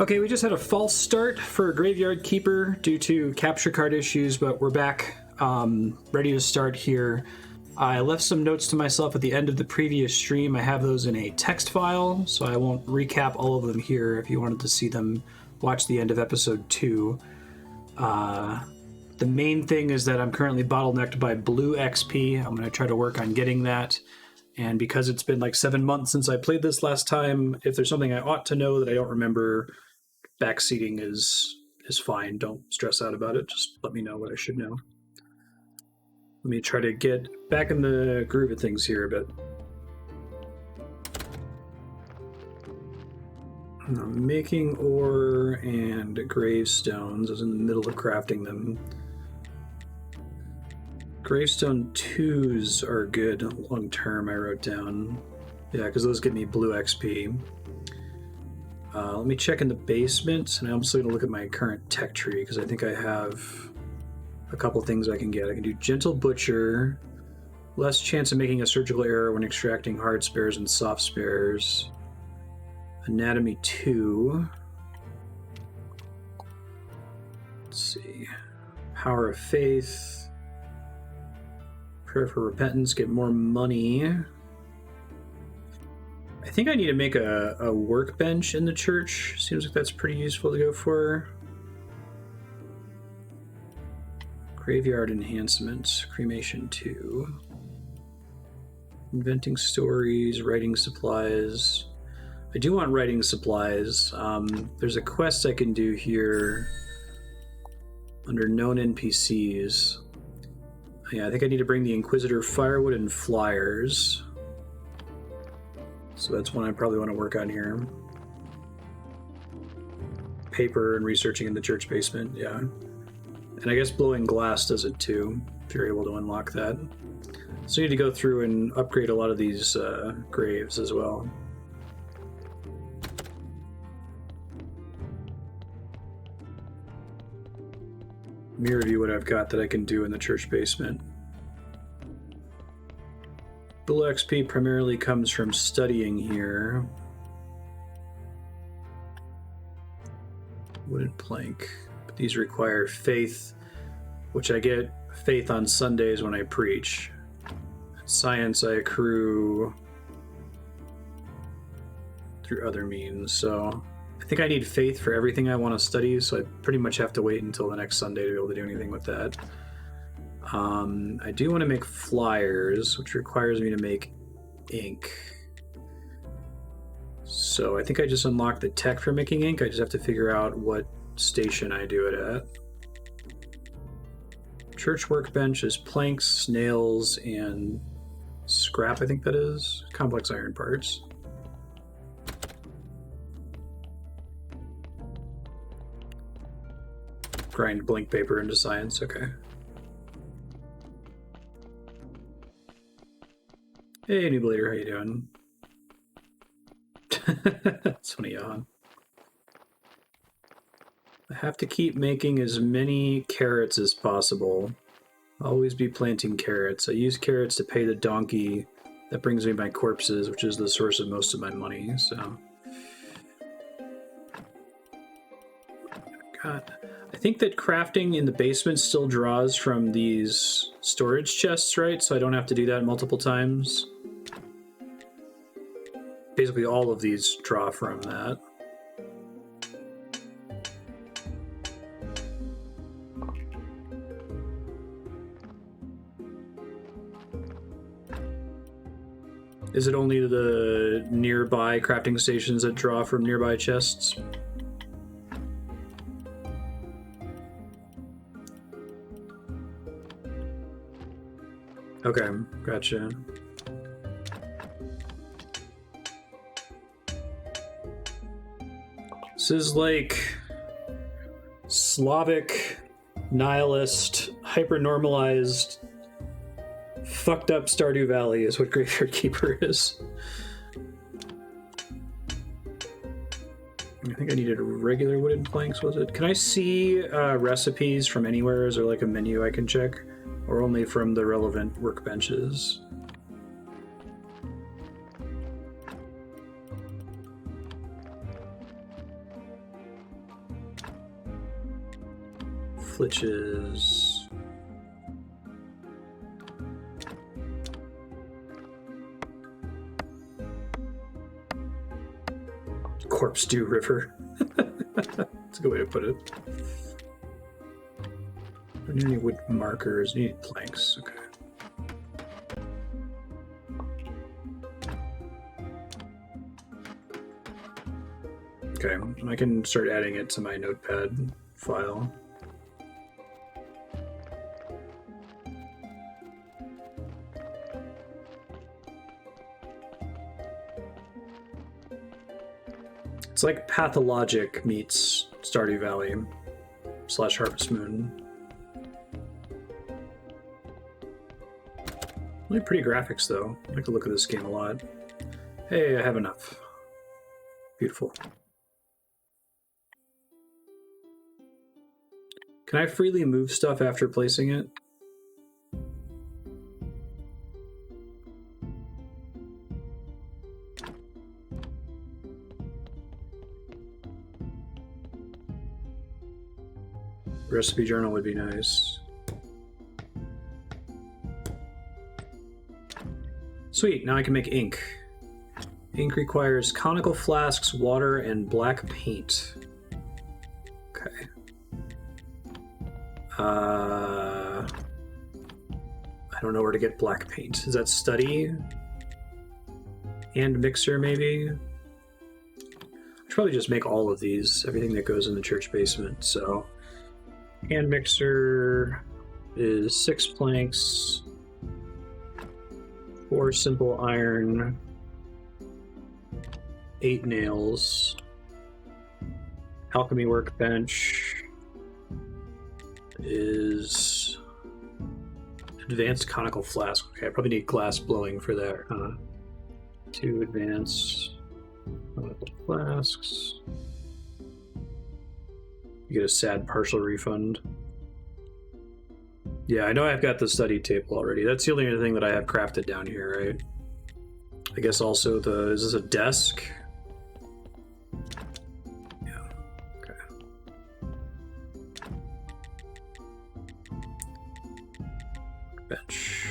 Okay, we just had a false start for Graveyard Keeper due to capture card issues, but we're back, ready to start here. I left some notes to myself at the end of the previous stream. I have those in a text file, so I won't recap all of them here. If you wanted to see them, watch the end of episode 2. The main thing is that I'm currently bottlenecked by blue XP. I'm going to try to work on getting that. And because it's been like 7 months since I played this last time, if there's something I ought to know that I don't remember, backseating is fine. Don't stress out about it. Just let me know what I should know. Let me try to get back in the groove of things here a bit. I'm making ore and gravestones. I was in the middle of crafting them. Gravestone 2s are good long term, I wrote down. Yeah, because those give me blue XP. Let me check in the basement, and I'm also going to look at my current tech tree, because I think I have a couple things I can get. I can do Gentle Butcher, less chance of making a surgical error when extracting hard spares and soft spares. Anatomy 2. Let's see. Power of Faith. Prayer for Repentance, get more money. I think I need to make a workbench in the church. Seems like that's pretty useful to go for. Graveyard Enhancement, Cremation 2. Inventing Stories, Writing Supplies. I do want writing supplies. There's a quest I can do here under known NPCs. Yeah, I think I need to bring the Inquisitor firewood and flyers. So that's one I probably want to work on here. Paper and researching in the church basement, yeah. And I guess blowing glass does it too, if you're able to unlock that. So you need to go through and upgrade a lot of these graves as well. Let me review what I've got that I can do in the church basement. Blue XP primarily comes from studying here. Wooden plank. But these require faith, which I get faith on Sundays when I preach. Science I accrue through other means, so I think I need faith for everything I want to study, so I pretty much have to wait until the next Sunday to be able to do anything with that. I do want to make flyers, which requires me to make ink. So I think I just unlocked the tech for making ink. I just have to figure out what station I do it at. Church workbench is planks, nails, and scrap, I think that is. Complex iron parts. Grind blank paper into science, okay. Hey, New Blader, how you doing? That's funny, yawn. I have to keep making as many carrots as possible. Always be planting carrots. I use carrots to pay the donkey that brings me my corpses, which is the source of most of my money, so. God. I think that crafting in the basement still draws from these storage chests, right? So I don't have to do that multiple times. Basically all of these draw from that. Is it only the nearby crafting stations that draw from nearby chests? Okay, gotcha. This is like Slavic, nihilist, hyper-normalized, fucked up Stardew Valley is what Graveyard Keeper is. I think I needed regular wooden planks, was it? Can I see recipes from anywhere? Is there like a menu I can check? Or only from the relevant workbenches? Flitches. Corpse Dew River. That's a good way to put it. Don't need any wood markers, need planks. Okay. Okay, I can start adding it to my notepad file. It's like Pathologic meets Stardew Valley / Harvest Moon. Really pretty graphics, though. I like the look of this game a lot. Hey, I have enough. Beautiful. Can I freely move stuff after placing it? Recipe journal would be nice. Sweet, now I can make ink. Ink requires conical flasks, water, and black paint. Okay. I don't know where to get black paint. Is that study? Hand mixer, maybe? I should probably just make all of these, everything that goes in the church basement. So, hand mixer is 6 planks, 4 simple iron, 8 nails. Alchemy Workbench is advanced conical flask. Okay, I probably need glass blowing for that, huh? 2 advanced conical flasks. You get a sad partial refund. Yeah, I know I've got the study table already. That's the only other thing that I have crafted down here, right? I guess also is this a desk? Yeah, okay. Bench.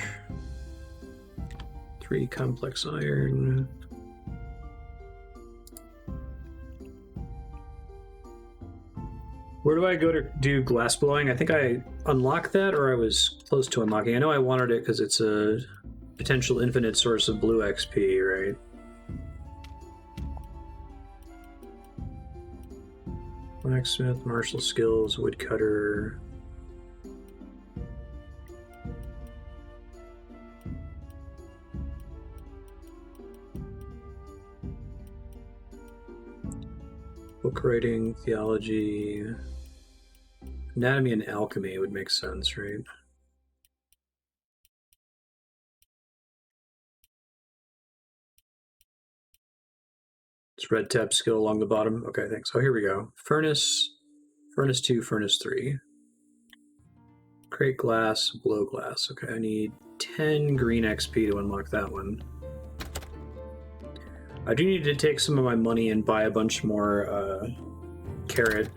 3 complex iron. Where do I go to do glass blowing? I think I unlocked that, or I was close to unlocking. I know I wanted it because it's a potential infinite source of blue XP, right? Blacksmith, martial skills, woodcutter. Book writing, theology, anatomy, and alchemy would make sense, right? It's red tab skill along the bottom. Okay, thanks. Oh, here we go. Furnace, furnace 2, furnace 3. Crate glass, blow glass. Okay, I need 10 green XP to unlock that one. I do need to take some of my money and buy a bunch more carrot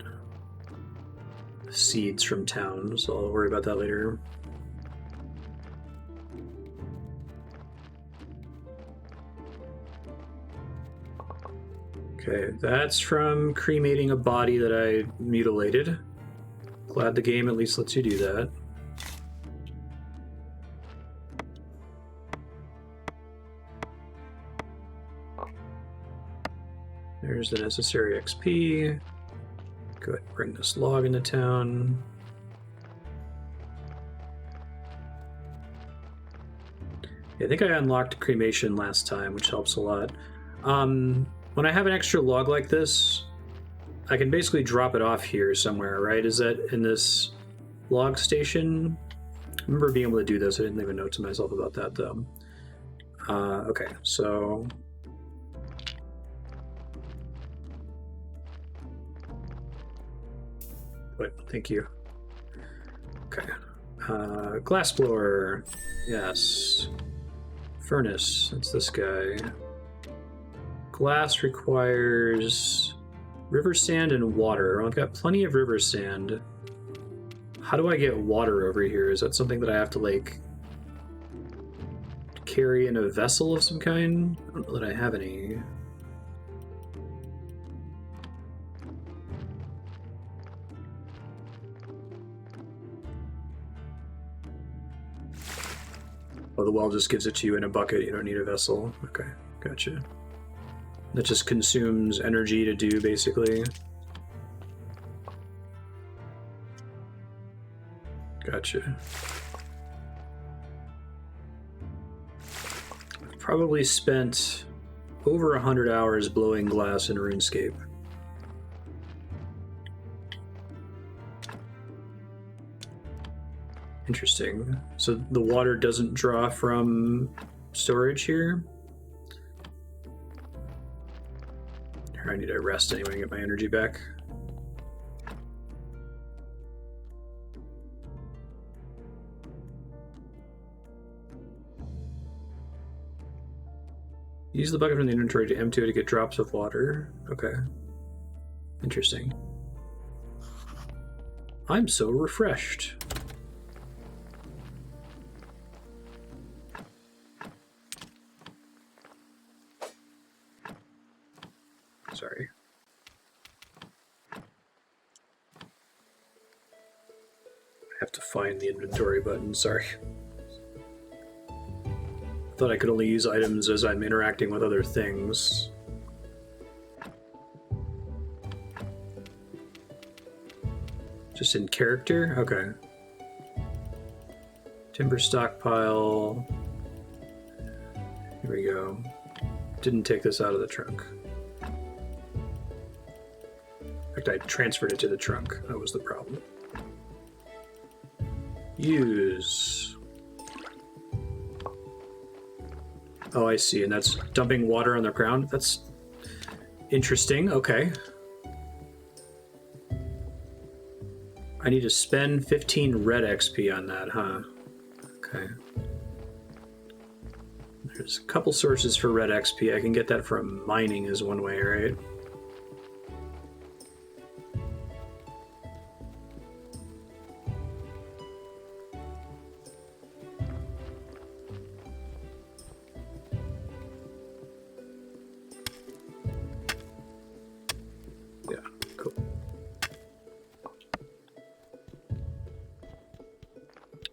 seeds from town, so I'll worry about that later. Okay, that's from cremating a body that I mutilated. Glad the game at least lets you do that. There's the necessary XP. Go ahead and bring this log into town. Yeah, I think I unlocked cremation last time, which helps a lot. When I have an extra log like this, I can basically drop it off here somewhere, right? Is that in this log station? I remember being able to do this. I didn't leave a note to myself about that, though. Okay, so... Wait, thank you. Okay. Glass blower. Yes. Furnace. That's this guy. Glass requires river sand and water. I've got plenty of river sand. How do I get water over here? Is that something that I have to, like, carry in a vessel of some kind? I don't know that I have any. Oh, the well just gives it to you in a bucket. You don't need a vessel. Okay, gotcha. That just consumes energy to do, basically. Gotcha. I've probably spent over 100 hours blowing glass in RuneScape. Interesting. So the water doesn't draw from storage here? Here, I need to rest anyway and get my energy back. Use the bucket from the inventory to empty it to get drops of water. Okay. Interesting. I'm so refreshed. Sorry. I have to find the inventory button, sorry. I thought I could only use items as I'm interacting with other things. Just in character? Okay. Timber stockpile. Here we go. Didn't take this out of the trunk. In fact, I transferred it to the trunk. That was the problem. Use. Oh, I see. And that's dumping water on the ground? That's interesting. Okay. I need to spend 15 red XP on that, huh? Okay. There's a couple sources for red XP. I can get that from mining is one way, right? Yeah, cool.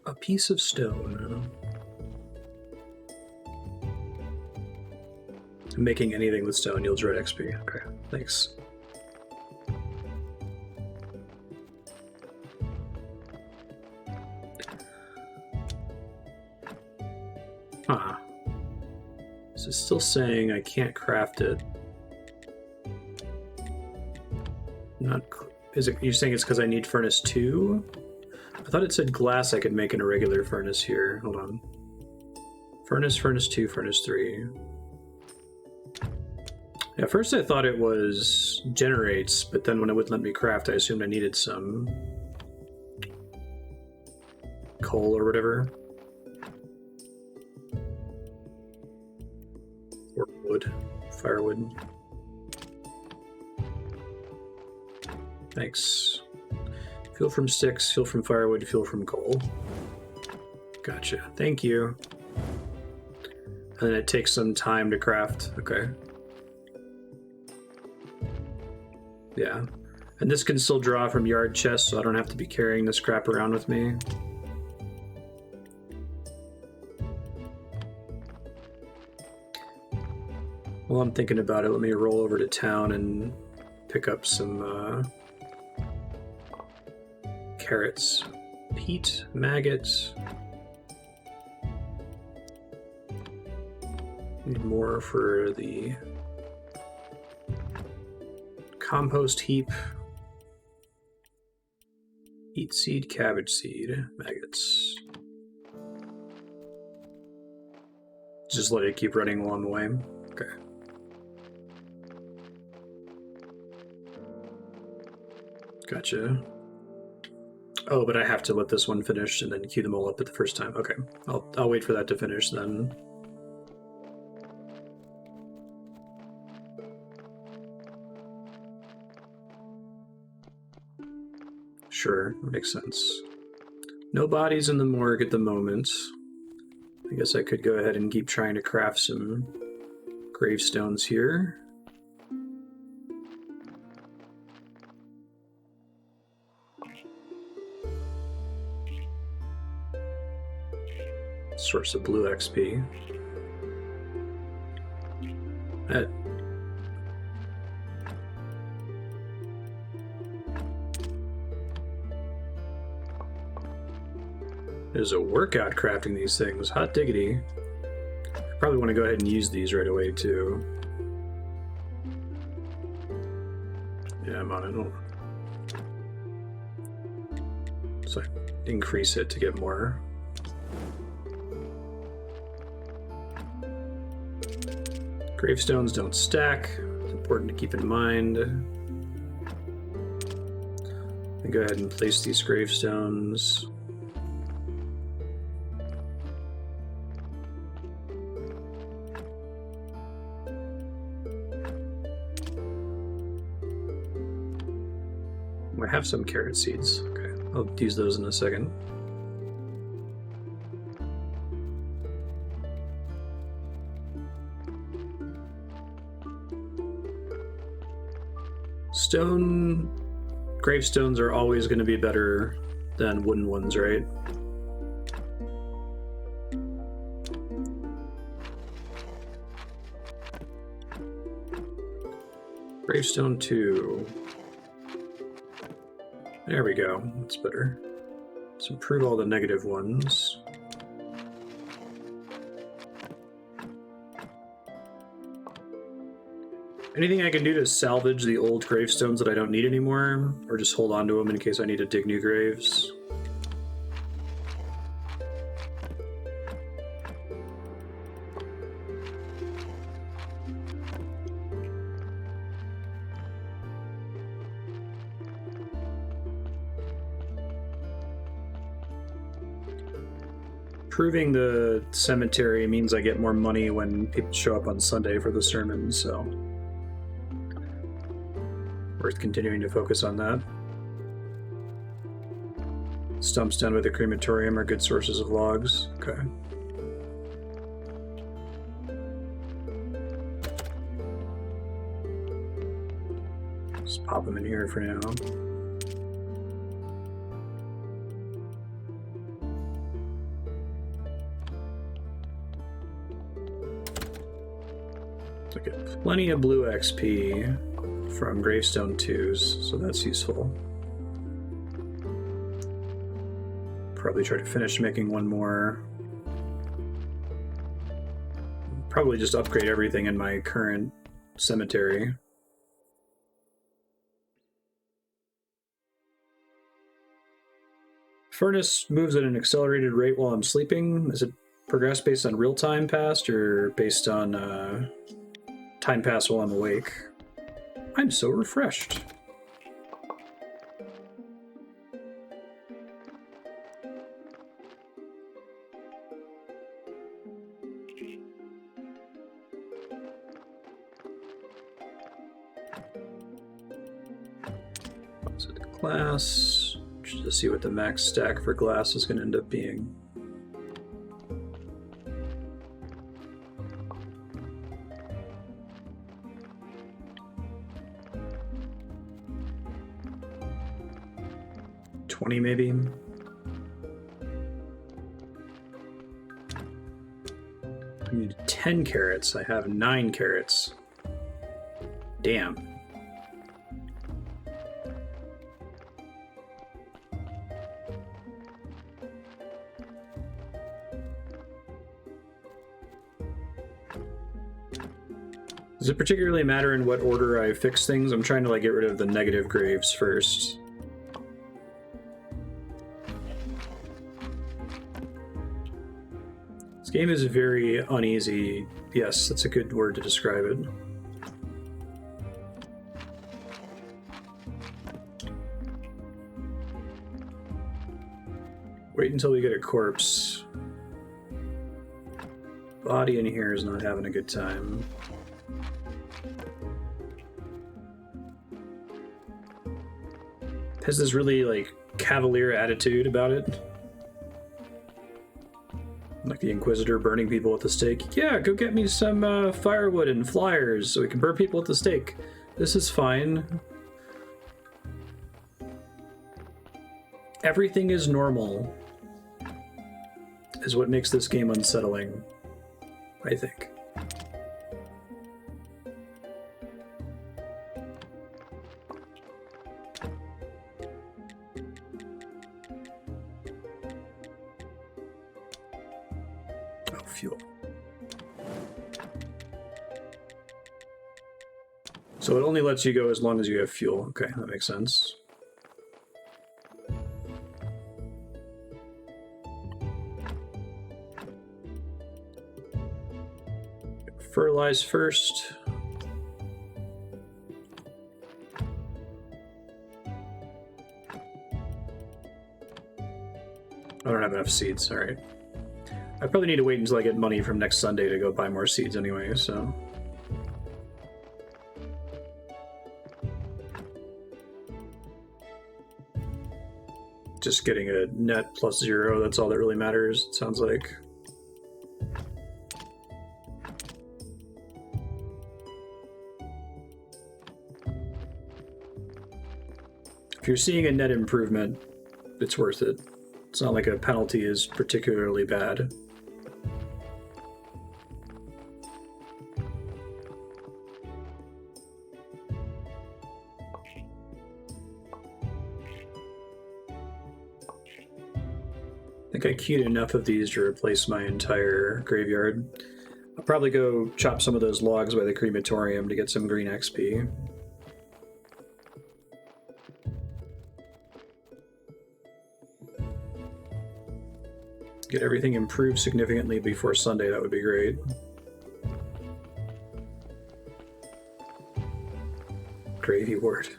A piece of stone. Making anything with stone yields red XP. Okay, thanks. Huh. So it's still saying I can't craft it. Not. Is it? You're saying it's because I need furnace 2? I thought it said glass I could make in a regular furnace here. Hold on. Furnace, furnace 2, furnace 3. Yeah, first I thought it was generates, but then when it wouldn't let me craft, I assumed I needed some coal or whatever. Or wood. Firewood. Thanks. Fuel from sticks, fuel from firewood, fuel from coal. Gotcha. Thank you. And then it takes some time to craft. Okay. Yeah. And this can still draw from yard chests, so I don't have to be carrying this crap around with me. While I'm thinking about it, let me roll over to town and pick up some carrots. Peat, maggots. Need more for the compost heap. Peat seed, cabbage seed, maggots. Just let it keep running along the way. Okay. Gotcha. Oh, but I have to let this one finish and then queue them all up at the first time. Okay, I'll wait for that to finish then. Sure, that makes sense. No bodies in the morgue at the moment. I guess I could go ahead and keep trying to craft some gravestones here. Source of blue XP. That is a workout crafting these things. Hot diggity. I probably want to go ahead and use these right away too. Yeah, I'm on it. So I increase it to get more. Gravestones don't stack. It's important to keep in mind. I go ahead and place these gravestones. I have some carrot seeds. Okay, I'll use those in a second. Stone gravestones are always going to be better than wooden ones, right? Gravestone 2. There we go. That's better. Let's improve all the negative ones. Anything I can do to salvage the old gravestones that I don't need anymore, or just hold on to them in case I need to dig new graves? Improving the cemetery means I get more money when people show up on Sunday for the sermon, so worth continuing to focus on that. Stumps done with the crematorium are good sources of logs. Okay. Just pop them in here for now. So I get plenty of blue XP from gravestone 2s, so that's useful. Probably try to finish making one more. Probably just upgrade everything in my current cemetery. Furnace moves at an accelerated rate while I'm sleeping. Is it progress based on real time passed or based on time passed while I'm awake? I'm so refreshed. So the glass, just to see what the max stack for glass is going to end up being. Maybe. I need 10 carrots. I have 9 carrots. Damn. Does it particularly matter in what order I fix things? I'm trying to get rid of the negative graves first. This game is very uneasy. Yes, that's a good word to describe it. Wait until we get a corpse. Body in here is not having a good time. Has this really cavalier attitude about it. the Inquisitor burning people at the stake. Yeah, go get me some firewood and flyers so we can burn people at the stake. This is fine. Everything is normal, is what makes this game unsettling, I think. Fuel. So it only lets you go as long as you have fuel. Okay, that makes sense. Fertilize first. I don't have enough seeds, alright. I probably need to wait until I get money from next Sunday to go buy more seeds anyway, so... Just getting a net plus 0, that's all that really matters, it sounds like. If you're seeing a net improvement, it's worth it. It's not like a penalty is particularly bad. I think I queued enough of these to replace my entire graveyard. I'll probably go chop some of those logs by the crematorium to get some green XP. Get everything improved significantly before Sunday, that would be great. Gravy wort.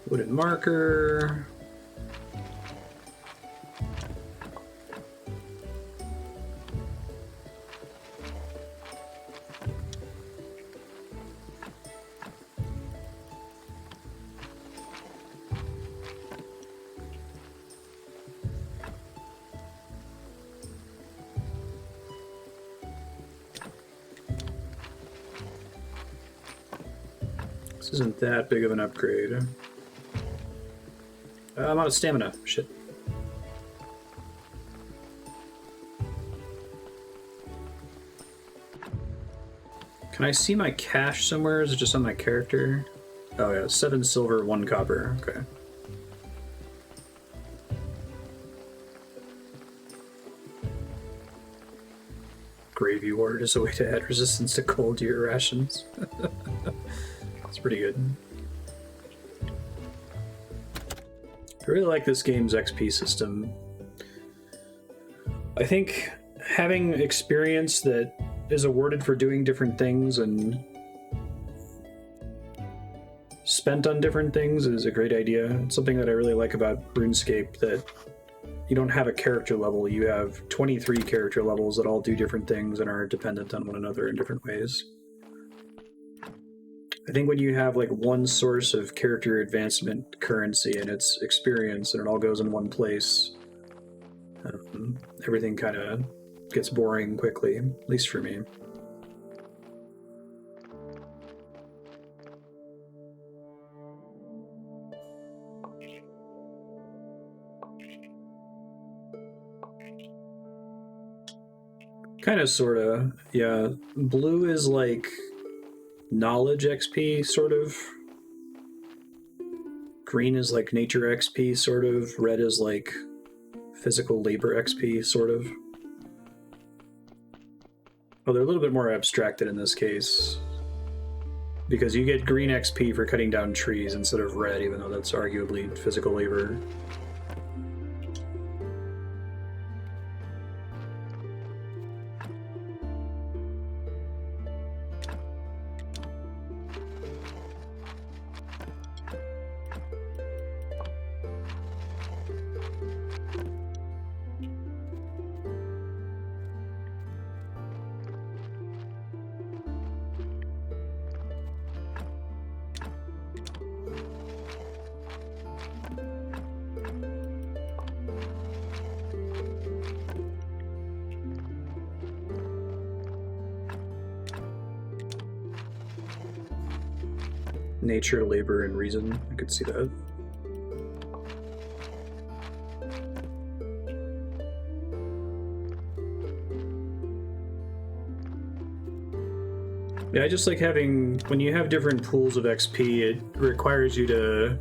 Wooden marker. This isn't that big of an upgrade. I'm out of stamina. Shit. Can I see my cash somewhere? Is it just on my character? Oh yeah, 7 silver, 1 copper. Okay. Gravy wort is a way to add resistance to cold to your rations. That's pretty good. I really like this game's XP system. I think having experience that is awarded for doing different things and spent on different things is a great idea. It's something that I really like about RuneScape, that you don't have a character level, you have 23 character levels that all do different things and are dependent on one another in different ways. I think when you have like one source of character advancement currency and it's experience and it all goes in one place, everything kind of gets boring quickly, at least for me. Kind of, sort of, yeah. Blue is like knowledge XP, sort of. Green is like nature XP, sort of. Red is like physical labor XP, sort of. Oh, they're a little bit more abstracted in this case, because you get green XP for cutting down trees instead of red, even though that's arguably physical labor. Nature, labor, and reason. I could see that. Yeah, I just like having, when you have different pools of XP, it requires you to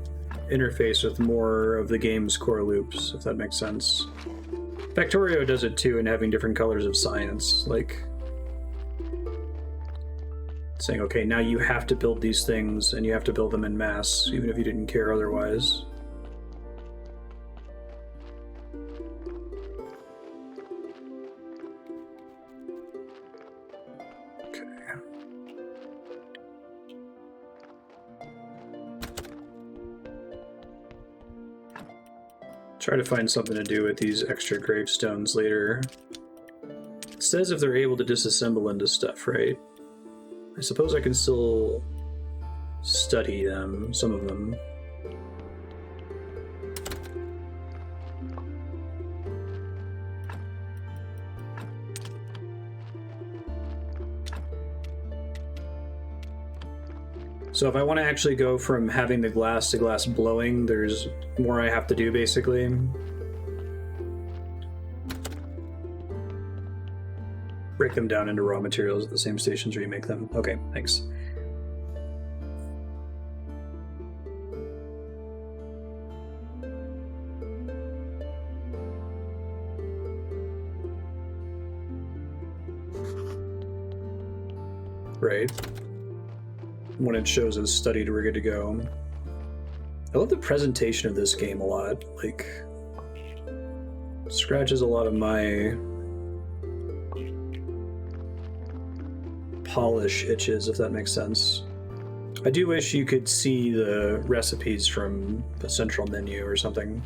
interface with more of the game's core loops, if that makes sense. Factorio does it too in having different colors of science, like saying, okay, now you have to build these things and you have to build them in mass, even if you didn't care otherwise. Try to find something to do with these extra gravestones later. It says if they're able to disassemble into stuff, right? I suppose I can still study them, some of them. So if I want to actually go from having the glass to glass blowing, there's more I have to do, basically. Break them down into raw materials at the same stations where you make them. Okay, thanks. Right. When it shows as studied, we're good to go. I love the presentation of this game a lot. Like, scratches a lot of my polish itches, if that makes sense. I do wish you could see the recipes from the central menu or something.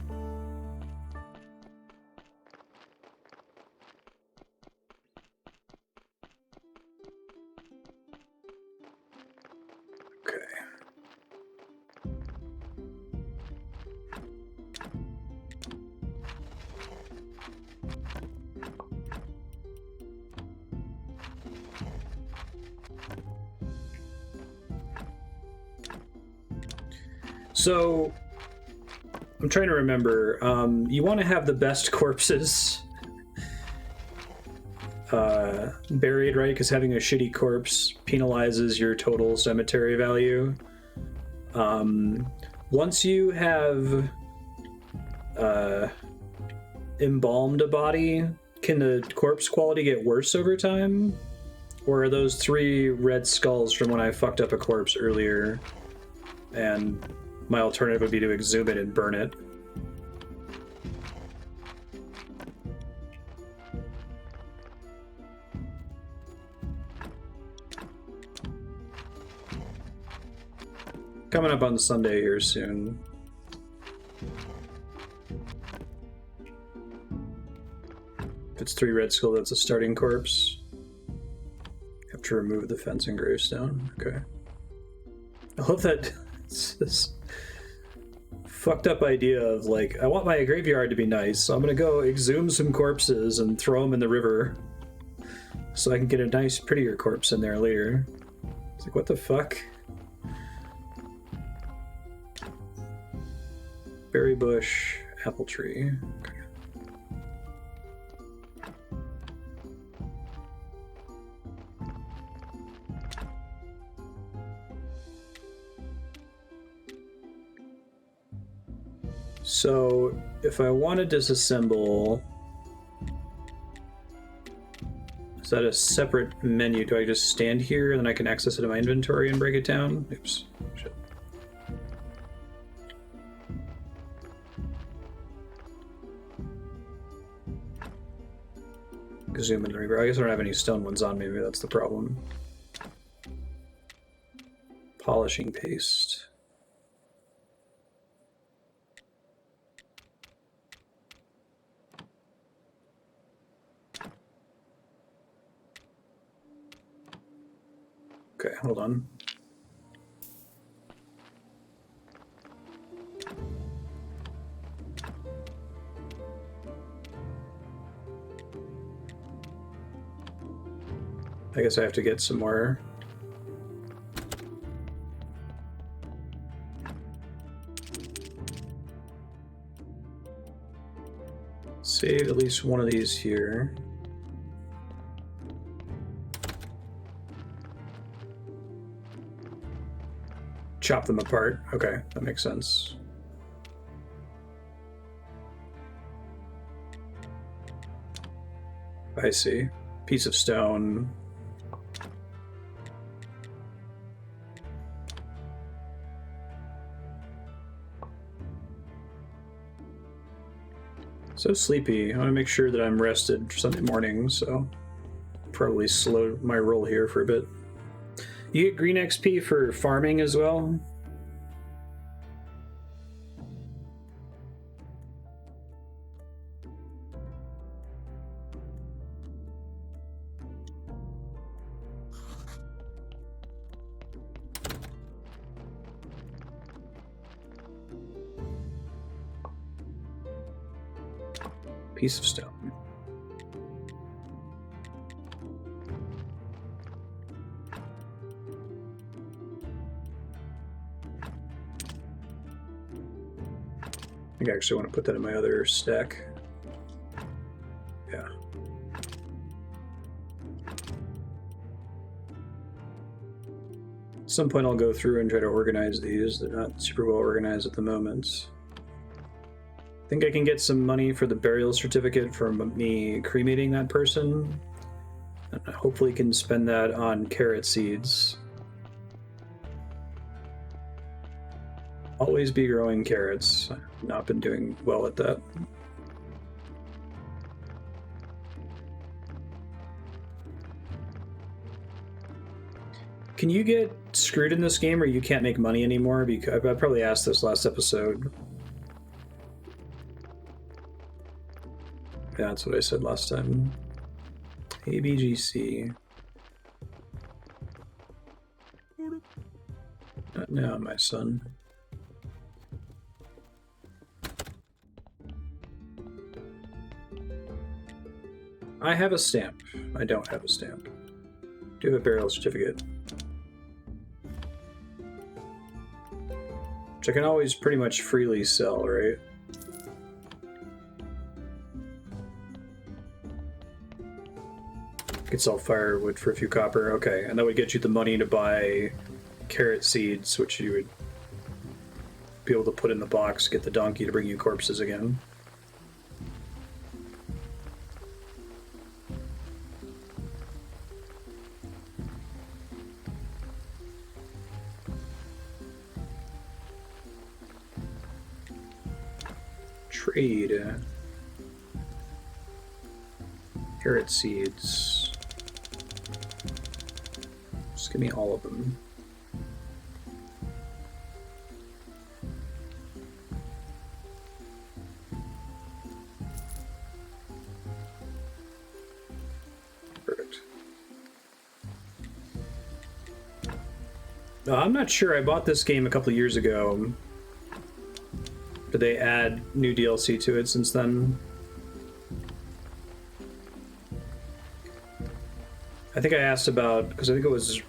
So, I'm trying to remember. You want to have the best corpses buried, right? Because having a shitty corpse penalizes your total cemetery value. Once you have embalmed a body, can the corpse quality get worse over time? Or are those 3 red skulls from when I fucked up a corpse earlier? And my alternative would be to exhume it and burn it. Coming up on Sunday here soon. If it's 3 red skull, that's a starting corpse. Have to remove the fence and gravestone. Okay. I love that. It's this fucked up idea of like, I want my graveyard to be nice, so I'm gonna go exhume some corpses and throw them in the river so I can get a nice, prettier corpse in there later. It's like, what the fuck? Berry bush, apple tree. Okay. So, if I want to disassemble, is that a separate menu? Do I just stand here and then I can access it in my inventory and break it down? Oops. Shit. Zoom in the river. I guess I don't have any stone ones on me. Maybe that's the problem. Polishing paste. Okay, hold on. I guess I have to get some more. Save at least one of these here. Chop them apart. Okay, that makes sense. I see. Piece of stone. So sleepy. I want to make sure that I'm rested for Sunday morning, so probably slow my roll here for a bit. You get green XP for farming as well? Piece of stone. I think I actually want to put that in my other stack. Yeah. At some point I'll go through and try to organize these. They're not super well organized at the moment. I think I can get some money for the burial certificate from me cremating that person. And I hopefully can spend that on carrot seeds. Always be growing carrots. I've not been doing well at that. Can you get screwed in this game or you can't make money anymore? Because I probably asked this last episode. Yeah, that's what I said last time. ABGC. Not now, my son. I have a stamp. I don't have a stamp. Do have a burial certificate. Which I can always pretty much freely sell, right? Could sell firewood for a few copper. Okay, and that would get you the money to buy carrot seeds, which you would be able to put in the box, get the donkey to bring you corpses again. Trade. Carrot seeds. Just give me all of them. Perfect. I'm not sure. I bought this game a couple years ago. Did they add new DLC to it since then? I think I asked about, because I think it was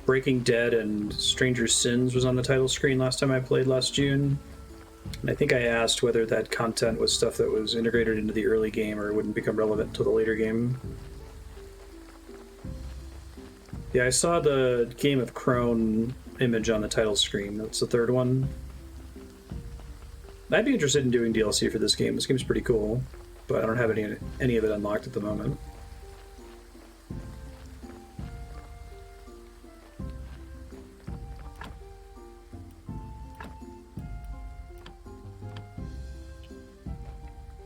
Breaking Dead and Stranger Sins was on the title screen last time I played last June. And I think I asked whether that content was stuff that was integrated into the early game or wouldn't become relevant until the later game. Yeah, I saw the Game of Crone image on the title screen. That's the third one. I'd be interested in doing DLC for this game. This game's pretty cool, but I don't have any of it unlocked at the moment.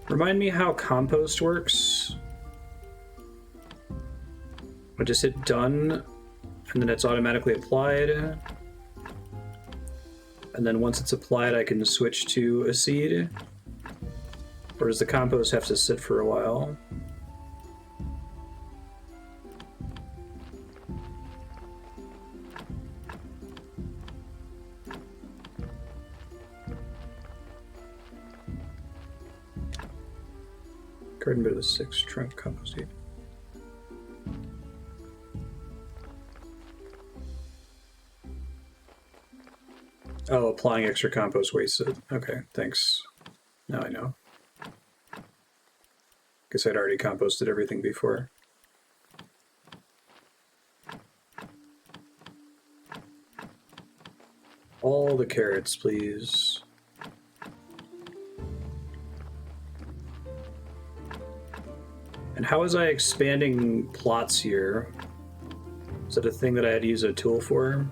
Remind me how compost works. I just hit done, and then it's automatically applied. And then once it's applied, I can switch to a seed. Or does the compost have to sit for a while? Garden bed of the 6 trunk compost heap. Oh, applying extra compost wasted. Okay, thanks. Now I know. Guess I'd already composted everything before. All the carrots, please. And how was I expanding plots here? Is that a thing that I had to use a tool for?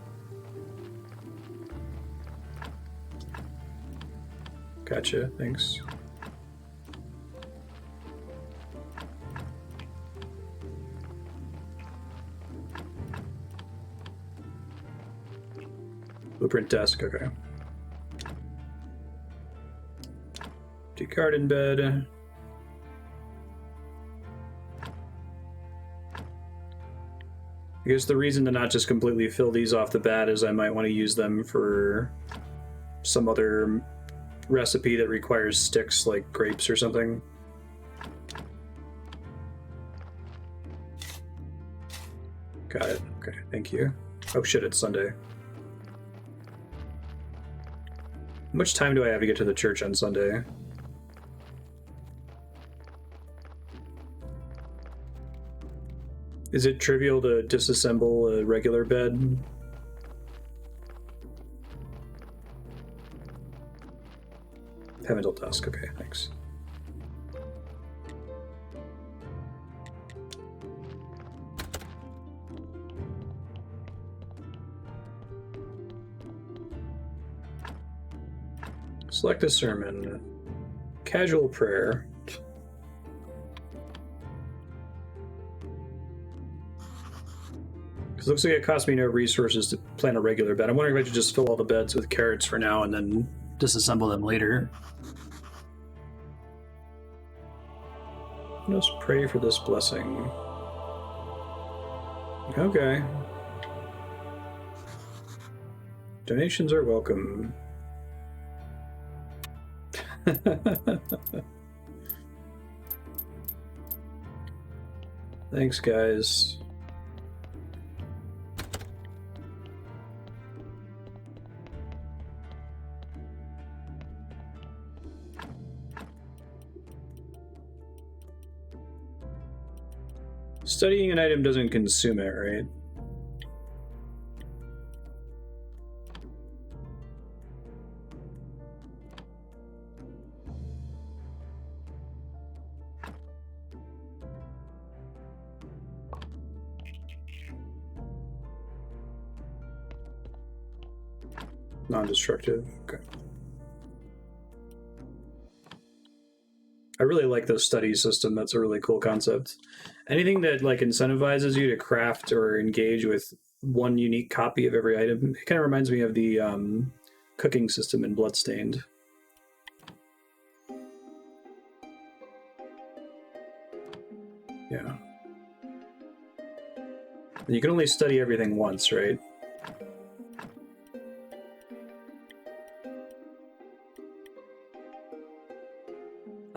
Gotcha, thanks. Blueprint desk, okay. Garden bed. I guess the reason to not just completely fill these off the bat is I might want to use them for some other recipe that requires sticks, like grapes or something. Got it. Okay, thank you. Oh shit, it's Sunday. How much time do I have to get to the church on Sunday? Is it trivial to disassemble a regular bed? Haven't till dusk, okay, thanks. Select a sermon. Casual prayer. Because it looks like it costs me no resources to plant a regular bed. I'm wondering if I should just fill all the beds with carrots for now and then disassemble them later. Let's pray for this blessing. Okay. Donations are welcome. Thanks, guys. Studying an item doesn't consume it, right? Non-destructive. Okay. I really like the study system. That's a really cool concept. Anything that like incentivizes you to craft or engage with one unique copy of every item. It kind of reminds me of the cooking system in Bloodstained. Yeah. And you can only study everything once, right?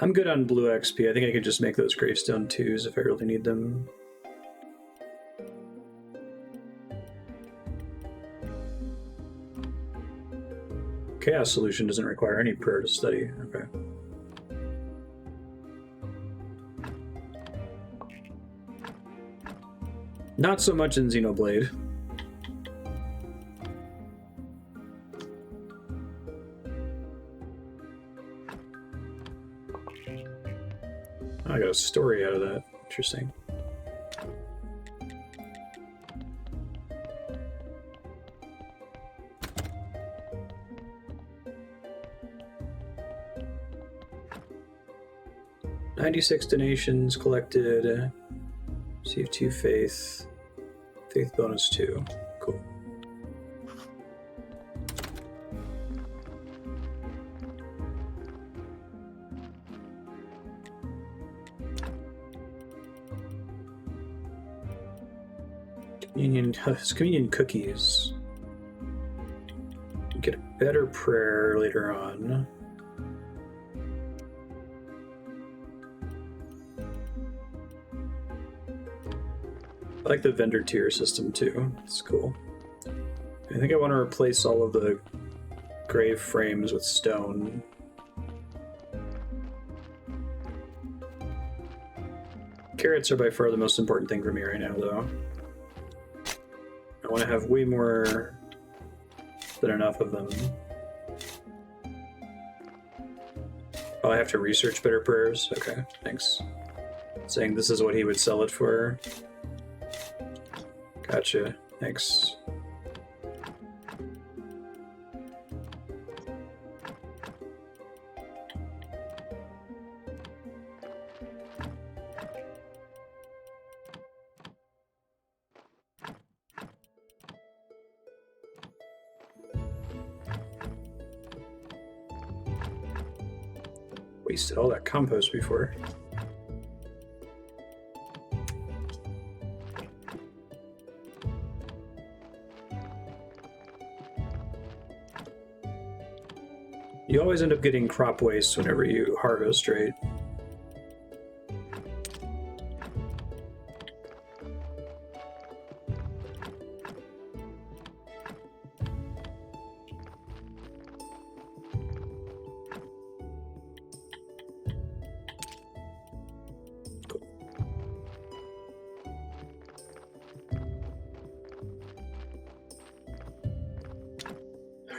I'm good on blue XP. I think I could just make those gravestone 2s if I really need them. Chaos Solution doesn't require any prayer to study. Okay. Not so much in Xenoblade. I got a story out of that. Interesting. $96 donations collected. Receive 2 faith. Faith bonus 2. Cool. Communion cookies. Get a better prayer later on. I like the vendor tier system too. It's cool. I think I want to replace all of the grave frames with stone. Carrots are by far the most important thing for me right now, though. I want to have way more than enough of them. Oh, I have to research better prayers? Okay, thanks. Saying this is what he would sell it for. Gotcha, thanks. Wasted all that compost before. You always end up getting crop waste whenever you harvest, right?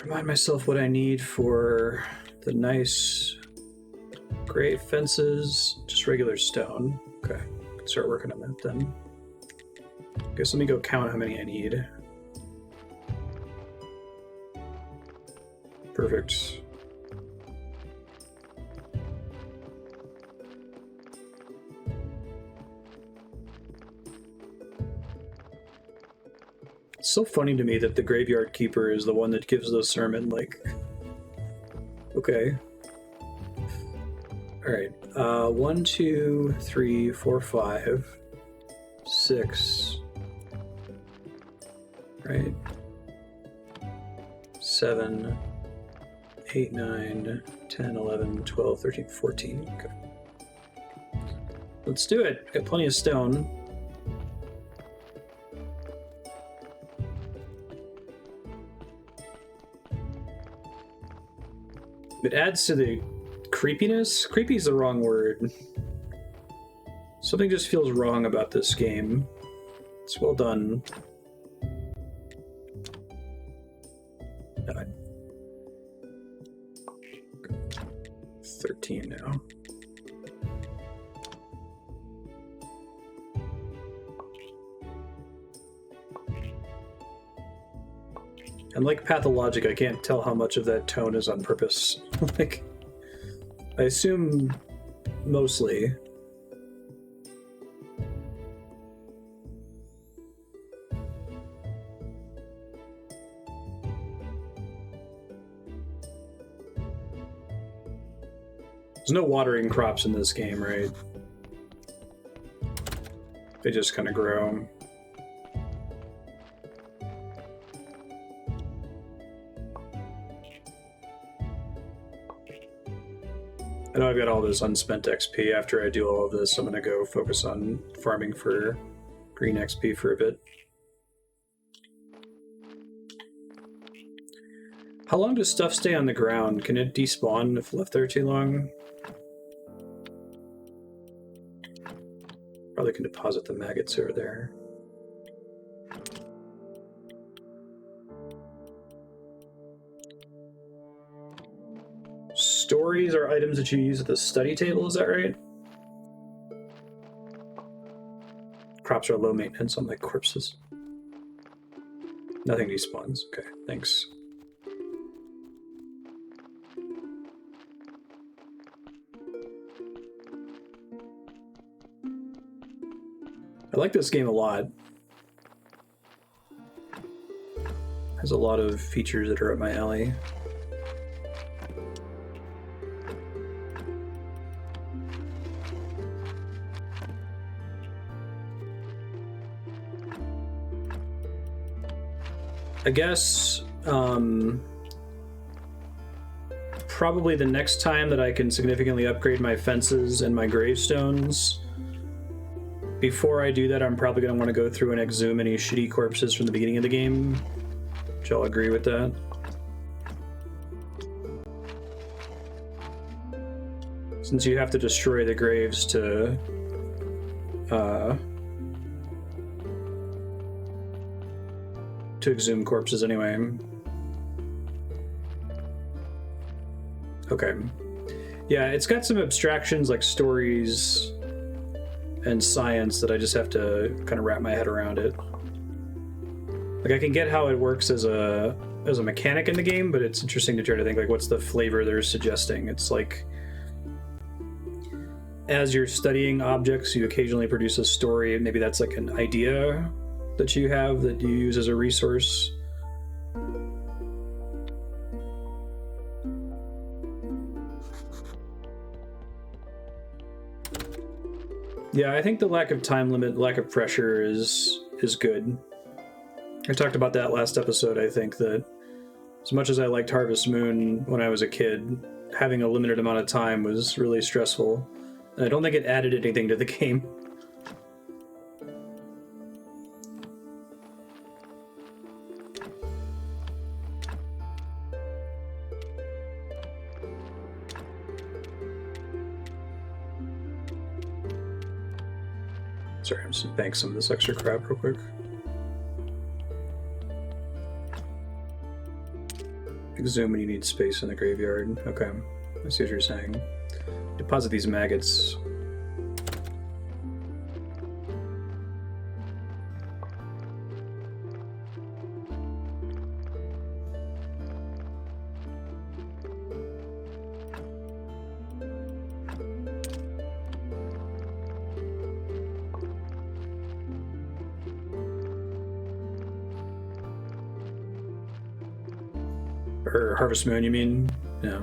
Remind myself what I need for the nice gray fences. Just regular stone. Okay, can start working on that then. Guess let me go count how many I need. Perfect. It's so funny to me that the graveyard keeper is the one that gives the sermon, like... Okay. Alright, 1, 2, 3, 4, 5, 6, right? 7, 8, 9, 10, 11, 12, 13, 14. Okay. Let's do it. Got plenty of stone. It adds to the creepiness. Creepy is the wrong word. Something just feels wrong about this game. It's well done. 13 now. And like Pathologic, I can't tell how much of that tone is on purpose. Like, I assume mostly. There's no watering crops in this game, right? They just kind of grow. I know I've got all this unspent XP. After I do all of this, I'm going to go focus on farming for green XP for a bit. How long does stuff stay on the ground? Can it despawn if left there too long? Probably can deposit the maggots over there. Stories are items that you use at the study table, is that right? Crops are low maintenance on like corpses. Nothing despawns. Okay, thanks. I like this game a lot. Has a lot of features that are up my alley. I guess probably the next time that I can significantly upgrade my fences and my gravestones, before I do that, I'm probably going to want to go through and exhume any shitty corpses from the beginning of the game. Which I'll agree with that. Since you have to destroy the graves to to exhume corpses anyway. Okay. Yeah, it's got some abstractions like stories and science that I just have to kind of wrap my head around it. Like I can get how it works as a mechanic in the game, but it's interesting to try to think like what's the flavor they're suggesting. It's like as you're studying objects, you occasionally produce a story, and maybe that's like an idea that you have that you use as a resource. Yeah, I think the lack of time limit, lack of pressure is good. I talked about that last episode. I think that as much as I liked Harvest Moon when I was a kid, having a limited amount of time was really stressful. And I don't think it added anything to the game. Sorry, I'm just banking some of this extra crap real quick. Exhume when you need space in the graveyard. Okay, I see what you're saying. Deposit these maggots. Or Harvest Moon, you mean? Yeah.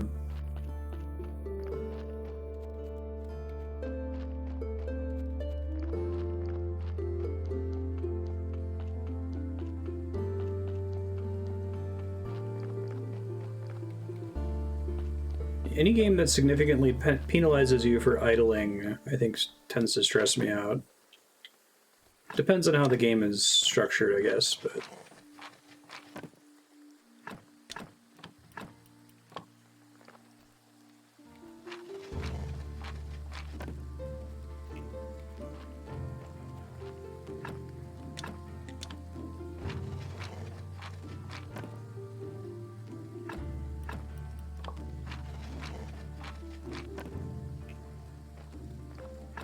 Any game that significantly penalizes you for idling, I think, tends to stress me out. Depends on how the game is structured, I guess, but...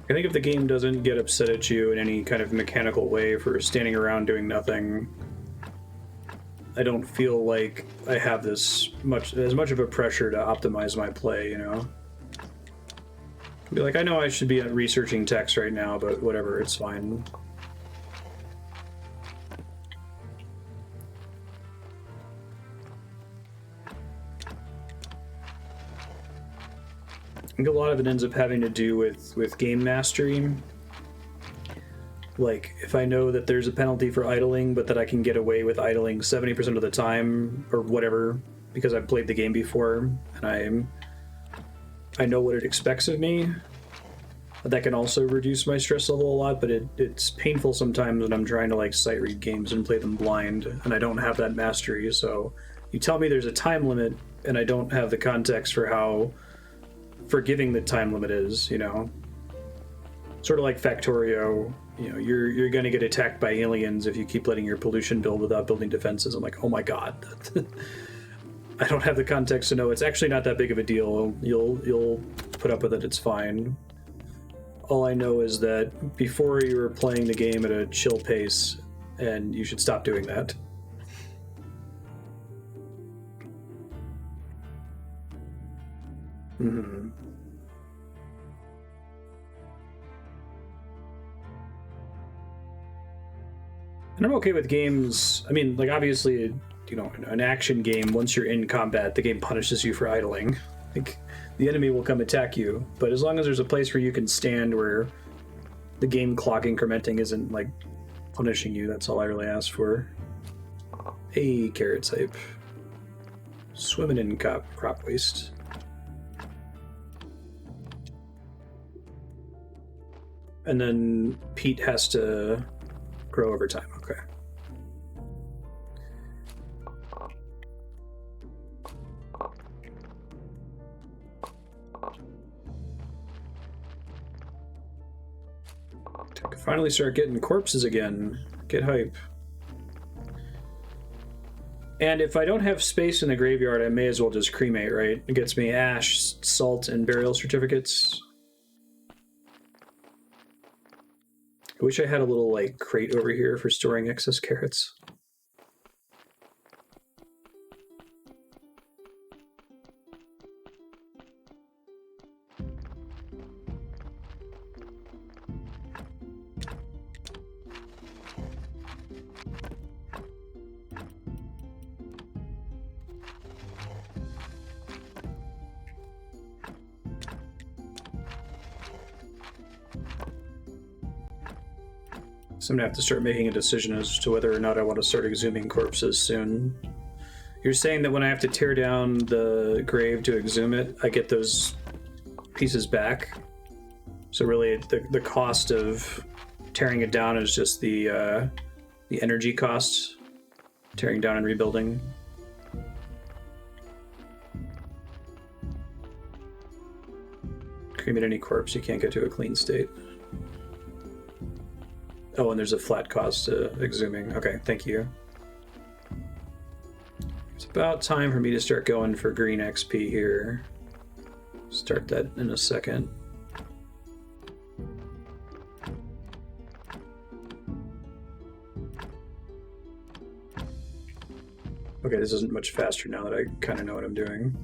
I think if the game doesn't get upset at you in any kind of mechanical way for standing around doing nothing, I don't feel like I have as much of a pressure to optimize my play, you know? Be like, I know I should be researching text right now, but whatever, it's fine. I think a lot of it ends up having to do with game mastery. Like, if I know that there's a penalty for idling, but that I can get away with idling 70% of the time, or whatever, because I've played the game before, and I know what it expects of me, that can also reduce my stress level a lot, but it's painful sometimes when I'm trying to, like, sight read games and play them blind, and I don't have that mastery, so you tell me there's a time limit, and I don't have the context for how forgiving the time limit is, you know? Sort of like Factorio, you know, you're going to get attacked by aliens if you keep letting your pollution build without building defenses. I'm like, oh my god. I don't have the context to know it's actually not that big of a deal. You'll put up with it, it's fine. All I know is that before you were playing the game at a chill pace, and you should stop doing that. Mm-hmm. And I'm okay with games. I mean, like, obviously, you know, an action game, once you're in combat, the game punishes you for idling. Like, the enemy will come attack you. But as long as there's a place where you can stand where the game clock incrementing isn't, like, punishing you, that's all I really ask for. Hey, carrot type. Swimming in crop waste. And then peat has to grow over time. Okay. Can finally start getting corpses again. Get hype. And if I don't have space in the graveyard, I may as well just cremate, right? It gets me ash, salt, and burial certificates. I wish I had a little, like, crate over here for storing excess carrots. So I'm gonna have to start making a decision as to whether or not I want to start exhuming corpses soon. You're saying that when I have to tear down the grave to exhume it, I get those pieces back? So really, the cost of tearing it down is just the energy cost, tearing down and rebuilding. Cremate any corpse you can't get to a clean state. Oh, and there's a flat cost to exhuming. Okay, thank you. It's about time for me to start going for green XP here. Start that in a second. Okay, this isn't much faster now that I kind of know what I'm doing.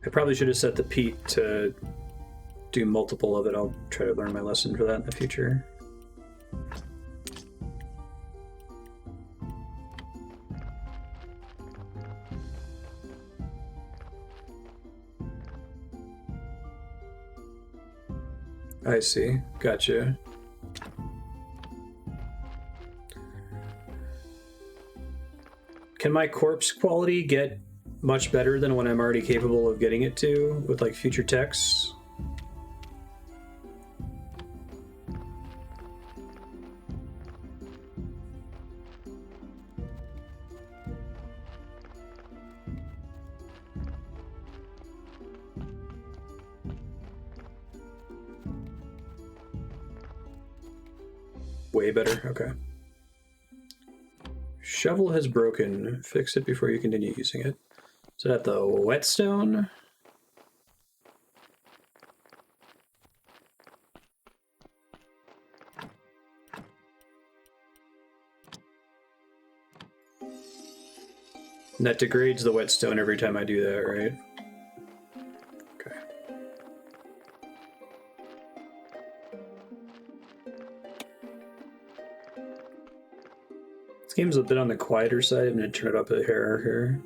I probably should have set the peat to do multiple of it. I'll try to learn my lesson for that in the future. I see. Gotcha. Can my corpse quality get much better than what I'm already capable of getting it to with like future texts? Way better, okay. Shovel has broken. Fix it before you continue using it. Is that the whetstone? And that degrades the whetstone every time I do that, right? Okay. This game's a bit on the quieter side. I'm going to turn it up a hair here.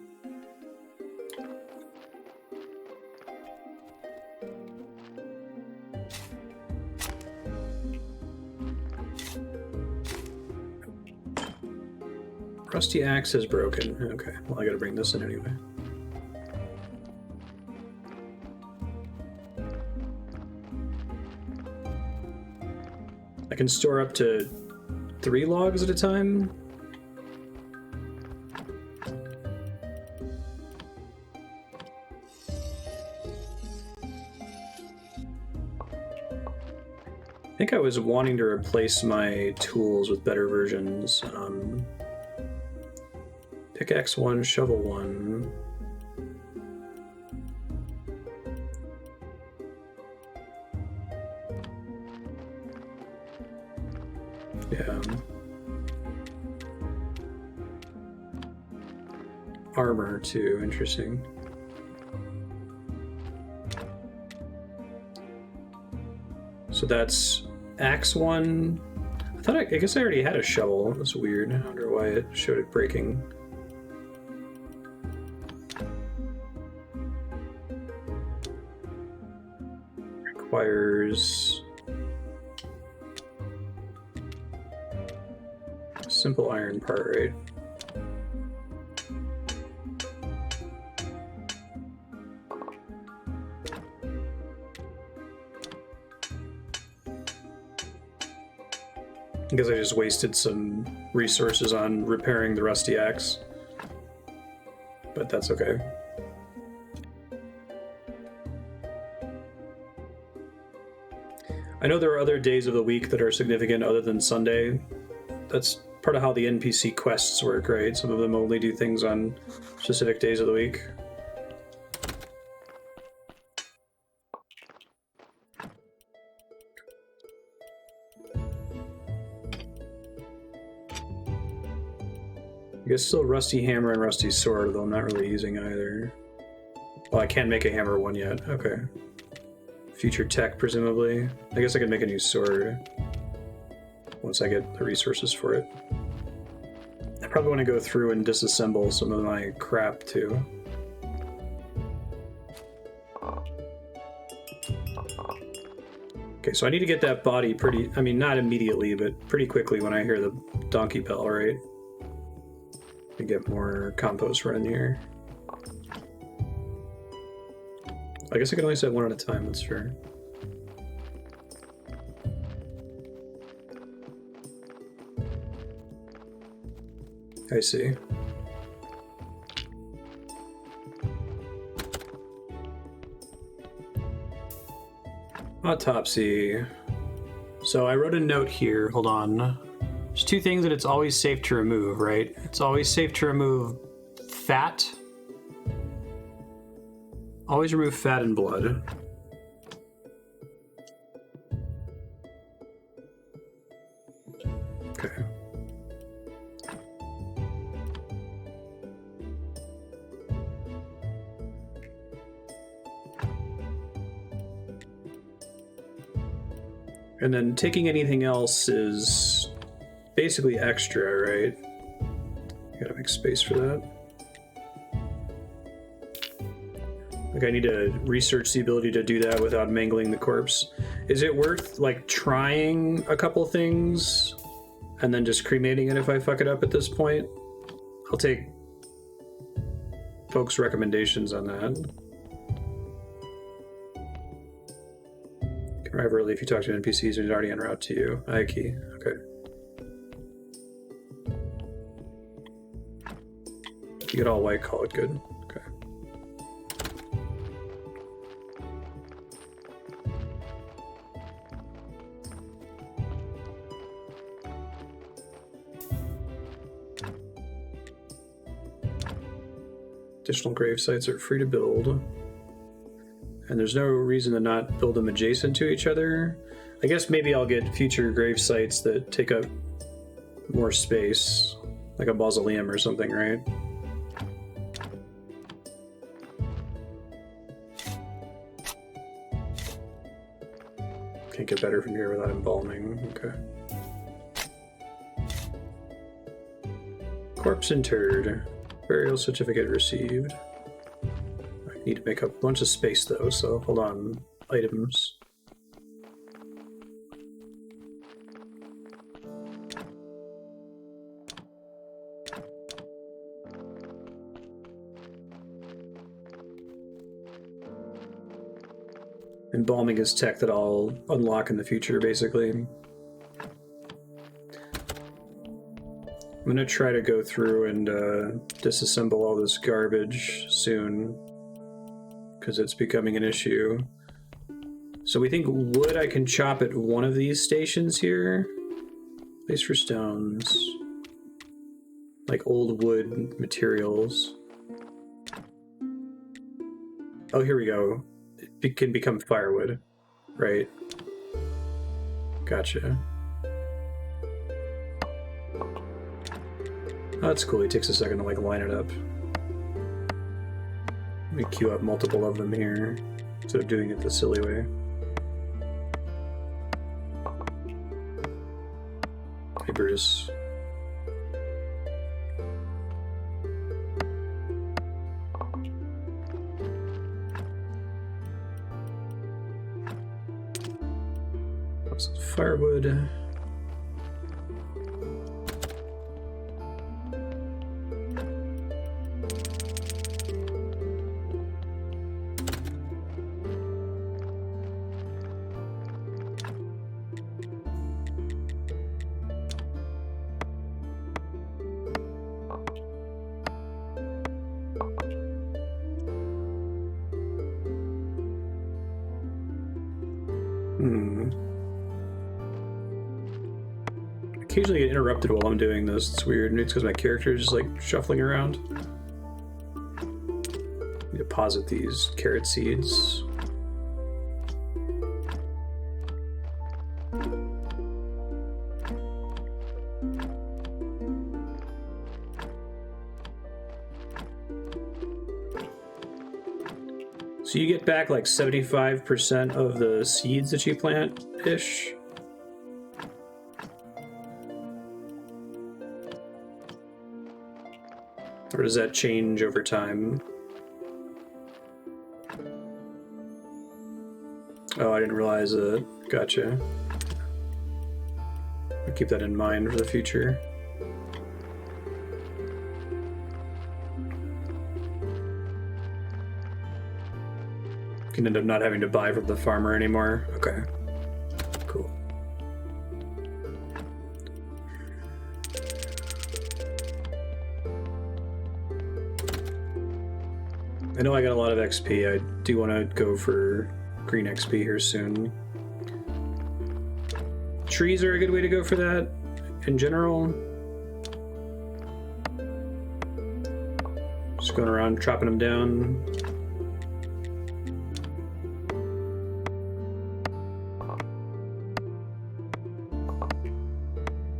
Rusty axe is broken. Okay, well I gotta bring this in anyway. I can store up to 3 logs at a time. I think I was wanting to replace my tools with better versions. Pickaxe 1, shovel 1. Yeah. Armor too, interesting. So that's axe 1. I guess I already had a shovel. That's weird. I wonder why it showed it breaking. Requires simple iron part, right? I guess I just wasted some resources on repairing the rusty axe, but that's okay. I know there are other days of the week that are significant other than Sunday. That's part of how the NPC quests work, right? Some of them only do things on specific days of the week. I guess still Rusty Hammer and Rusty Sword, though I'm not really using either. Well, I can't make a hammer one yet. Okay. Future tech, presumably. I guess I could make a new sword once I get the resources for it. I probably want to go through and disassemble some of my crap, too. Okay, so I need to get that body pretty... I mean, not immediately, but pretty quickly when I hear the donkey bell, right? To get more compost running here. I guess I can only set one at a time, that's fair. I see. Autopsy. So I wrote a note here, hold on. There's two things that it's always safe to remove, right? It's always safe to remove fat. Always remove fat and blood. Okay. And then taking anything else is basically extra, right? Gotta make space for that. Like, I need to research the ability to do that without mangling the corpse. Is it worth, like, trying a couple things and then just cremating it if I fuck it up at this point? I'll take folks' recommendations on that. Arrive early if you talk to NPCs who's already en route to you. Aiki. Okay. You get all white, call it good. Okay. Additional grave sites are free to build. And there's no reason to not build them adjacent to each other. I guess maybe I'll get future grave sites that take up more space, like a mausoleum or something, right? Can't get better from here without embalming. Okay. Corpse interred. Burial certificate received. I need to make up a bunch of space though, so hold on. Items. Embalming is tech that I'll unlock in the future, basically. I'm gonna try to go through and disassemble all this garbage soon, because it's becoming an issue. So we think wood I can chop at one of these stations here. Place for stones. Like old wood materials. Oh, here we go. It can become firewood, right? Gotcha. Oh, that's cool. It takes a second to like line it up. Let me queue up multiple of them here instead of doing it the silly way. Hey, Bruce. Some firewood. occasionally get interrupted while I'm doing this. It's weird. Maybe it's because my character is just like shuffling around. Deposit these carrot seeds. So you get back like 75% of the seeds that you plant-ish. Or does that change over time? Oh, I didn't realize it. Gotcha. I'll keep that in mind for the future. Can end up not having to buy from the farmer anymore. Okay. Cool. I know I got a lot of XP. I do want to go for green XP here soon. Trees are a good way to go for that in general. Just going around chopping them down.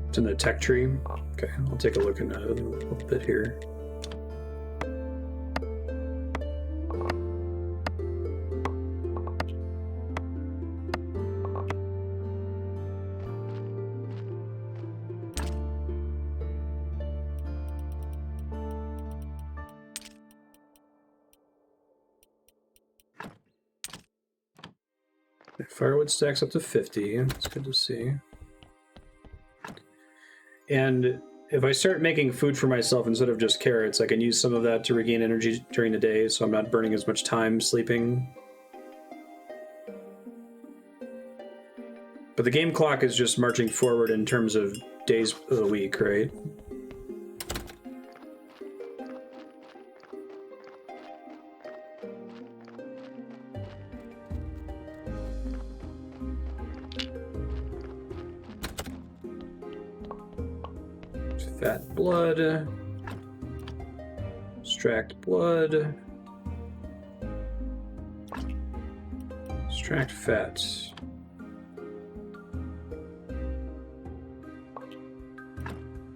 It's in the tech tree. Okay, I'll take a look at that a little bit here. Firewood stacks up to 50. That's good to see. And if I start making food for myself instead of just carrots, I can use some of that to regain energy during the day, so I'm not burning as much time sleeping. But the game clock is just marching forward in terms of days of the week, right? Fat blood. Extract blood. Extract fat.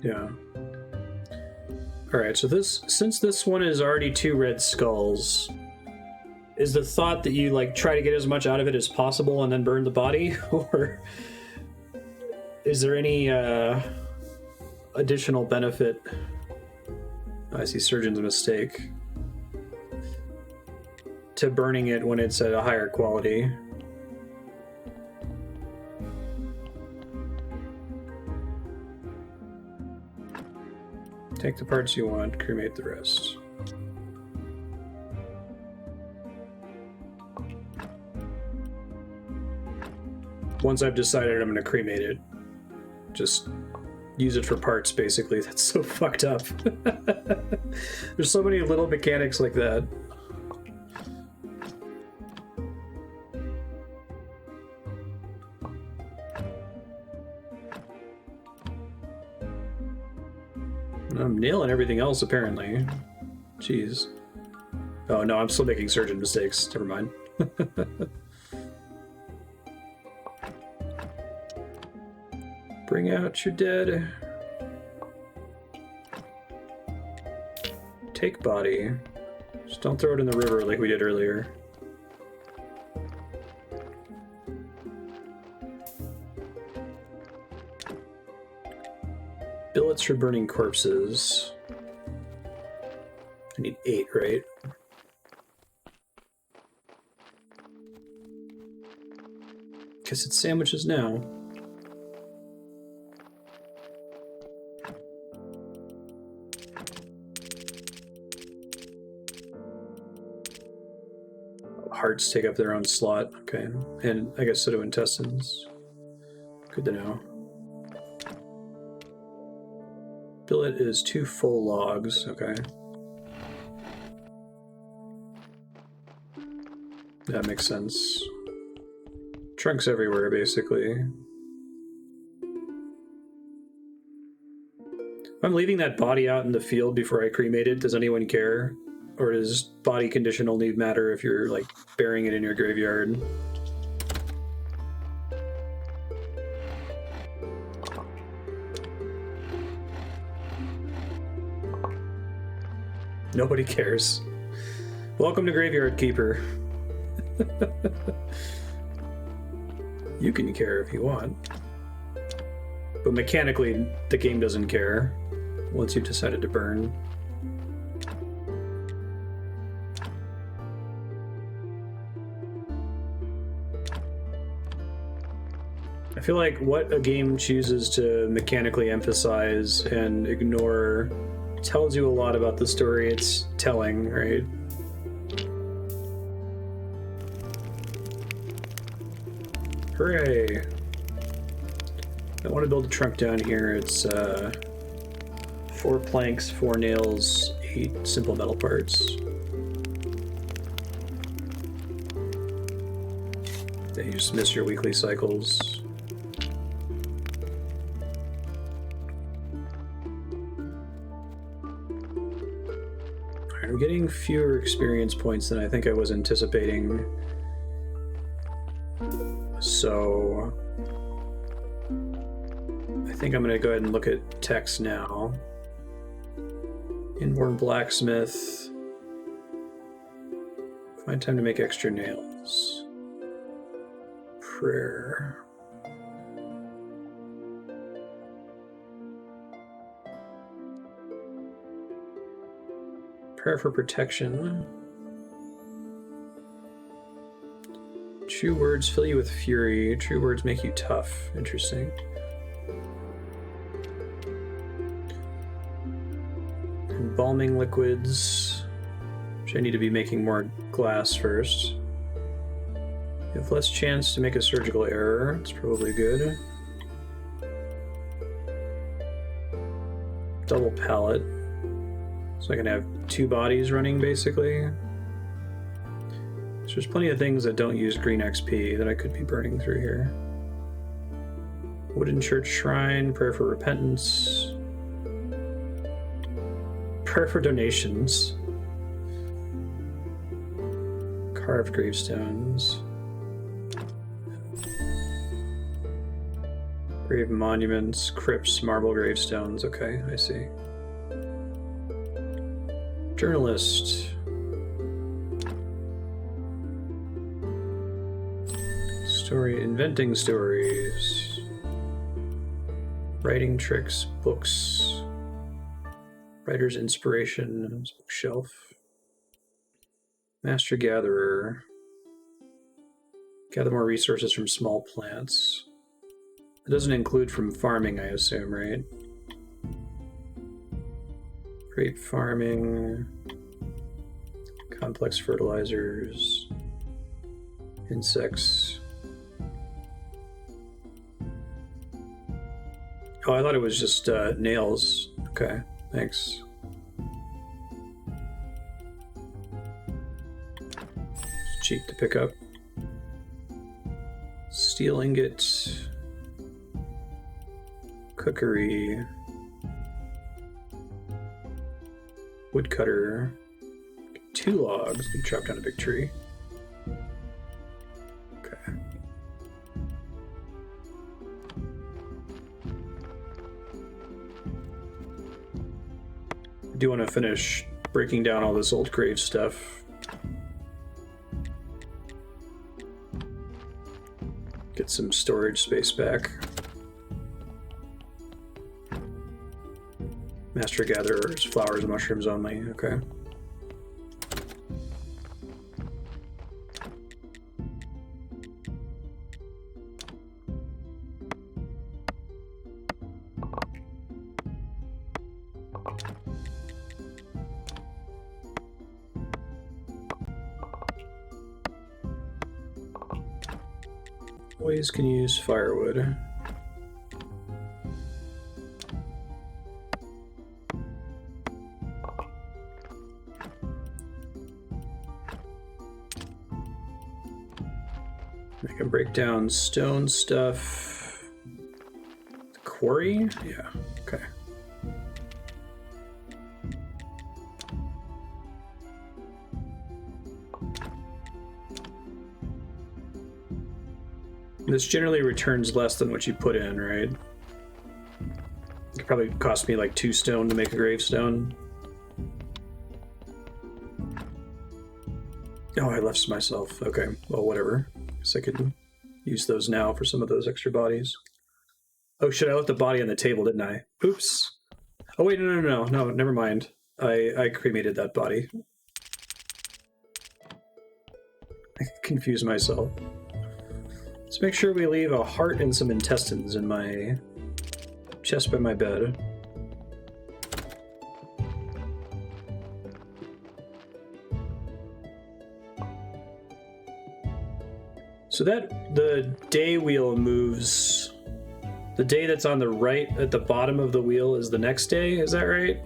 Yeah. Alright, so since this one is already 2 red skulls, is the thought that you like try to get as much out of it as possible and then burn the body? Or is there any additional benefit? I see Surgeon's mistake. To burning it when it's at a higher quality. Take the parts you want, cremate the rest. Once I've decided I'm going to cremate it, just use it for parts, basically. That's so fucked up. There's so many little mechanics like that. I'm nailing everything else, apparently. Jeez. Oh, no, I'm still making surgeon mistakes. Never mind. Bring out your dead. Take body. Just don't throw it in the river like we did earlier. Billets for burning corpses. I need 8, right? Guess it's sandwiches now. Hearts take up their own slot. Okay. And I guess so do intestines. Good to know. Billet is 2 full logs. Okay. That makes sense. Trunks everywhere, basically. If I'm leaving that body out in the field before I cremate it, does anyone care? Or does body condition only matter if you're, like, burying it in your graveyard? Nobody cares. Welcome to Graveyard Keeper. You can care if you want. But mechanically, the game doesn't care once you've decided to burn. I feel like what a game chooses to mechanically emphasize and ignore tells you a lot about the story it's telling, right? Hooray! I want to build a trunk down here. It's 4 planks, 4 nails, 8 simple metal parts. Then you just miss your weekly cycles. I'm getting fewer experience points than I think I was anticipating. So I think I'm going to go ahead and look at text now. Inborn blacksmith. Find time to make extra nails. Prayer. Prayer for protection. True words fill you with fury. True words make you tough. Interesting. Embalming liquids, which I need to be making more glass first. You have less chance to make a surgical error. It's probably good. Double pallet. So I can have 2 bodies running, basically. So there's plenty of things that don't use green XP that I could be burning through here. Wooden church shrine, prayer for repentance. Prayer for donations. Carved gravestones. Grave monuments, crypts, marble gravestones. Okay, I see. Journalist. Story, inventing stories. Writing tricks, books. Writer's inspiration, bookshelf. Master gatherer. Gather more resources from small plants. It doesn't include from farming, I assume, right? Grape farming, complex fertilizers, insects. Oh, I thought it was just nails. Okay, thanks. It's cheap to pick up. Steel ingot, cookery. Woodcutter. 2 logs. You chop down a big tree. Okay. I do want to finish breaking down all this old grave stuff. Get some storage space back. Master gatherers, flowers and mushrooms only, okay. Ways can use firewood. I can break down stone stuff. The quarry? Yeah, okay. This generally returns less than what you put in, right? It probably cost me like 2 stone to make a gravestone. Oh, I left myself. Okay, well, whatever. Guess I could use those now for some of those extra bodies. Oh shit, I left the body on the table, didn't I? Oops. Oh wait, no, never mind. I cremated that body. I confused myself. Let's make sure we leave a heart and some intestines in my chest by my bed. So that the day wheel moves. The day that's on the right at the bottom of the wheel is the next day, is that right?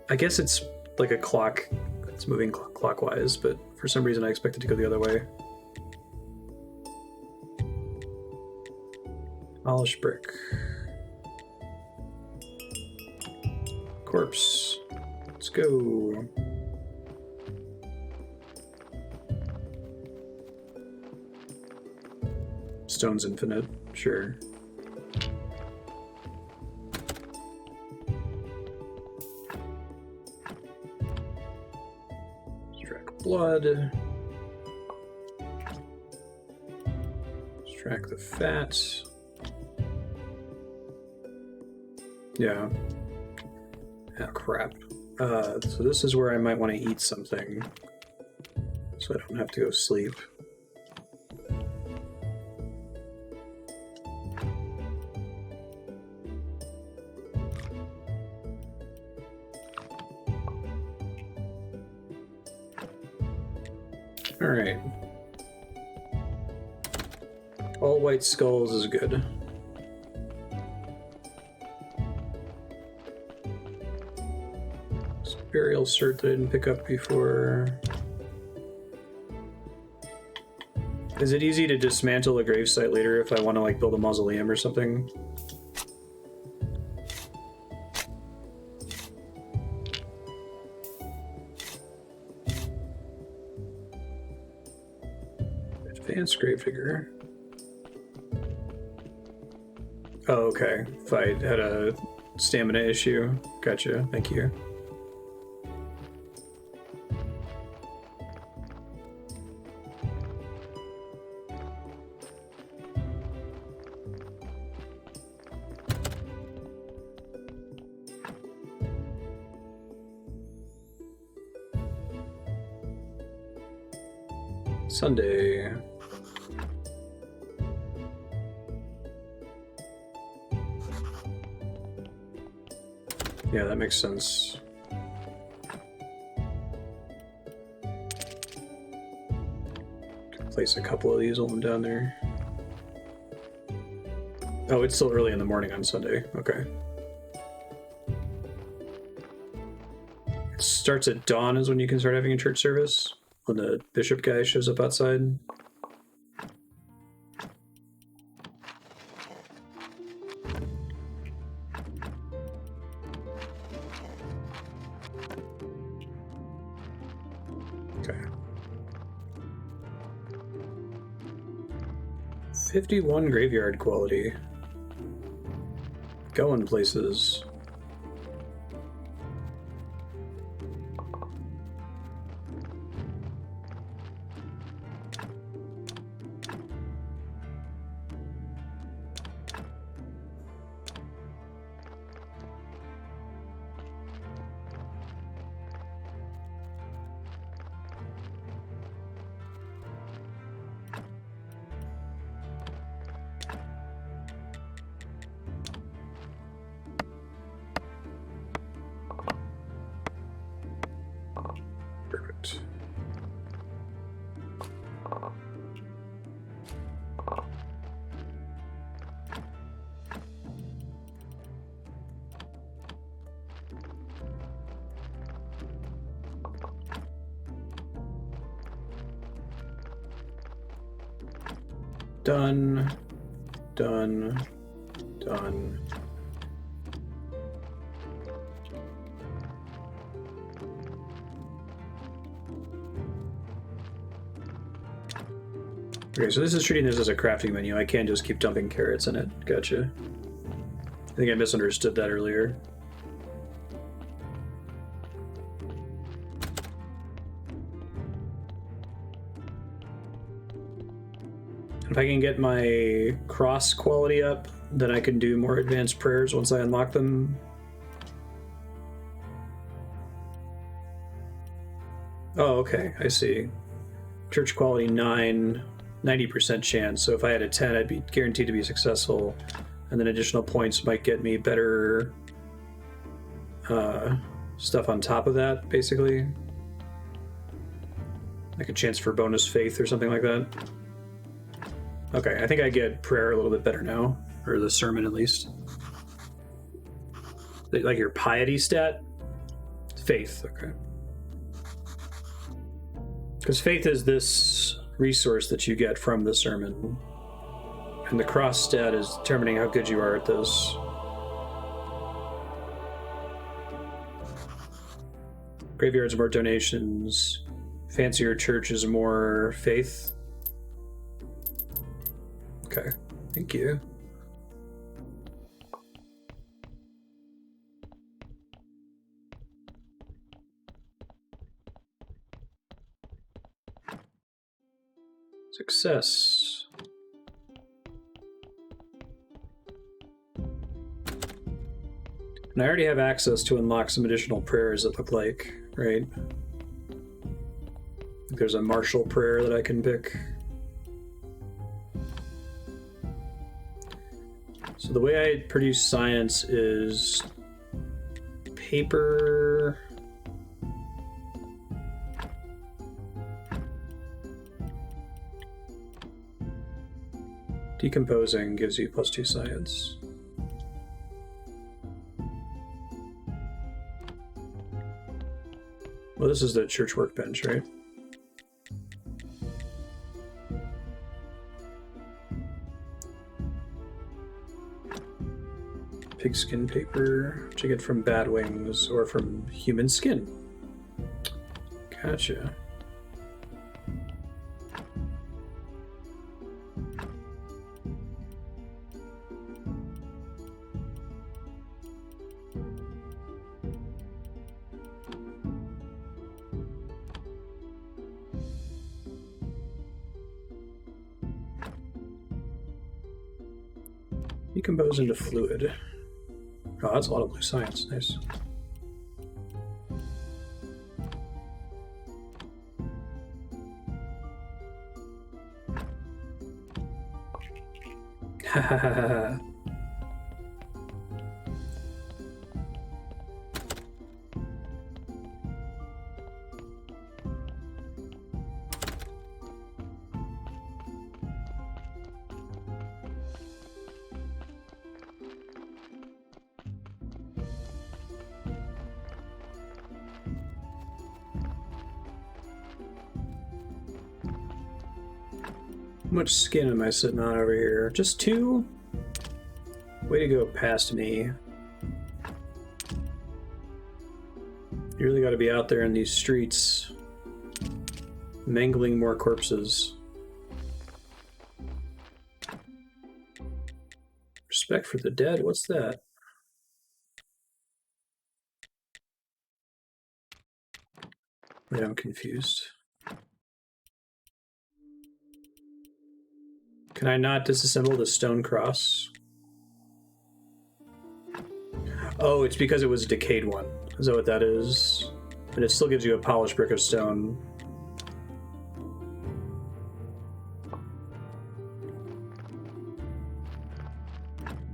I guess it's like a clock. It's moving clockwise, but for some reason I expect it to go the other way. Polished brick. Corpse. Let's go. Stone's infinite, sure. Extract blood. Extract the fat. Yeah. Oh, crap. So this is where I might want to eat something, so I don't have to go sleep. All right. All white skulls is good. Burial cert that I didn't pick up before. Is it easy to dismantle a gravesite later if I want to like build a mausoleum or something? Advanced gravedigger. Oh, okay. If I had a stamina issue. Gotcha. Thank you. Sunday. Yeah, that makes sense. Can place a couple of these, hold them down there. Oh, it's still early in the morning on Sunday. Okay. It starts at dawn is when you can start having a church service? When the bishop guy shows up outside? Okay. 51 graveyard quality. Going places. Perfect. Done. Done. Done. Okay, so this is treating this as a crafting menu. I can't just keep dumping carrots in it. Gotcha. I think I misunderstood that earlier. If I can get my cross quality up, then I can do more advanced prayers once I unlock them. Oh, okay, I see. Church quality 9, 90% chance. So if I had a 10, I'd be guaranteed to be successful. And then additional points might get me better stuff on top of that, basically. Like a chance for bonus faith or something like that. Okay, I think I get prayer a little bit better now. Or the sermon, at least. Like your piety stat? Faith, okay. Because faith is this resource that you get from the sermon. And the cross stat is determining how good you are at this. Graveyards more donations. Fancier churches more faith. Okay, thank you. Success. And I already have access to unlock some additional prayers that look like, right? There's a martial prayer that I can pick. So the way I produce science is paper. Decomposing gives you +2 science. Well, this is the church workbench, right? Pigskin paper, which I get from bat wings or from human skin. Gotcha. Decompose into fluid. Oh, that's a lot of blue science. Nice. Ha ha ha ha. How much skin am I sitting on over here? Just 2? Way to go past me. You really got to be out there in these streets, mangling more corpses. Respect for the dead? What's that? Wait, I'm confused. Can I not disassemble the stone cross? Oh, it's because it was a decayed one. Is that what that is? But it still gives you a polished brick of stone.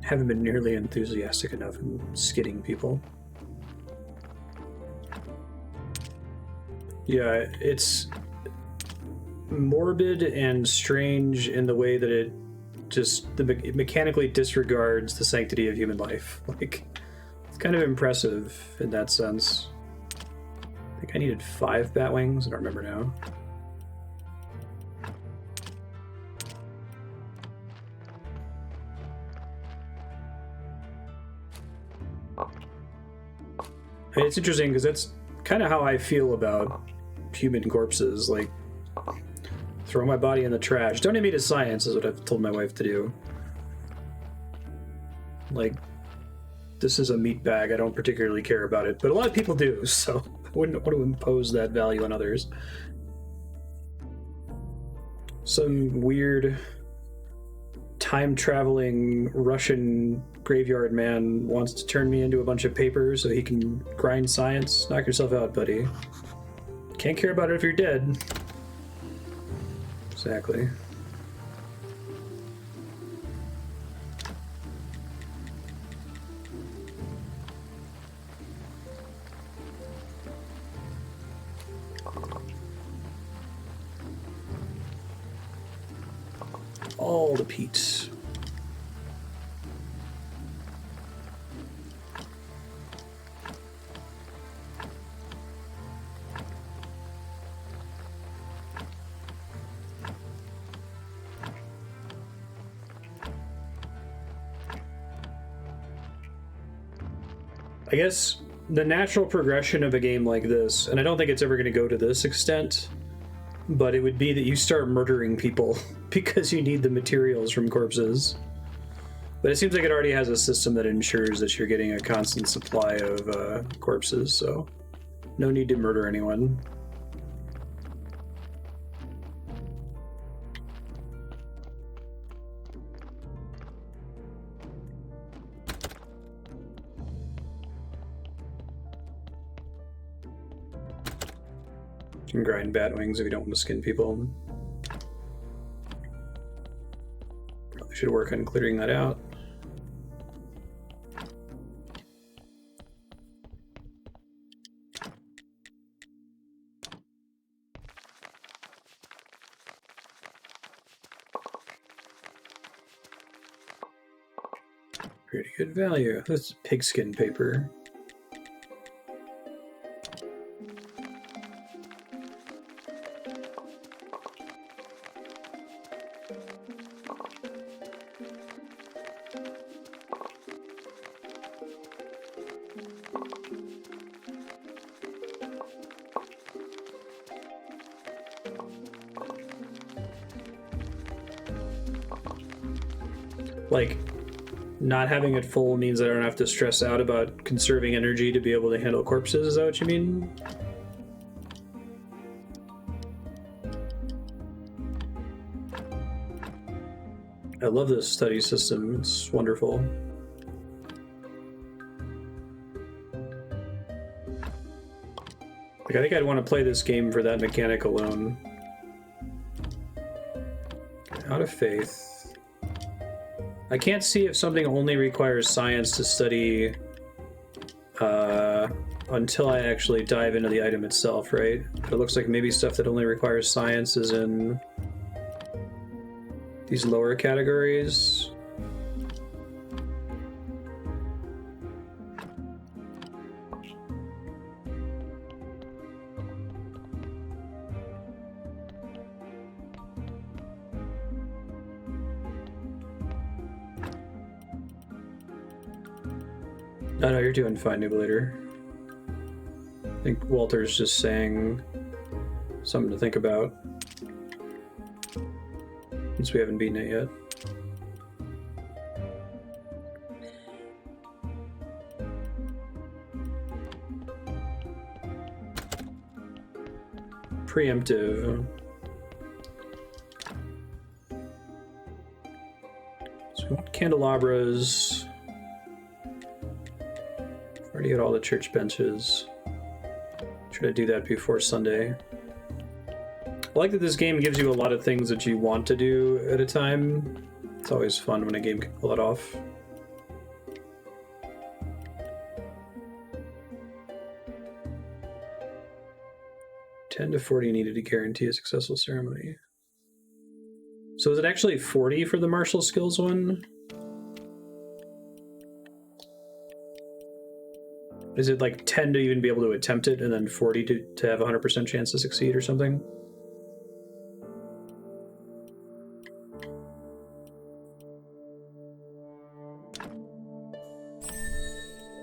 Haven't been nearly enthusiastic enough in skidding people. Yeah, it's morbid and strange in the way that it mechanically disregards the sanctity of human life. Like, it's kind of impressive in that sense. I think I needed 5 bat wings. I don't remember now. And it's interesting because that's kind of how I feel about human corpses. Like, Throw my body in the trash. Donate me to science is what I've told my wife to do. Like, this is a meat bag. I don't particularly care about it, but a lot of people do, so I wouldn't want to impose that value on others. Some weird time-traveling Russian graveyard man wants to turn me into a bunch of paper so he can grind science. Knock yourself out, buddy. Can't care about it if you're dead. Exactly. All the peats. I guess the natural progression of a game like this, and I don't think it's ever going to go to this extent, but it would be that you start murdering people because you need the materials from corpses. But it seems like it already has a system that ensures that you're getting a constant supply of corpses, so no need to murder anyone. You can grind bat wings if you don't want to skin people. Probably should work on clearing that out. Pretty good value. That's pigskin paper. Like, not having it full means I don't have to stress out about conserving energy to be able to handle corpses, is that what you mean? I love this study system, it's wonderful. Like, I think I'd want to play this game for that mechanic alone. Out of faith. I can't see if something only requires science to study until I actually dive into the item itself, right? But it looks like maybe stuff that only requires science is in these lower categories. Oh no, you're doing fine, Nubulator. I think Walter's just saying something to think about, since we haven't beaten it yet. Preemptive. So we want candelabras. Already got all the church benches. Try to do that before Sunday. I like that this game gives you a lot of things that you want to do at a time. It's always fun when a game can pull it off. $10 to $40 needed to guarantee a successful ceremony. So is it actually 40 for the martial skills one? Is it like 10 to even be able to attempt it, and then 40 to have a 100% chance to succeed or something?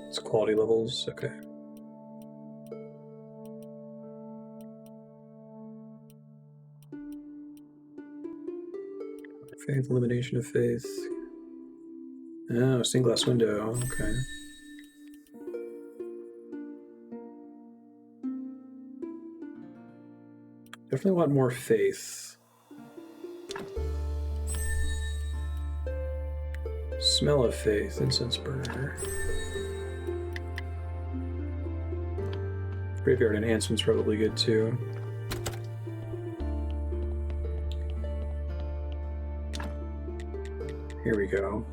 It's quality levels, okay. Faith, elimination of faith. Oh, stained glass window. Okay. Definitely want more faith. Smell of faith, incense burner. Graveyard enhancement's probably good too. Here we go.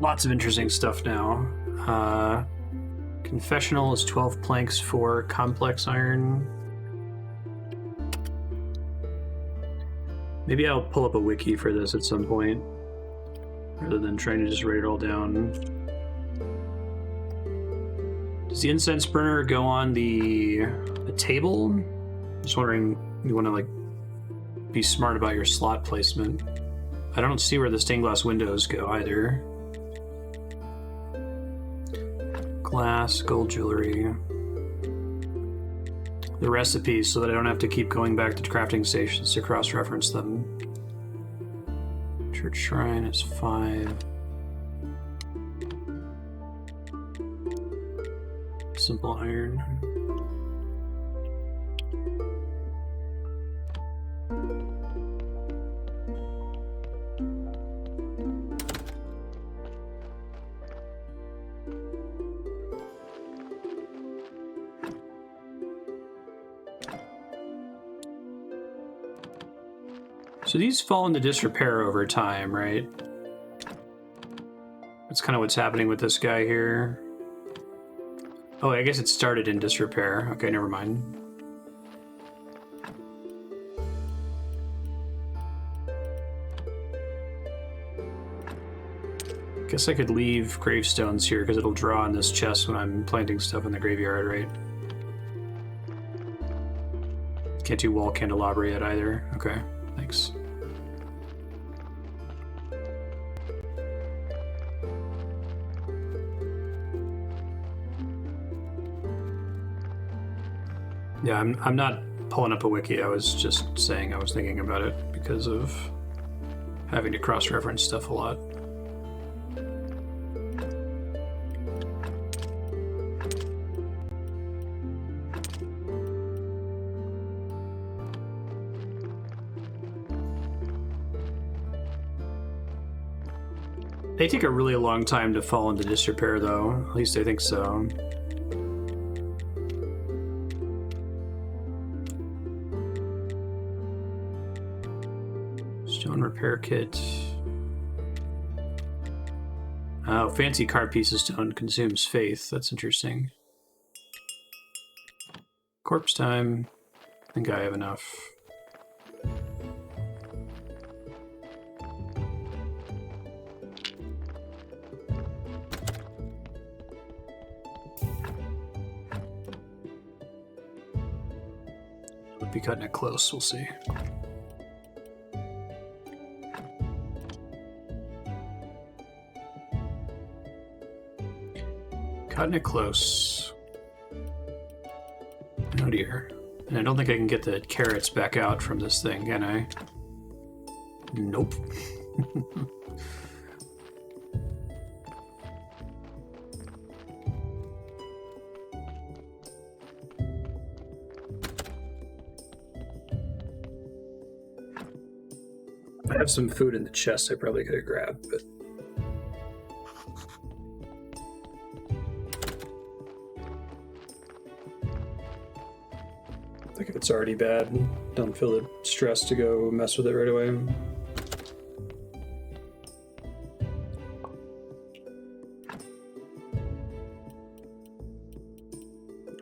Lots of interesting stuff now. Confessional is 12 planks for complex iron. Maybe I'll pull up a wiki for this at some point, rather than trying to just write it all down. Does the incense burner go on the table? Just wondering, you want to like be smart about your slot placement. I don't see where the stained glass windows go either. Glass, gold jewelry. The recipes so that I don't have to keep going back to crafting stations to cross-reference them. Church shrine is 5. Simple iron. So these fall into disrepair over time, right? That's kind of what's happening with this guy here. Oh, I guess it started in disrepair. Okay, never mind. Guess I could leave gravestones here because it'll draw on this chest when I'm planting stuff in the graveyard, right? Can't do wall candelabra yet either. Okay, thanks. Yeah, I'm not pulling up a wiki. I was just saying I was thinking about it because of having to cross-reference stuff a lot. They take a really long time to fall into disrepair, though. At least I think so. Stone repair kit. Oh, fancy card pieces stone consumes faith. That's interesting. Corpse time. I think I have enough. Would be cutting it close, we'll see. Cutting it close. Oh dear. And I don't think I can get the carrots back out from this thing, can I? Nope. I have some food in the chest I probably could have grabbed, but... I think if it's already bad, don't feel the stress to go mess with it right away.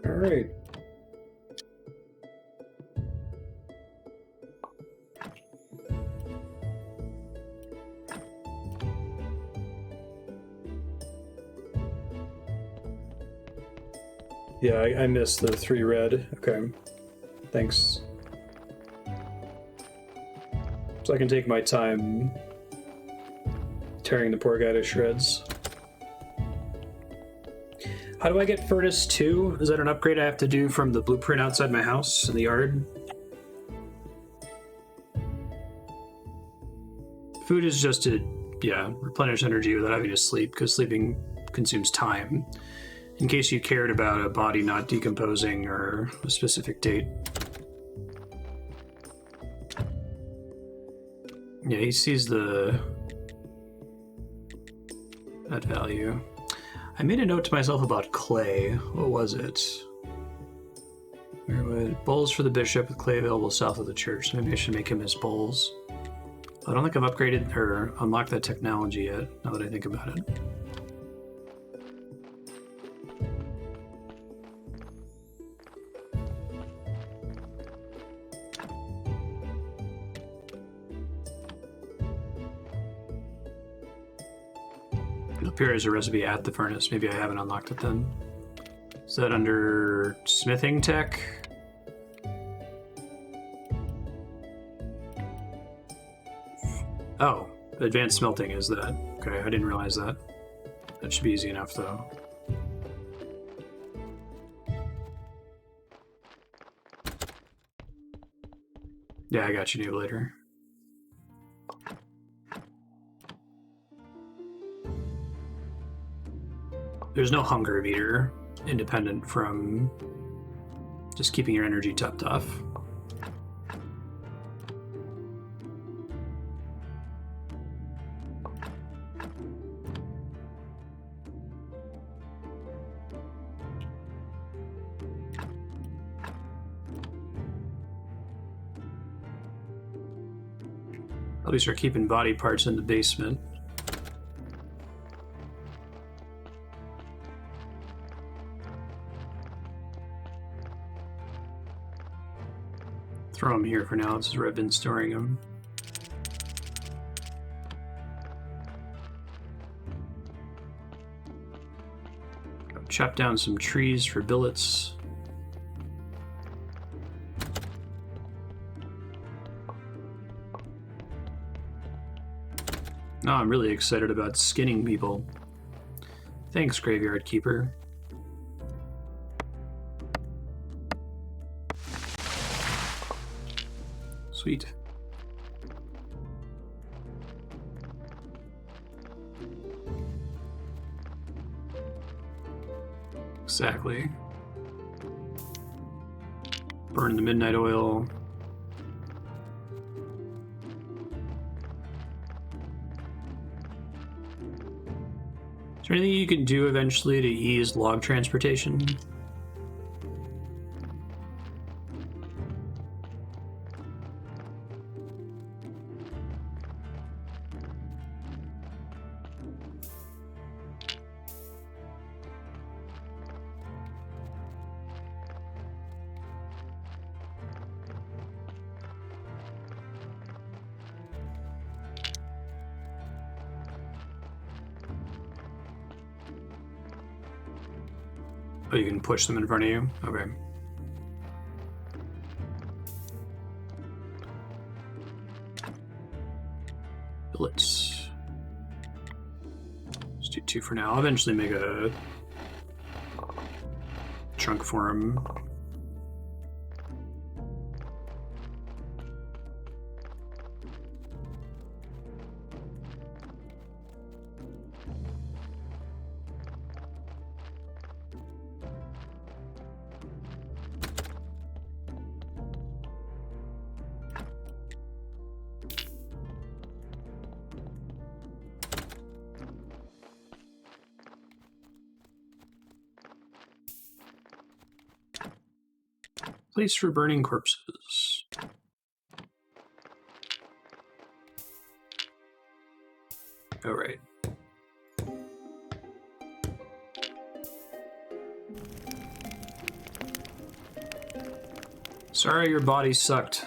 Alright. Yeah, I missed the 3 red. Okay. Thanks. So I can take my time tearing the poor guy to shreds. How do I get Furnace 2? Is that an upgrade I have to do from the blueprint outside my house in the yard? Food is just to, replenish energy without having to sleep, because sleeping consumes time. In case you cared about a body not decomposing or a specific date. Yeah, he sees that value. I made a note to myself about clay. What was it? Bowls for the bishop with clay available south of the church. Maybe I should make him his bowls. I don't think I've upgraded or unlocked that technology yet, now that I think about it. It appears a recipe at the furnace. Maybe I haven't unlocked it then. Is that under smithing tech? Oh, advanced smelting is that. Okay, I didn't realize that. That should be easy enough, though. Yeah, I got you, new later. There's no hunger meter independent from just keeping your energy topped off. At least we're keeping body parts in the basement. Throw them here for now. This is where I've been storing them. Chop down some trees for billets. No, I'm really excited about skinning people. Thanks, Graveyard Keeper. Sweet. Exactly. Burn the midnight oil. Is there anything you can do eventually to ease log transportation? Oh, you can push them in front of you? Okay. Let's do 2 for now. I'll eventually make a trunk for him. Place for burning corpses. All right. Sorry your body sucked.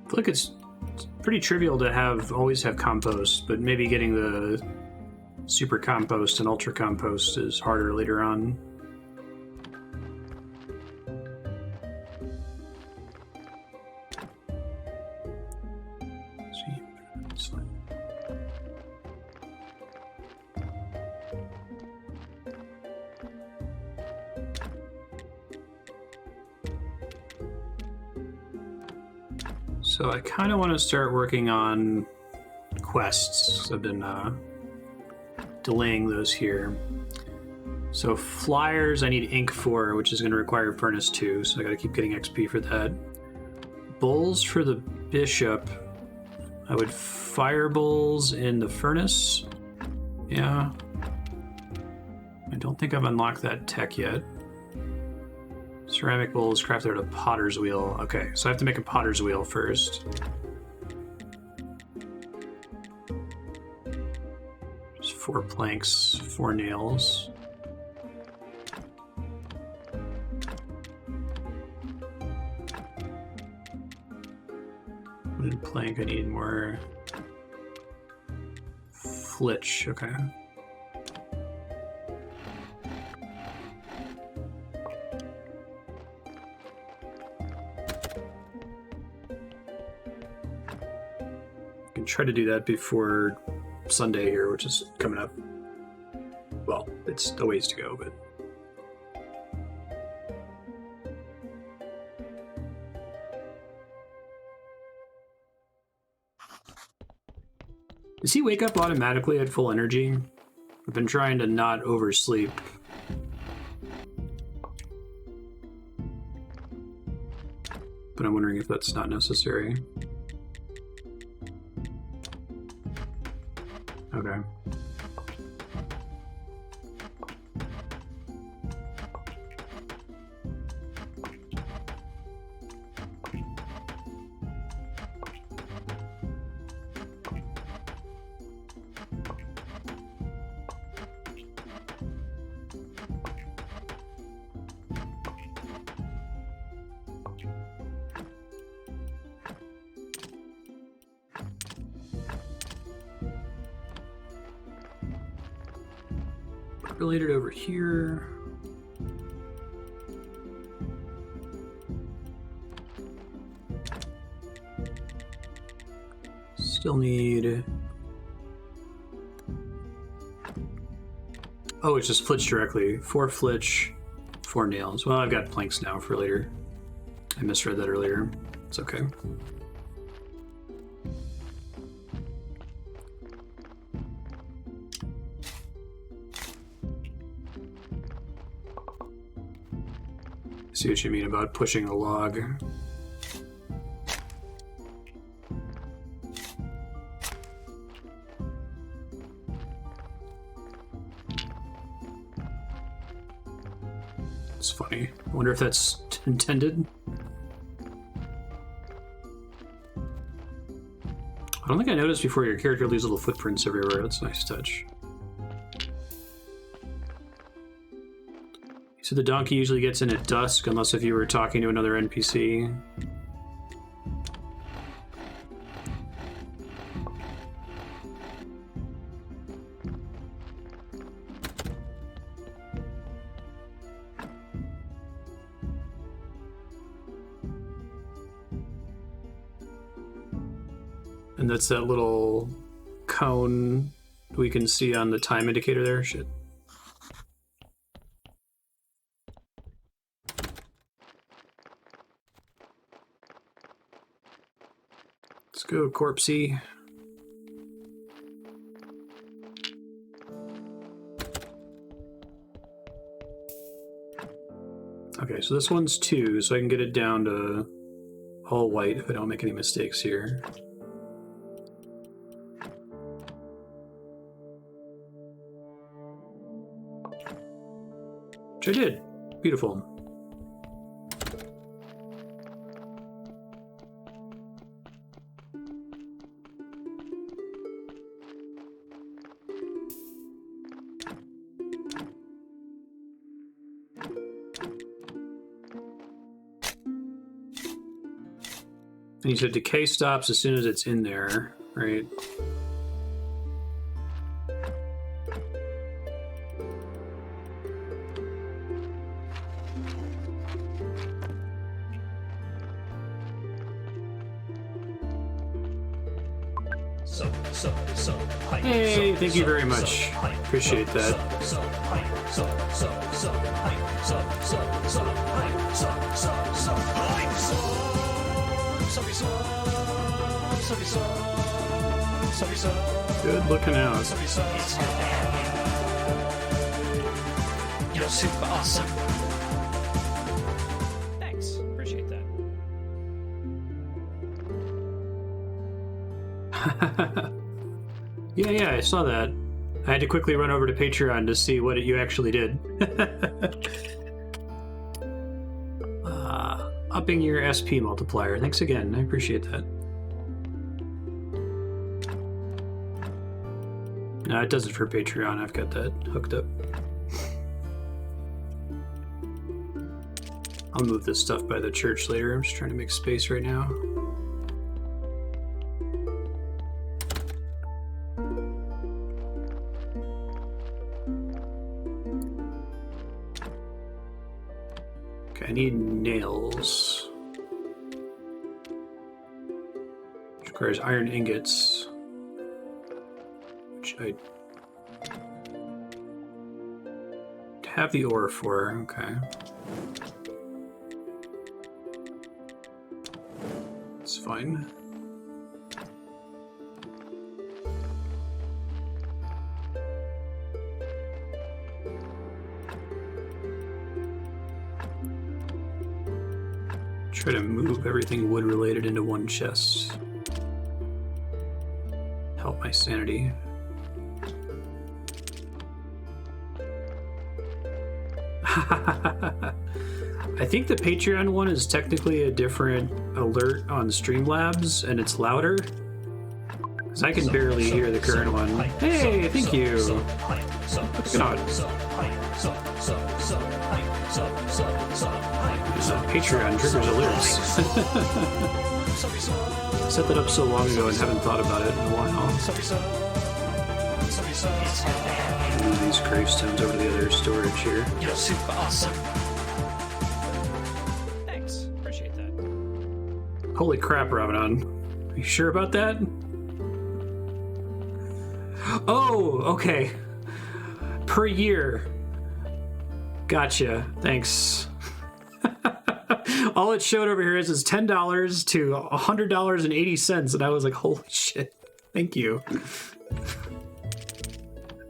I feel like it's pretty trivial to always have compost, but maybe getting the super compost and ultra compost is harder later on. So I kind of want to start working on quests. I've been delaying those here. So flyers I need ink for, which is going to require furnace 2, so I got to keep getting XP for that. Bowls for the bishop. I would fire bowls in the furnace. Yeah. I don't think I've unlocked that tech yet. Ceramic bowls crafted out of potter's wheel. Okay, so I have to make a potter's wheel first. Just 4 planks, 4 nails. Wooden plank, I need more flitch, okay. Try to do that before Sunday here, which is coming up. Well, it's a ways to go, but does he wake up automatically at full energy? I've been trying to not oversleep. But I'm wondering if that's not necessary. Okay. Related over here. Still need... Oh, it's just flitch directly. 4 flitch, 4 nails. Well, I've got planks now for later. I misread that earlier. It's okay. See what you mean about pushing a log. It's funny. I wonder if that's intended. I don't think I noticed before your character leaves little footprints everywhere. That's a nice touch. So the donkey usually gets in at dusk, unless if you were talking to another NPC. And that's that little cone we can see on the time indicator there. Shit. Let's go, Corpsey. Okay, so this one's 2, so I can get it down to all white if I don't make any mistakes here. Which I did. Beautiful. And you said decay stops as soon as it's in there, right? Hey, thank you very much. Appreciate that. Good looking out. You're super awesome. Thanks. Appreciate that. Yeah, I saw that. I had to quickly run over to Patreon to see what you actually did. Upping your SP multiplier. Thanks again. I appreciate that. No, it does it for Patreon. I've got that hooked up. I'll move this stuff by the church later. I'm just trying to make space right now. Okay, I need nails. Which requires iron ingots. Which I have the ore for. Okay. It's fine. Try to move everything wood related into one chest. Help my sanity. I think the Patreon one is technically a different alert on Streamlabs, and it's louder. Because I can barely hear the current one. Hey, thank you! What's going on? Patreon triggers alerts. Set that up so long ago and haven't thought about it in a while. Move these gravestones over to the other storage here. You're super awesome. Thanks. Appreciate that. Holy crap, Ramadan. Are you sure about that? Oh, okay. Per year. Gotcha. Thanks. All it showed over here is $10 to $100.80, and I was like, holy shit. Thank you.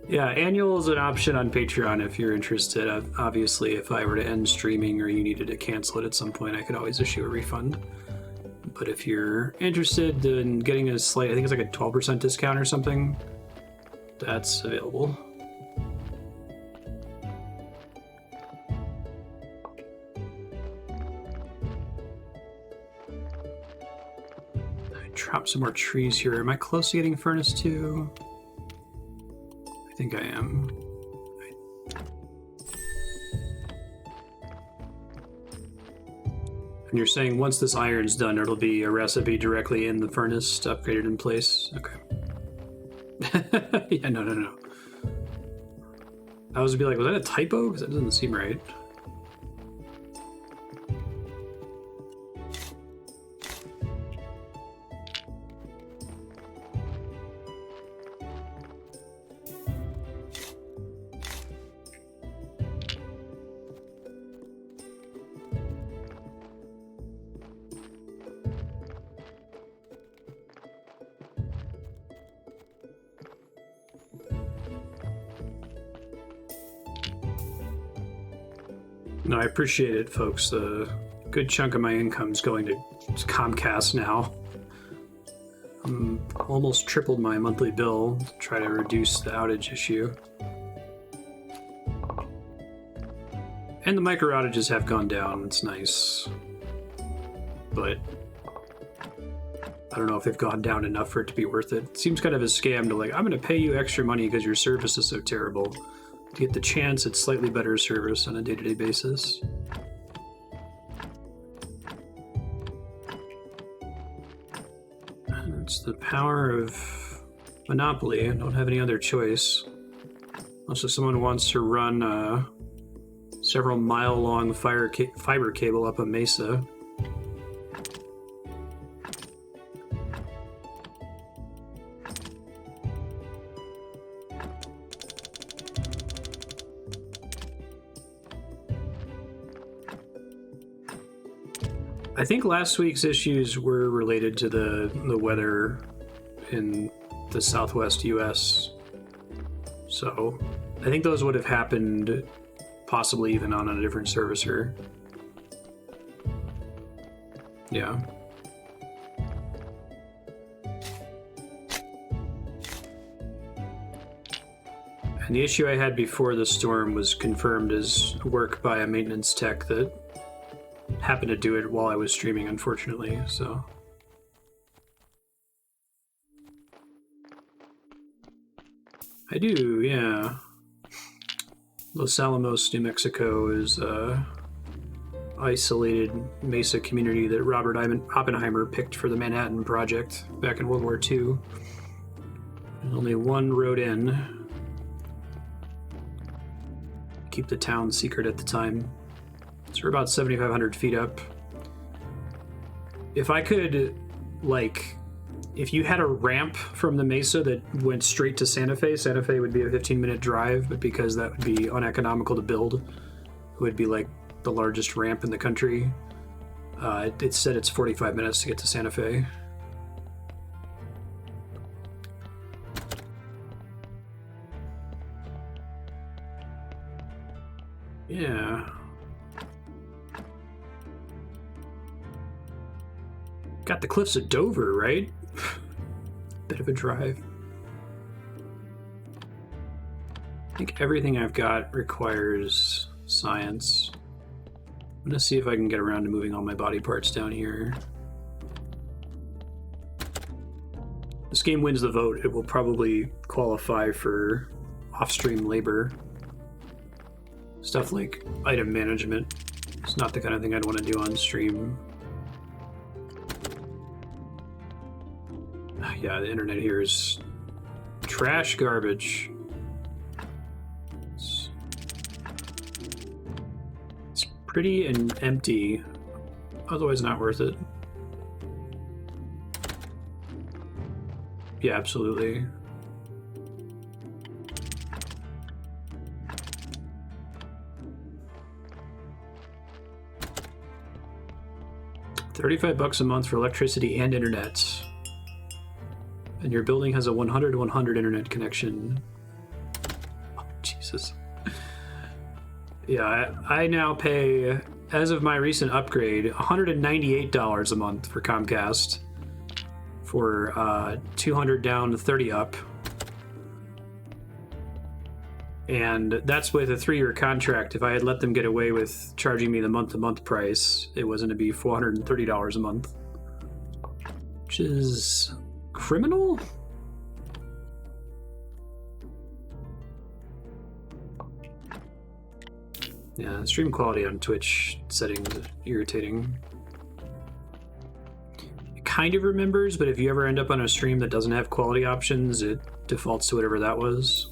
Yeah, annual is an option on Patreon if you're interested. Obviously, if I were to end streaming or you needed to cancel it at some point, I could always issue a refund. But if you're interested in getting a slight, I think it's like a 12% discount or something, that's available. Drop some more trees here. Am I close to getting furnace 2? I think I am. And you're saying once this iron's done, it'll be a recipe directly in the furnace to upgrade it in place? Okay. Yeah, no. I was gonna be like, was that a typo? Because that doesn't seem right. No, I appreciate it, folks. A good chunk of my income's going to Comcast now. Almost tripled my monthly bill to try to reduce the outage issue. And the micro outages have gone down. It's nice. But I don't know if they've gone down enough for it to be worth it. It seems kind of a scam to like, I'm going to pay you extra money because your service is so terrible, to get the chance at slightly better service on a day-to-day basis. And it's the power of monopoly. I don't have any other choice. Unless someone wants to run a several mile-long fiber cable up a mesa. I think last week's issues were related to the weather in the southwest US. So I think those would have happened possibly even on a different servicer. Yeah. And the issue I had before the storm was confirmed as work by a maintenance tech that happened to do it while I was streaming, unfortunately, so. I do, yeah. Los Alamos, New Mexico is a isolated mesa community that Robert Oppenheimer picked for the Manhattan Project back in World War II. There's only one road in. Keep the town secret at the time. So we're about 7,500 feet up. If I could, like, if you had a ramp from the mesa that went straight to Santa Fe would be a 15-minute drive, but because that would be uneconomical to build, it would be like the largest ramp in the country. It said it's 45 minutes to get to Santa Fe. Yeah. Got the cliffs of Dover, right? Bit of a drive. I think everything I've got requires science. I'm gonna see if I can get around to moving all my body parts down here. This game wins the vote. It will probably qualify for off-stream labor. Stuff like item management. It's not the kind of thing I'd want to do on stream. Yeah, the internet here is trash garbage. It's pretty and empty, otherwise not worth it. Yeah, absolutely. $35 a month for electricity and internet. And your building has a 100-100 internet connection. Oh, Jesus. Yeah, I now pay, as of my recent upgrade, $198 a month for Comcast for 200 down, 30 up. And that's with a 3-year contract. If I had let them get away with charging me the month-to-month price, it was going to be $430 a month. Which is criminal? Yeah, stream quality on Twitch settings is irritating. It kind of remembers, but if you ever end up on a stream that doesn't have quality options, it defaults to whatever that was.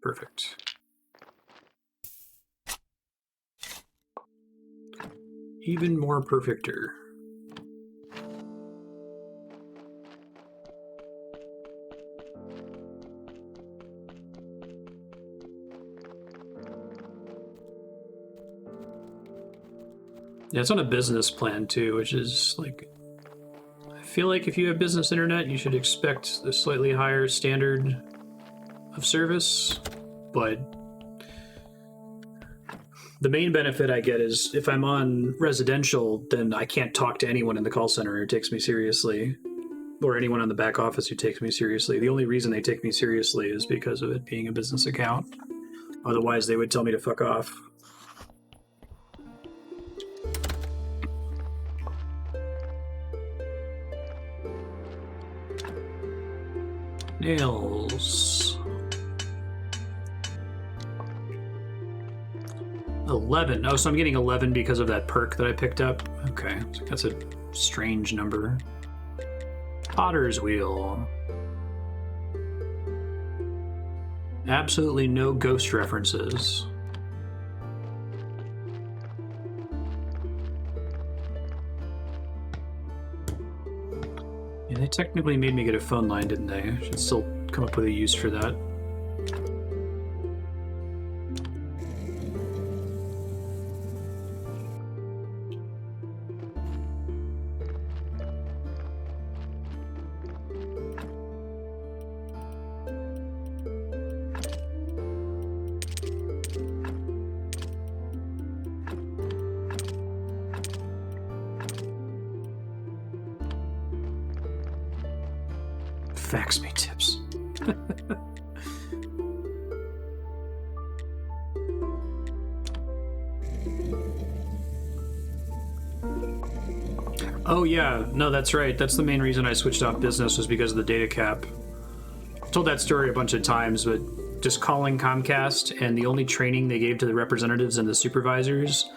Perfect. Even more perfecter. Yeah, it's on a business plan too, which is like, I feel like if you have business internet, you should expect a slightly higher standard of service, but the main benefit I get is if I'm on residential, then I can't talk to anyone in the call center who takes me seriously, or anyone on the back office who takes me seriously. The only reason they take me seriously is because of it being a business account. Otherwise, they would tell me to fuck off. Nails. 11. Oh, so I'm getting 11 because of that perk that I picked up. Okay, so that's a strange number. Potter's Wheel. Absolutely no ghost references. Yeah, they technically made me get a phone line, didn't they? I should still come up with a use for that. Fax me tips. Oh yeah, no, that's right. That's the main reason I switched off business, was because of the data cap. I've told that story a bunch of times, but just calling Comcast, and the only training they gave to the representatives and the supervisors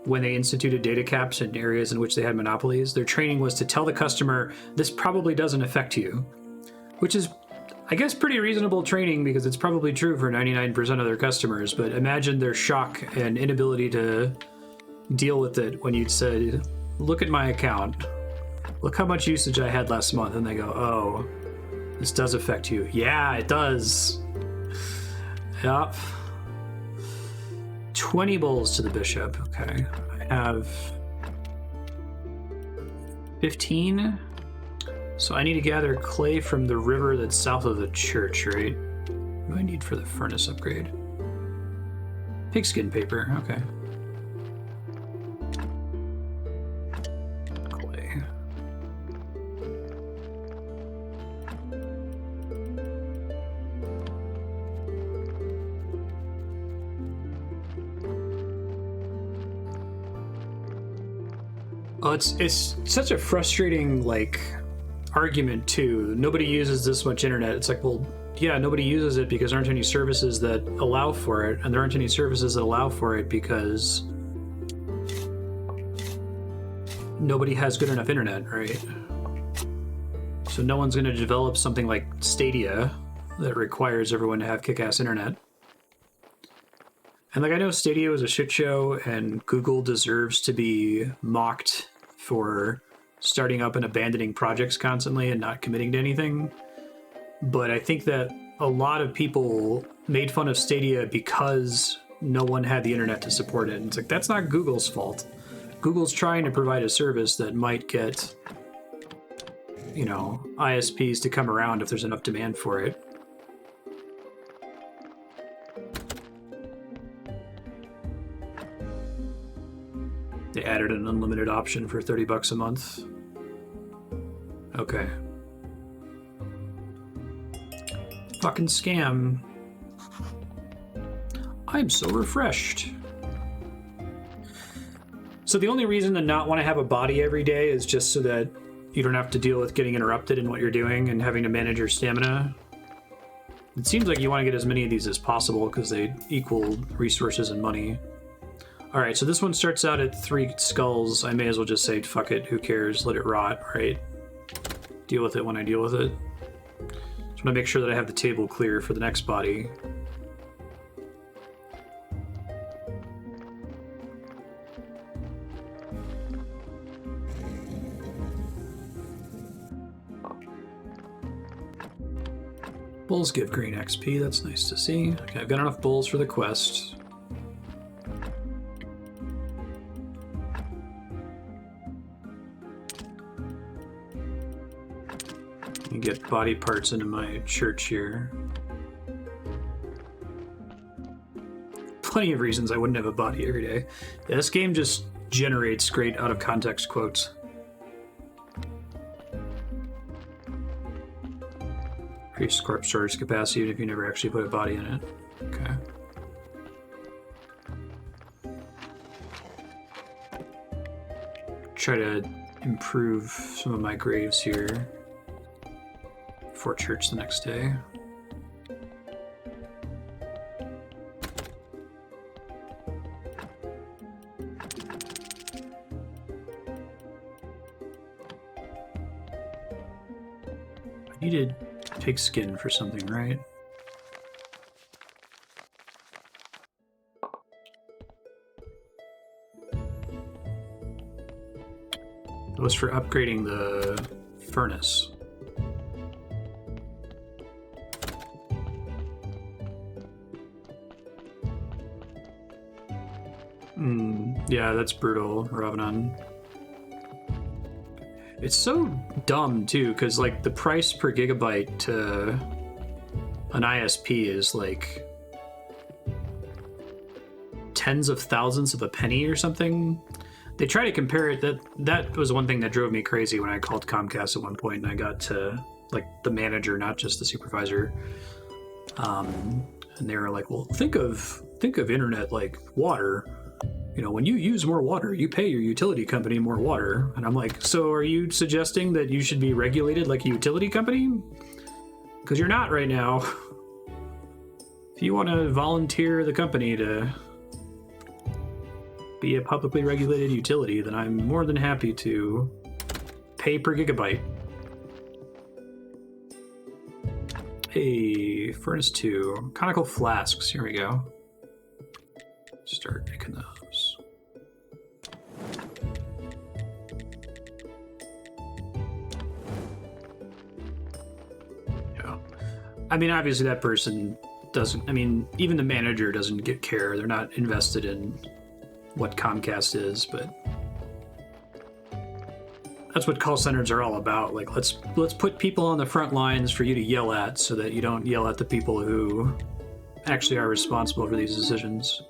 when they instituted data caps in areas in which they had monopolies, their training was to tell the customer, this probably doesn't affect you. Which is, I guess, pretty reasonable training, because it's probably true for 99% of their customers, but imagine their shock and inability to deal with it when you'd said, look at my account. Look how much usage I had last month. And they go, oh, this does affect you. Yeah, it does. Yep. 20 bowls to the bishop. Okay. I have 15. So I need to gather clay from the river that's south of the church, right? What do I need for the furnace upgrade? Pigskin paper, okay. Clay. Oh, it's such a frustrating, like, argument too. Nobody uses this much internet. It's like, well, yeah, nobody uses it because there aren't any services that allow for it, and there aren't any services that allow for it because nobody has good enough internet, right? So no one's going to develop something like Stadia that requires everyone to have kick-ass internet. And like, I know Stadia was a shit show, and Google deserves to be mocked for starting up and abandoning projects constantly and not committing to anything. But I think that a lot of people made fun of Stadia because no one had the internet to support it. And it's like, that's not Google's fault. Google's trying to provide a service that might get, you know, ISPs to come around if there's enough demand for it. They added an unlimited option for $30 a month. Okay. Fucking scam. I'm so refreshed. So the only reason to not want to have a body every day is just so that you don't have to deal with getting interrupted in what you're doing and having to manage your stamina. It seems like you want to get as many of these as possible because they equal resources and money. All right, so this one starts out at 3 skulls. I may as well just say, fuck it, who cares? Let it rot, right? Deal with it when I deal with it. Just want to make sure that I have the table clear for the next body. Bulls give green XP, that's nice to see. Okay, I've got enough bulls for the quest. Get body parts into my church here. Plenty of reasons I wouldn't have a body every day. Yeah, this game just generates great out-of-context quotes. Increase corpse storage capacity even if you never actually put a body in it. Okay. Try to improve some of my graves here before church the next day. I needed pig skin for something, right? It was for upgrading the furnace. Yeah, that's brutal, Ravanon. It's so dumb, too, because, like, the price per gigabyte to an ISP is, like, tens of thousands of a penny or something. They try to compare it. That was one thing that drove me crazy when I called Comcast at one point, and I got to, like, the manager, not just the supervisor. And they were like, well, think of internet like water. You know, when you use more water, you pay your utility company more water. And I'm like, so are you suggesting that you should be regulated like a utility company? Because you're not right now. If you want to volunteer the company to be a publicly regulated utility, then I'm more than happy to pay per gigabyte. Hey, Furnace 2. Conical Flasks. Here we go. Start making those. Yeah. I mean, obviously that person doesn't, I mean, even the manager doesn't care. They're not invested in what Comcast is, but that's what call centers are all about. Like, let's put people on the front lines for you to yell at so that you don't yell at the people who actually are responsible for these decisions.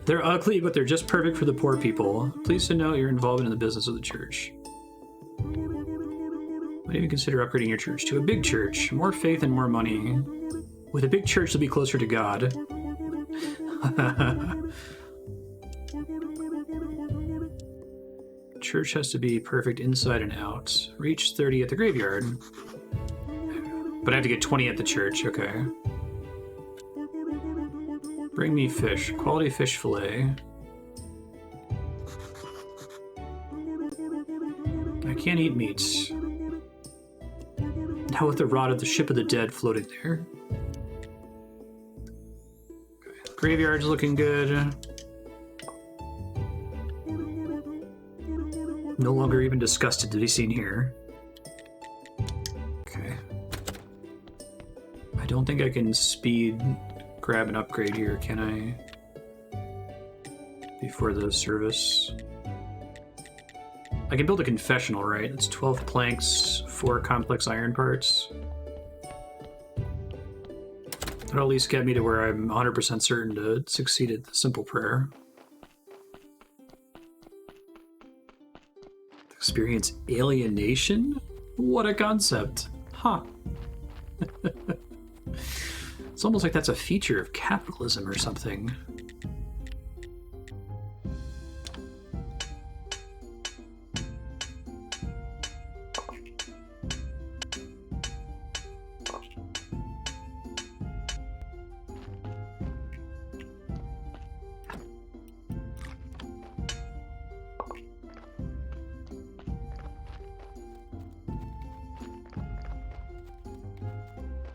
They're ugly, but they're just perfect for the poor people. Please to note your involvement in the business of the church. Might even consider upgrading your church to a big church. More faith and more money. With a big church, you'll be closer to God. Church has to be perfect inside and out. Reach 30 at the graveyard. But I have to get 20 at the church, okay. Bring me fish. Quality fish fillet. I can't eat meats. Now with the rod of the ship of the dead floating there. Okay. Graveyard's looking good. No longer even disgusted to be seen here. Okay. I don't think I can speed grab an upgrade here, can I? Before the service. I can build a confessional, right? It's 12 planks, 4 complex iron parts. That'll at least get me to where I'm 100% certain to succeed at the simple prayer. Experience alienation? What a concept. Huh. It's almost like that's a feature of capitalism or something.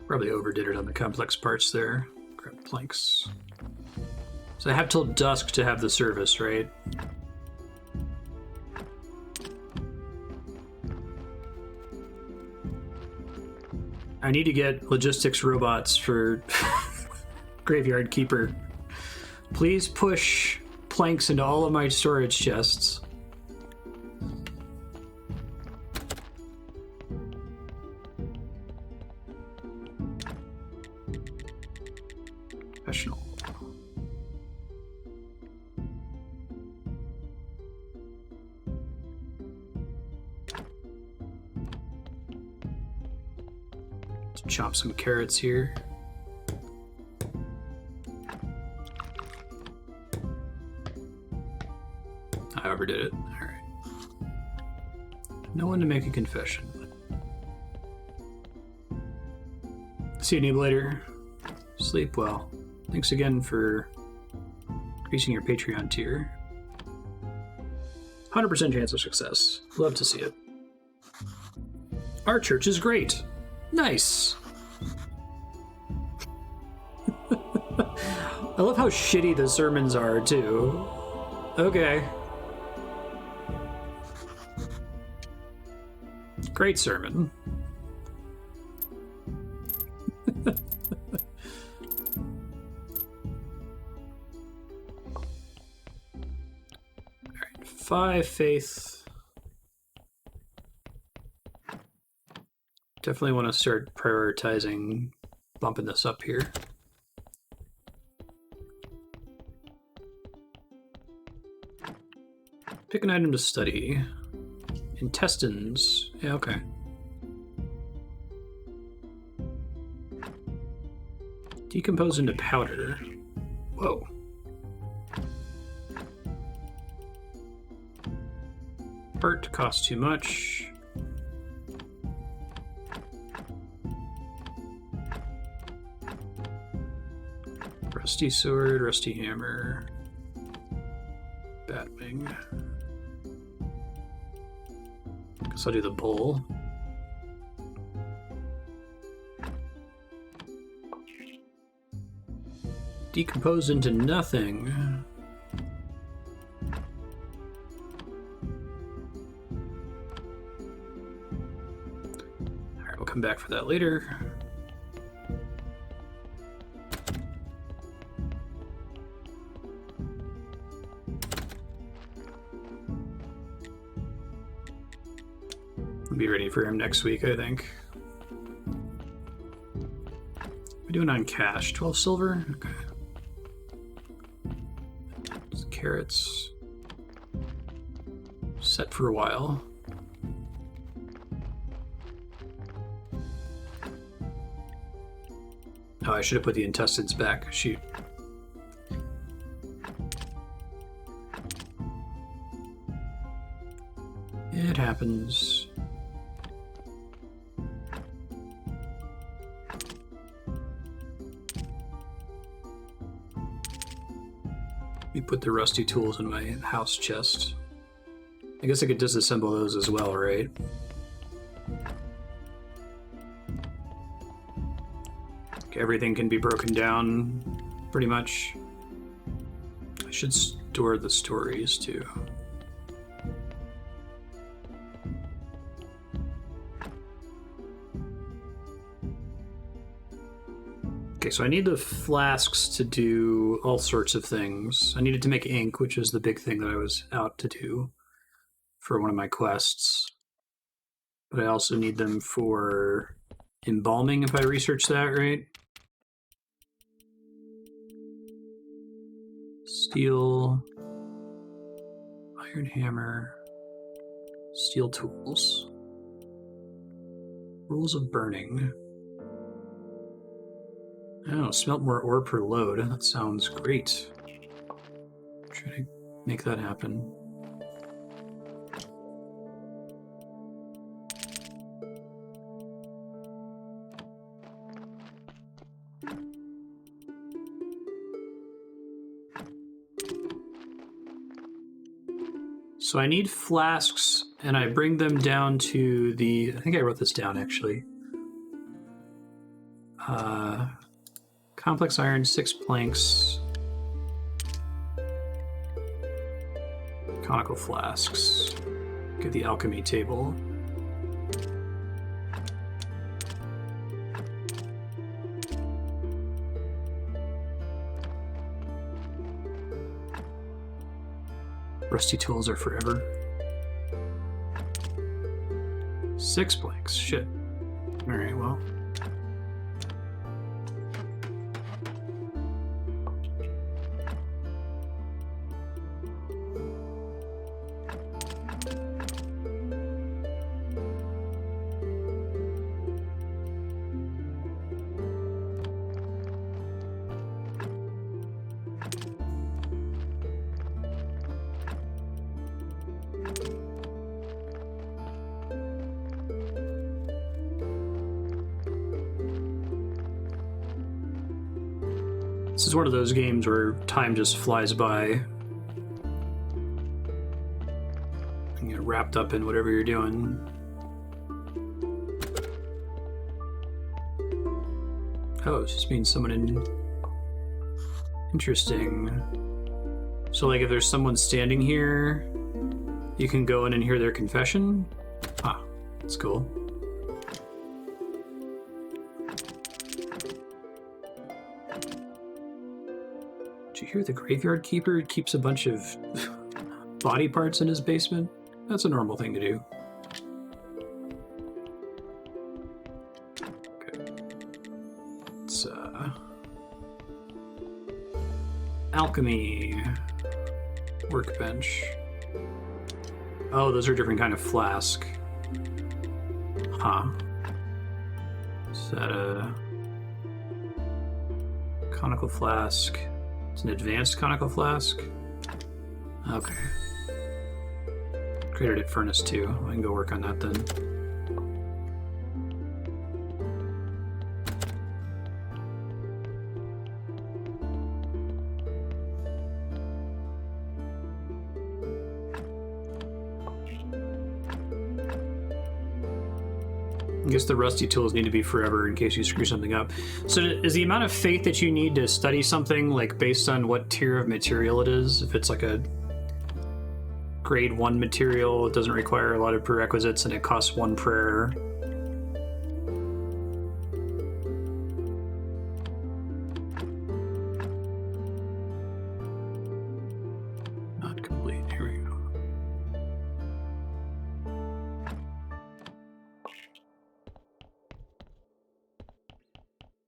Probably overdid it on the complex parts there. Grab planks. So I have till dusk to have the service, right? I need to get logistics robots for Graveyard Keeper. Please push planks into all of my storage chests. Professional. Let's chop some carrots here. I overdid it. All right. No one to make a confession. See you, Noob, later. Sleep well. Thanks again for increasing your Patreon tier. 100% chance of success. Love to see it. Our church is great. Nice. I love how shitty the sermons are, too. Okay. Great sermon. 5 faith. Definitely want to start prioritizing bumping this up here. Pick an item to study. Intestines. Yeah, okay. Decompose into powder. Whoa. Art costs too much. Rusty sword, rusty hammer. Batwing. Guess I'll do the bowl. Decompose into nothing. Alright, we'll come back for that later. We'll be ready for him next week, I think. We're doing on cash. 12 silver? Okay. Carrots. Set for a while. Oh, I should have put the intestines back. Shoot. It happens. Let me put the rusty tools in my house chest. I guess I could disassemble those as well, right? Okay, everything can be broken down, pretty much. I should store the stories, too. Okay, so I need the flasks to do all sorts of things. I needed to make ink, which is the big thing that I was out to do for one of my quests. But I also need them for embalming, if I research that right. Steel, iron hammer, steel tools. Rules of burning. Oh, smelt more ore per load. That sounds great. Try to make that happen. So I need flasks, and I bring them down to the... I think I wrote this down, actually. Complex iron, 6 planks. Conical flasks. Get the alchemy table. Rusty tools are forever. 6 planks. Shit. Alright, well. This is one of those games where time just flies by. You get wrapped up in whatever you're doing. Oh, it just means someone in... Interesting. So, like, if there's someone standing here, you can go in and hear their confession? Ah, that's cool. Did you hear the graveyard keeper keeps a bunch of body parts in his basement. That's a normal thing to do. Okay. It's Alchemy Workbench. Oh, those are different kind of flask. Huh. Is that a conical flask? It's an advanced conical flask? Okay. Created at Furnace 2. I can go work on that then. I guess the rusty tools need to be forever in case you screw something up. So is the amount of faith that you need to study something like based on what tier of material it is? If it's like a grade 1 material, it doesn't require a lot of prerequisites and it costs 1 prayer. Not complete. Here we go.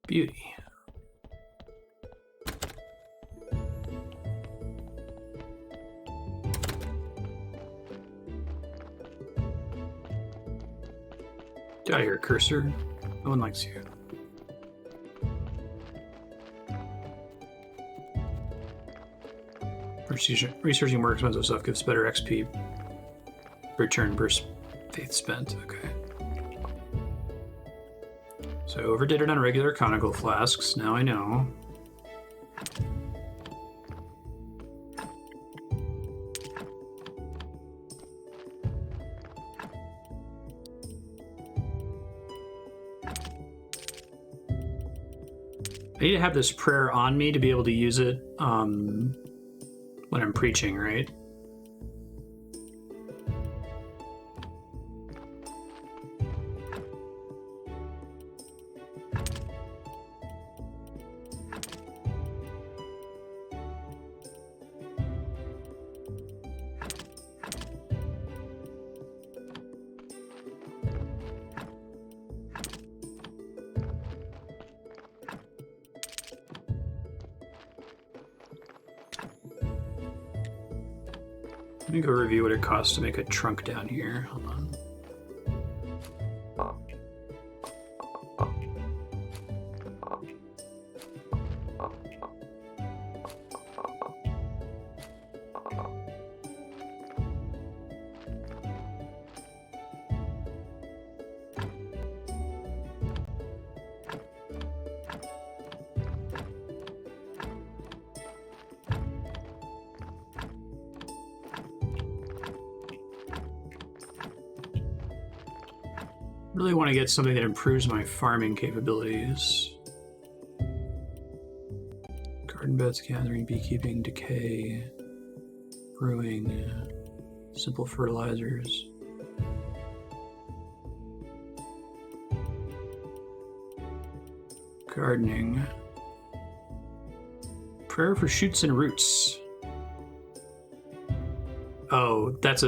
Beauty. Get out of here, cursor. No one likes you. Researching more expensive stuff gives better XP return per faith spent. Okay. So I overdid it on regular conical flasks. Now I know. I need to have this prayer on me to be able to use it when I'm preaching, right? Let me go review what it costs to make a trunk down here. Hold on. Really want to get something that improves my farming capabilities. Garden beds, gathering, beekeeping, decay, brewing, simple fertilizers. Gardening. Prayer for shoots and roots. Oh, that's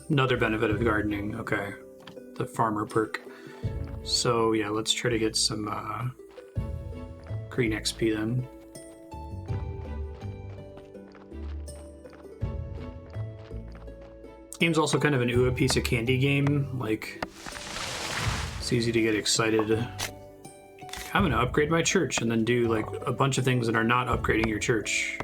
another benefit of gardening. Okay. The farmer perk. So yeah, let's try to get some green XP then. This game's also kind of an ooh, a piece of candy game. Like, it's easy to get excited. I'm gonna upgrade my church and then do like a bunch of things that are not upgrading your church.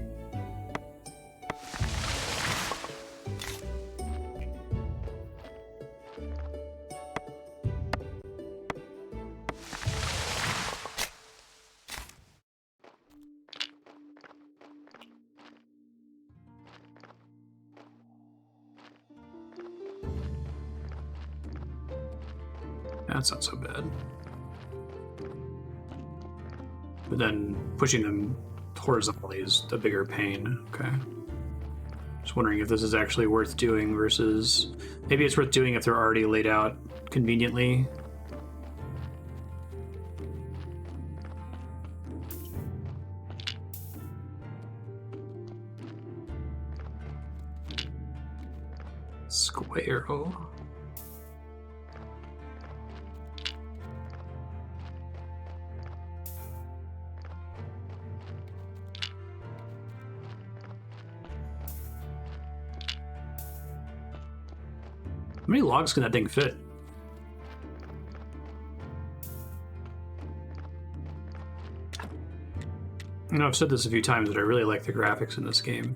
That's not so bad. But then pushing them horizontally is a bigger pain. Okay. Just wondering if this is actually worth doing versus... Maybe it's worth doing if they're already laid out conveniently. Squirrel. How many logs can that thing fit? I know I've said this a few times, but I really like the graphics in this game.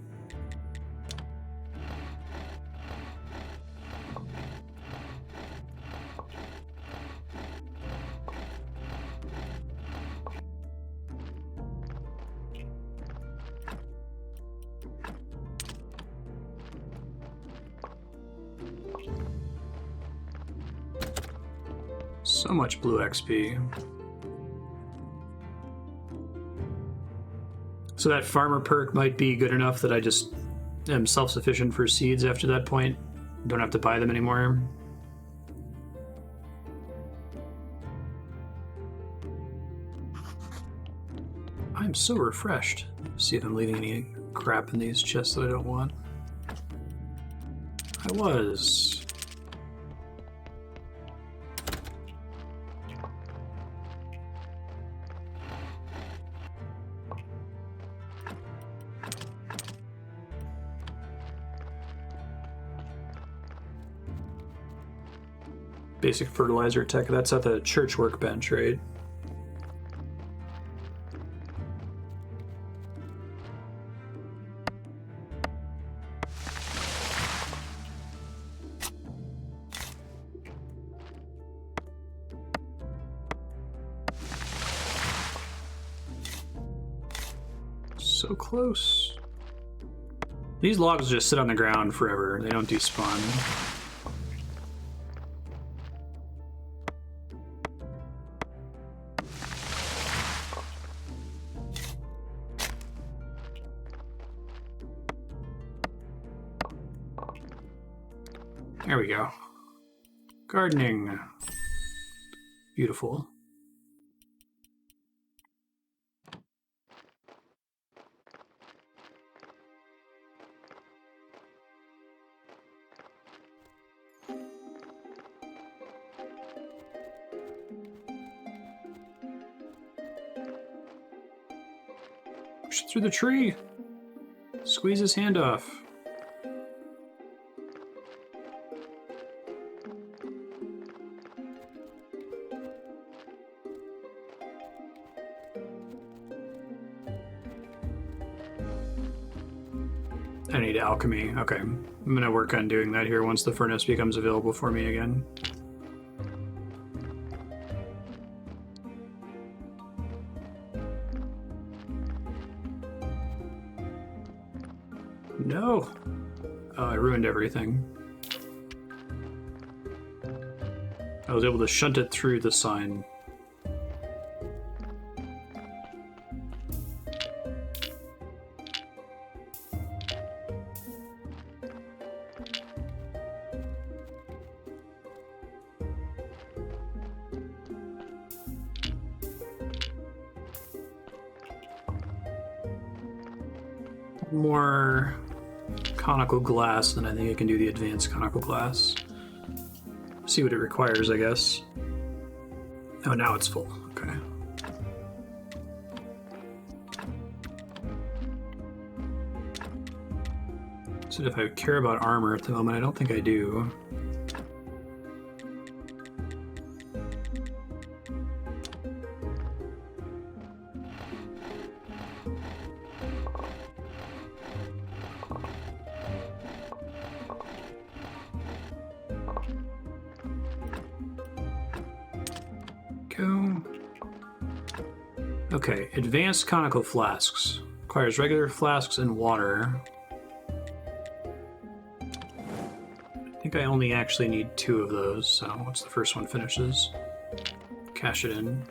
So much blue XP. So that farmer perk might be good enough that I just am self-sufficient for seeds after that point. Don't have to buy them anymore. I'm so refreshed. See if I'm leaving any crap in these chests that I don't want. I was. Basic fertilizer tech. That's at the church workbench, right? So close. These logs just sit on the ground forever. They don't despawn. There we go. Gardening. Beautiful. Push it through the tree. Squeeze his hand off. I need alchemy. Okay. I'm gonna work on doing that here once the furnace becomes available for me again. No! Oh, I ruined everything. I was able to shunt it through the sign. More conical glass, then I think I can do the advanced conical glass. See what it requires, I guess. Oh, now it's full. Okay. So if I care about armor at the moment, I don't think I do. Okay, advanced conical flasks. Requires regular flasks and water. I think I only actually need 2 of those, so once the first one finishes, cash it in.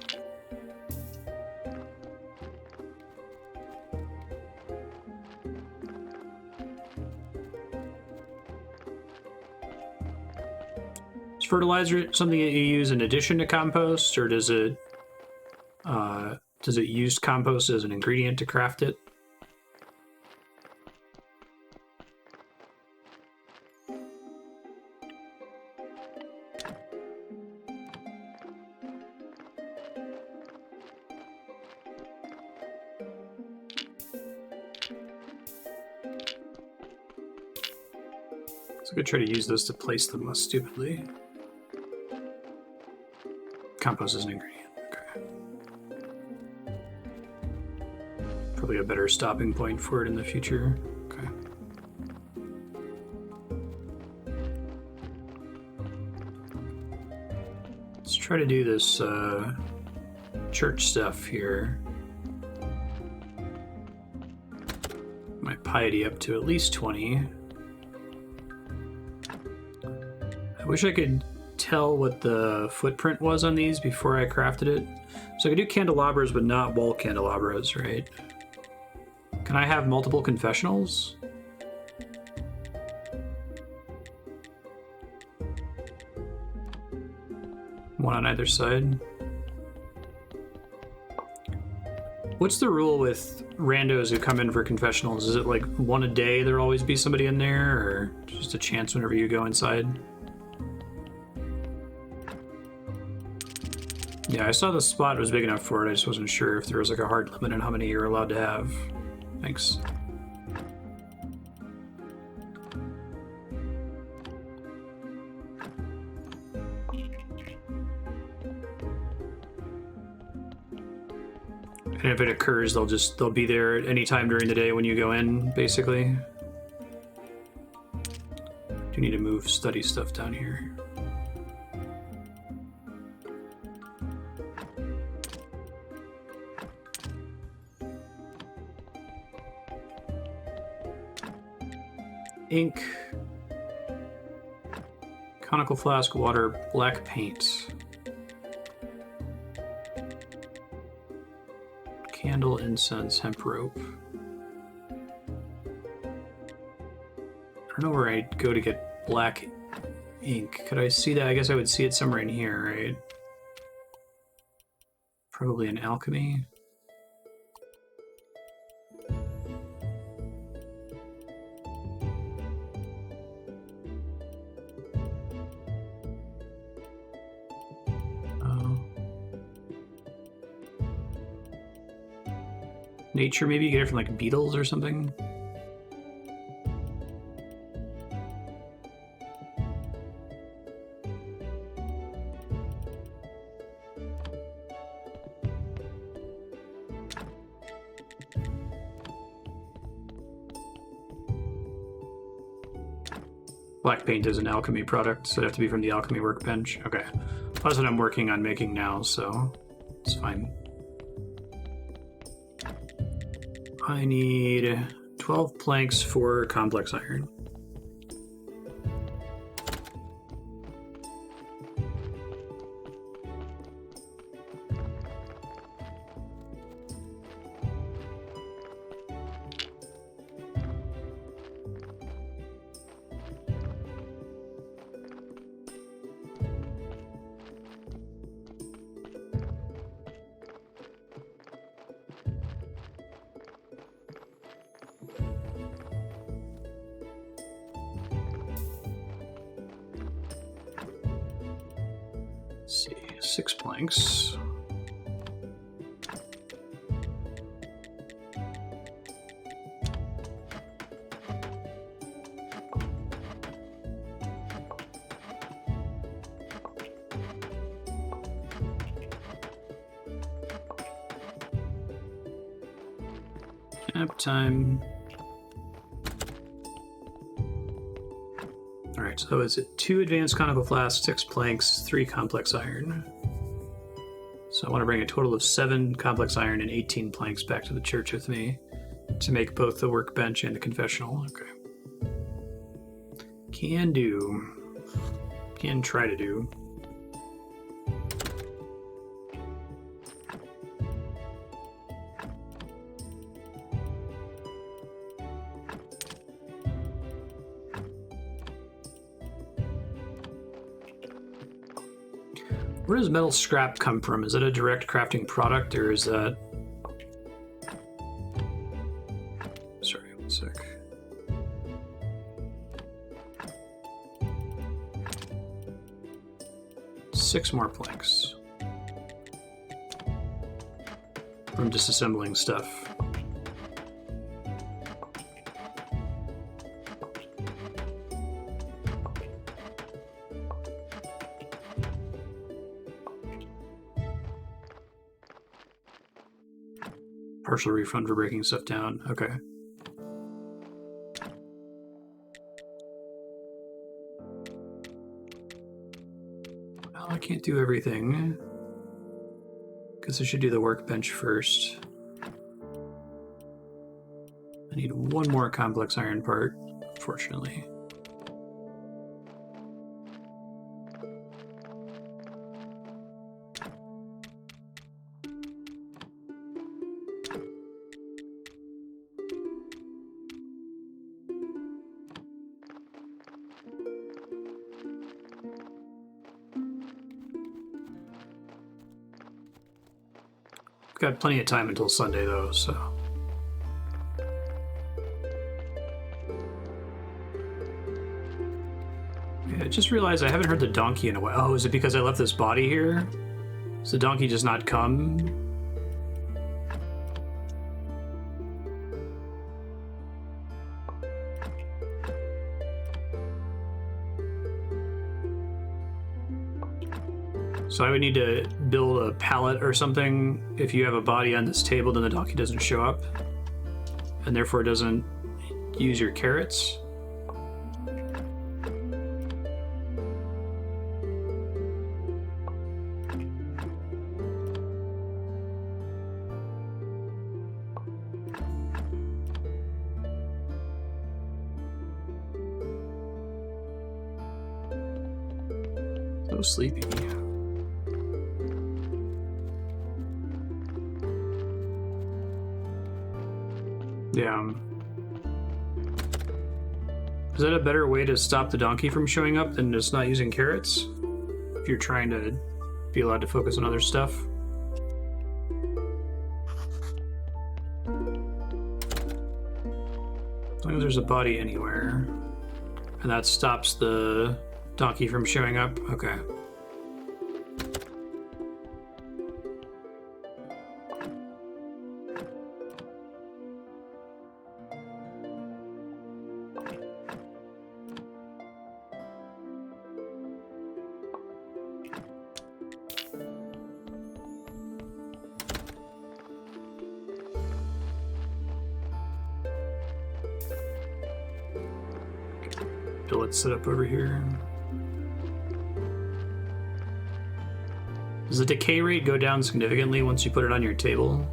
Is fertilizer something that you use in addition to compost, or does it use compost as an ingredient to craft it? So I could try to use those to place them less stupidly. Compost is an ingredient. Okay. Probably a better stopping point for it in the future. Okay. Let's try to do this church stuff here. My piety up to at least 20. I wish I could tell what the footprint was on these before I crafted it. So I could do candelabras, but not wall candelabras, right? Can I have multiple confessionals? One on either side. What's the rule with randos who come in for confessionals? Is it like one a day, there'll always be somebody in there, or just a chance whenever you go inside? Yeah, I saw the spot was big enough for it. I just wasn't sure if there was like a hard limit on how many you're allowed to have. Thanks. And if it occurs, they'll be there at any time during the day when you go in, basically. Do need to move study stuff down here. Ink, conical flask, water, black paint, candle, incense, hemp rope. I don't know where I'd go to get black ink. Could I see that? I guess I would see it somewhere in here, right? Probably in alchemy. Nature, maybe you get it from like beetles or something. Black paint is an alchemy product, so it'd have to be from the Alchemy Workbench. Okay. That's what I'm working on making now, so it's fine. I need 12 planks for complex iron. Let's see, 6 planks. Nap time. Alright, so is it 2 advanced conical flasks, 6 planks, 3 complex iron. So I want to bring a total of 7 complex iron and 18 planks back to the church with me to make both the workbench and the confessional. Okay. Can do. Can try to do. Where does metal scrap come from? Is it a direct crafting product, or is that... Sorry, 1 sec. Six more planks. From disassembling stuff. Partial refund for breaking stuff down. Okay. Well, I can't do everything. Guess I should do the workbench first. I need one more complex iron part, unfortunately. Got plenty of time until Sunday, though, so... Yeah, I just realized I haven't heard the donkey in a while. Oh, is it because I left this body here? Does the donkey just not come? So I would need to build a pallet or something. If you have a body on this table, then the donkey doesn't show up, and therefore doesn't use your carrots. So sleepy. Yeah. Is that a better way to stop the donkey from showing up than just not using carrots? If you're trying to be allowed to focus on other stuff? As long as there's a body anywhere. And that stops the donkey from showing up? Okay. So let's set up over here. Does the decay rate go down significantly once you put it on your table?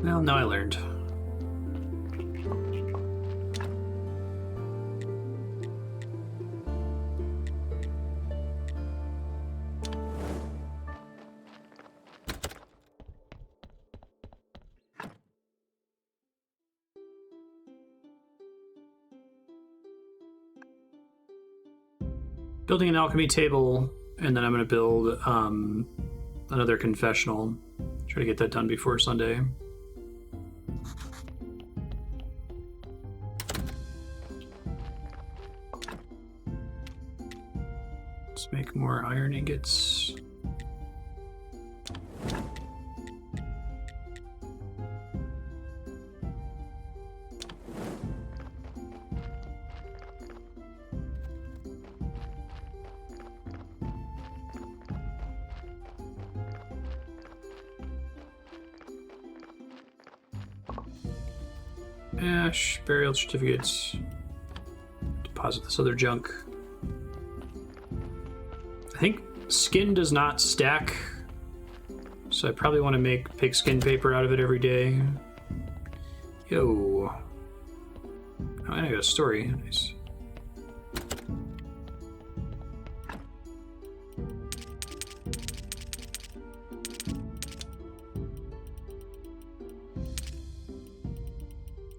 Well, now I learned. Building an alchemy table, and then I'm going to build another confessional. Try to get that done before Sunday. Let's make more iron ingots. Ash, burial certificates. Deposit this other junk. I think skin does not stack, so I probably want to make pigskin paper out of it every day. Yo. Oh, I got a story. Nice.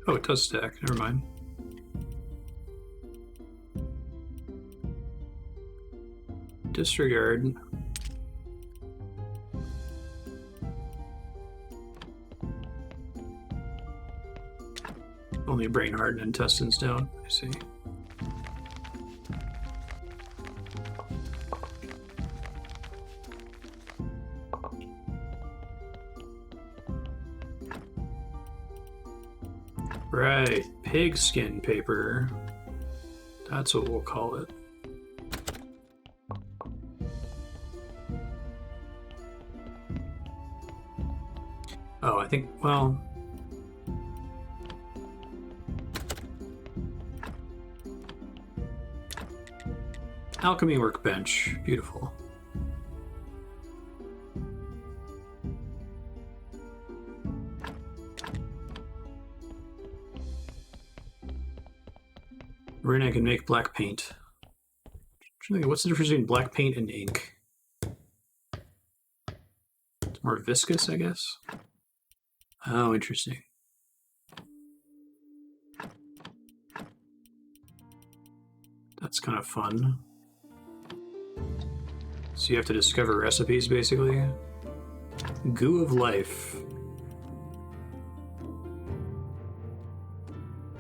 Oh, it does stack. Never mind. disregard. Only brain heart and intestines don't, I see. Right, pigskin paper. That's what we'll call it. Oh, I think, well... Alchemy Workbench. Beautiful. Wherein I can make black paint. What's the difference between black paint and ink? It's more viscous, I guess. Oh, interesting. That's kind of fun. So you have to discover recipes, basically. Goo of Life.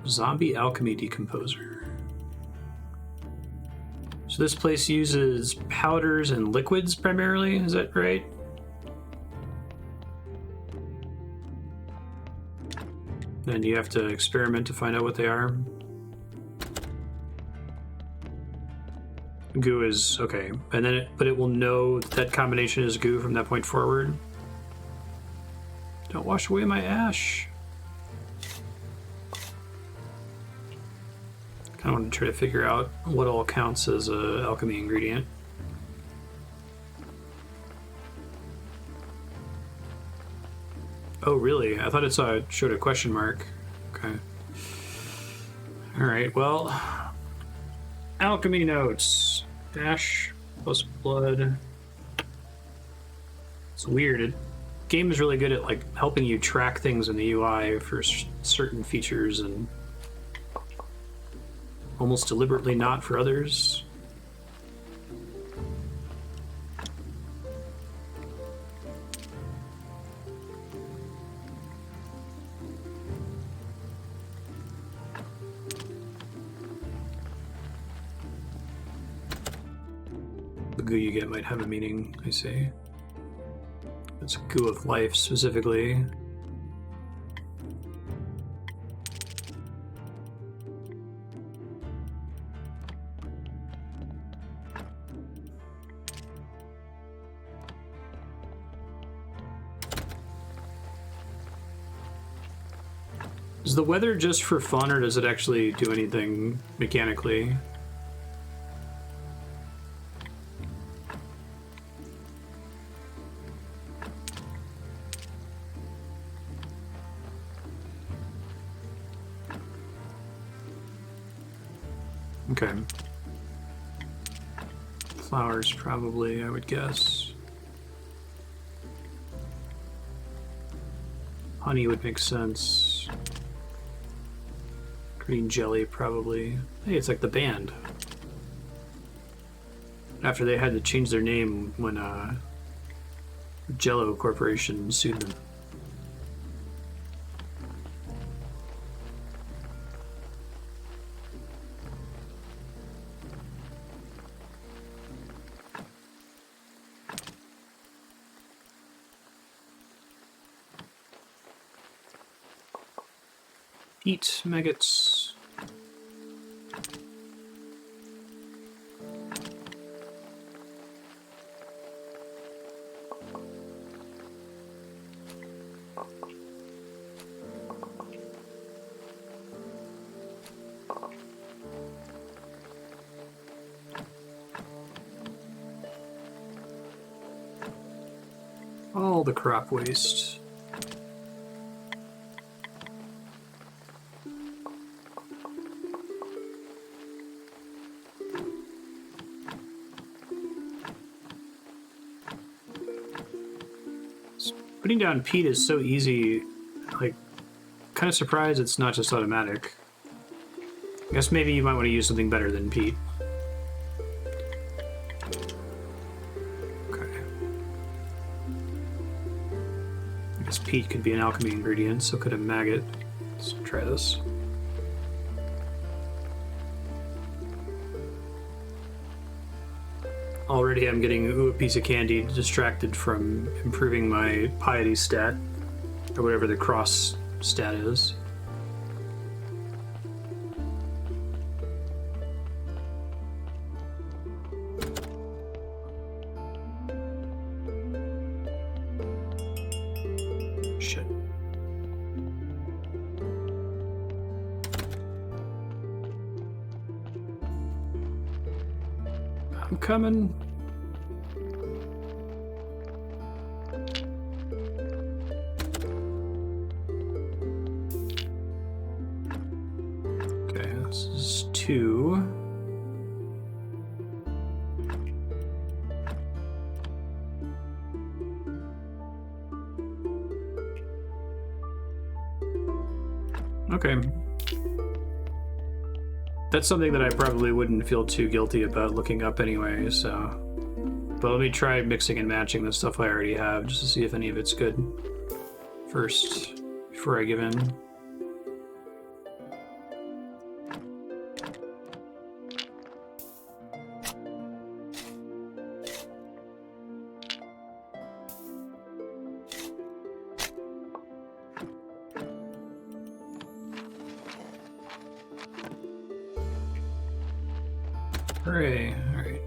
Zombie Alchemy Decomposer. So this place uses powders and liquids primarily, is that right? And you have to experiment to find out what they are. Goo is okay, and then but it will know that combination is goo from that point forward. Don't wash away my ash. Kind of want to try to figure out what all counts as a alchemy ingredient. Oh, really? I thought it showed a question mark. Okay. All right. Well, alchemy notes. Ash plus blood. It's weird. Game is really good at like helping you track things in the UI for certain features and almost deliberately not for others. The goo you get might have a meaning, I see. It's goo of life specifically. Is the weather just for fun, or does it actually do anything mechanically? Okay. Flowers, probably, I would guess. Honey would make sense. Green jelly, probably. Hey, it's like the band. After they had to change their name when Jello Corporation sued them. Eat maggots. All the crop waste. Putting down peat is so easy, like, kind of surprised it's not just automatic. I guess maybe you might want to use something better than peat. This peat could be an alchemy ingredient, so could a maggot. Let's try this. Already I'm getting a piece of candy distracted from improving my piety stat, or whatever the cross stat is. Shit. I'm coming. Okay, this is 2. Okay. That's something that I probably wouldn't feel too guilty about looking up anyway, so... But let me try mixing and matching the stuff I already have, just to see if any of it's good first, before I give in. Hooray, alright.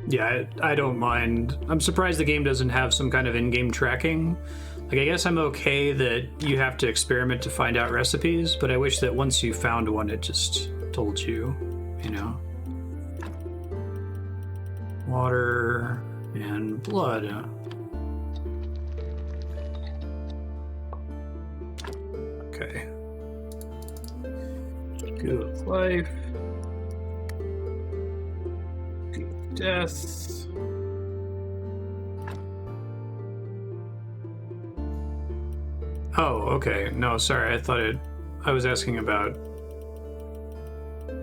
Yeah, I don't mind. I'm surprised the game doesn't have some kind of in-game tracking. Like, I guess I'm okay that you have to experiment to find out recipes, but I wish that once you found one, it just told you, you know? Water and blood. Okay. Goo of life. Goo of death. Oh, okay. No, sorry. I was asking about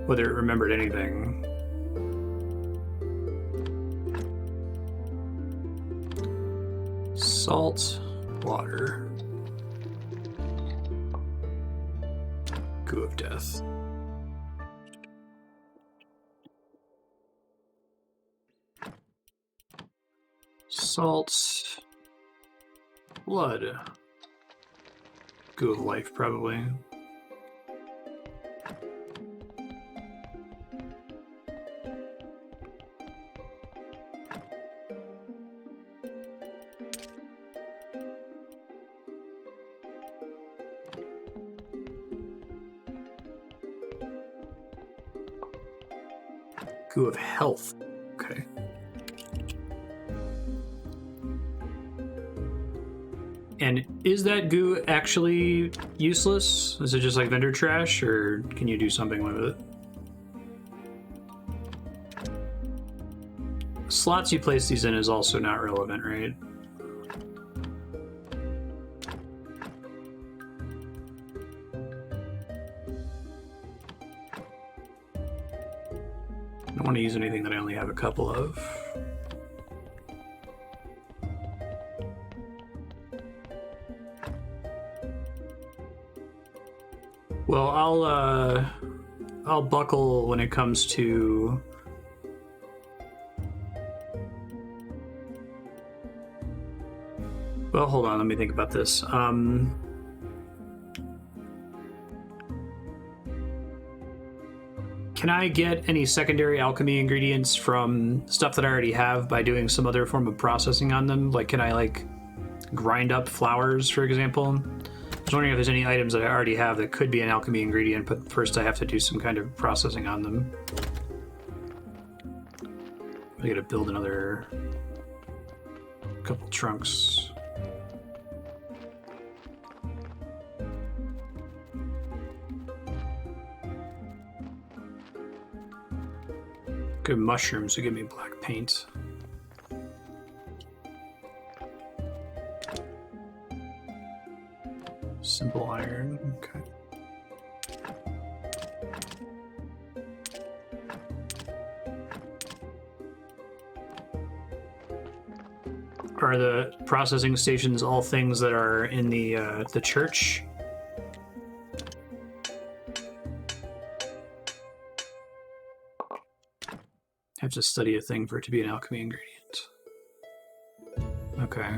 whether it remembered anything. Salt, water. Goo of death. Salt. Blood. Goo of life, probably. Goo of health. Okay. And is that goo actually useless? Is it just like vendor trash, or can you do something with it? Slots you place these in is also not relevant, right? I don't want to use anything that I only have a couple of. Well, I'll buckle when it comes to well, hold on, let me think about this. Can I get any secondary alchemy ingredients from stuff that I already have by doing some other form of processing on them? Like, can I, like, grind up flowers, for example? I was wondering if there's any items that I already have that could be an alchemy ingredient, but first I have to do some kind of processing on them. I gotta build another couple trunks. Good mushrooms will give me black paint. Simple iron, okay. Are the processing stations all things that are in the church? I have to study a thing for it to be an alchemy ingredient. Okay.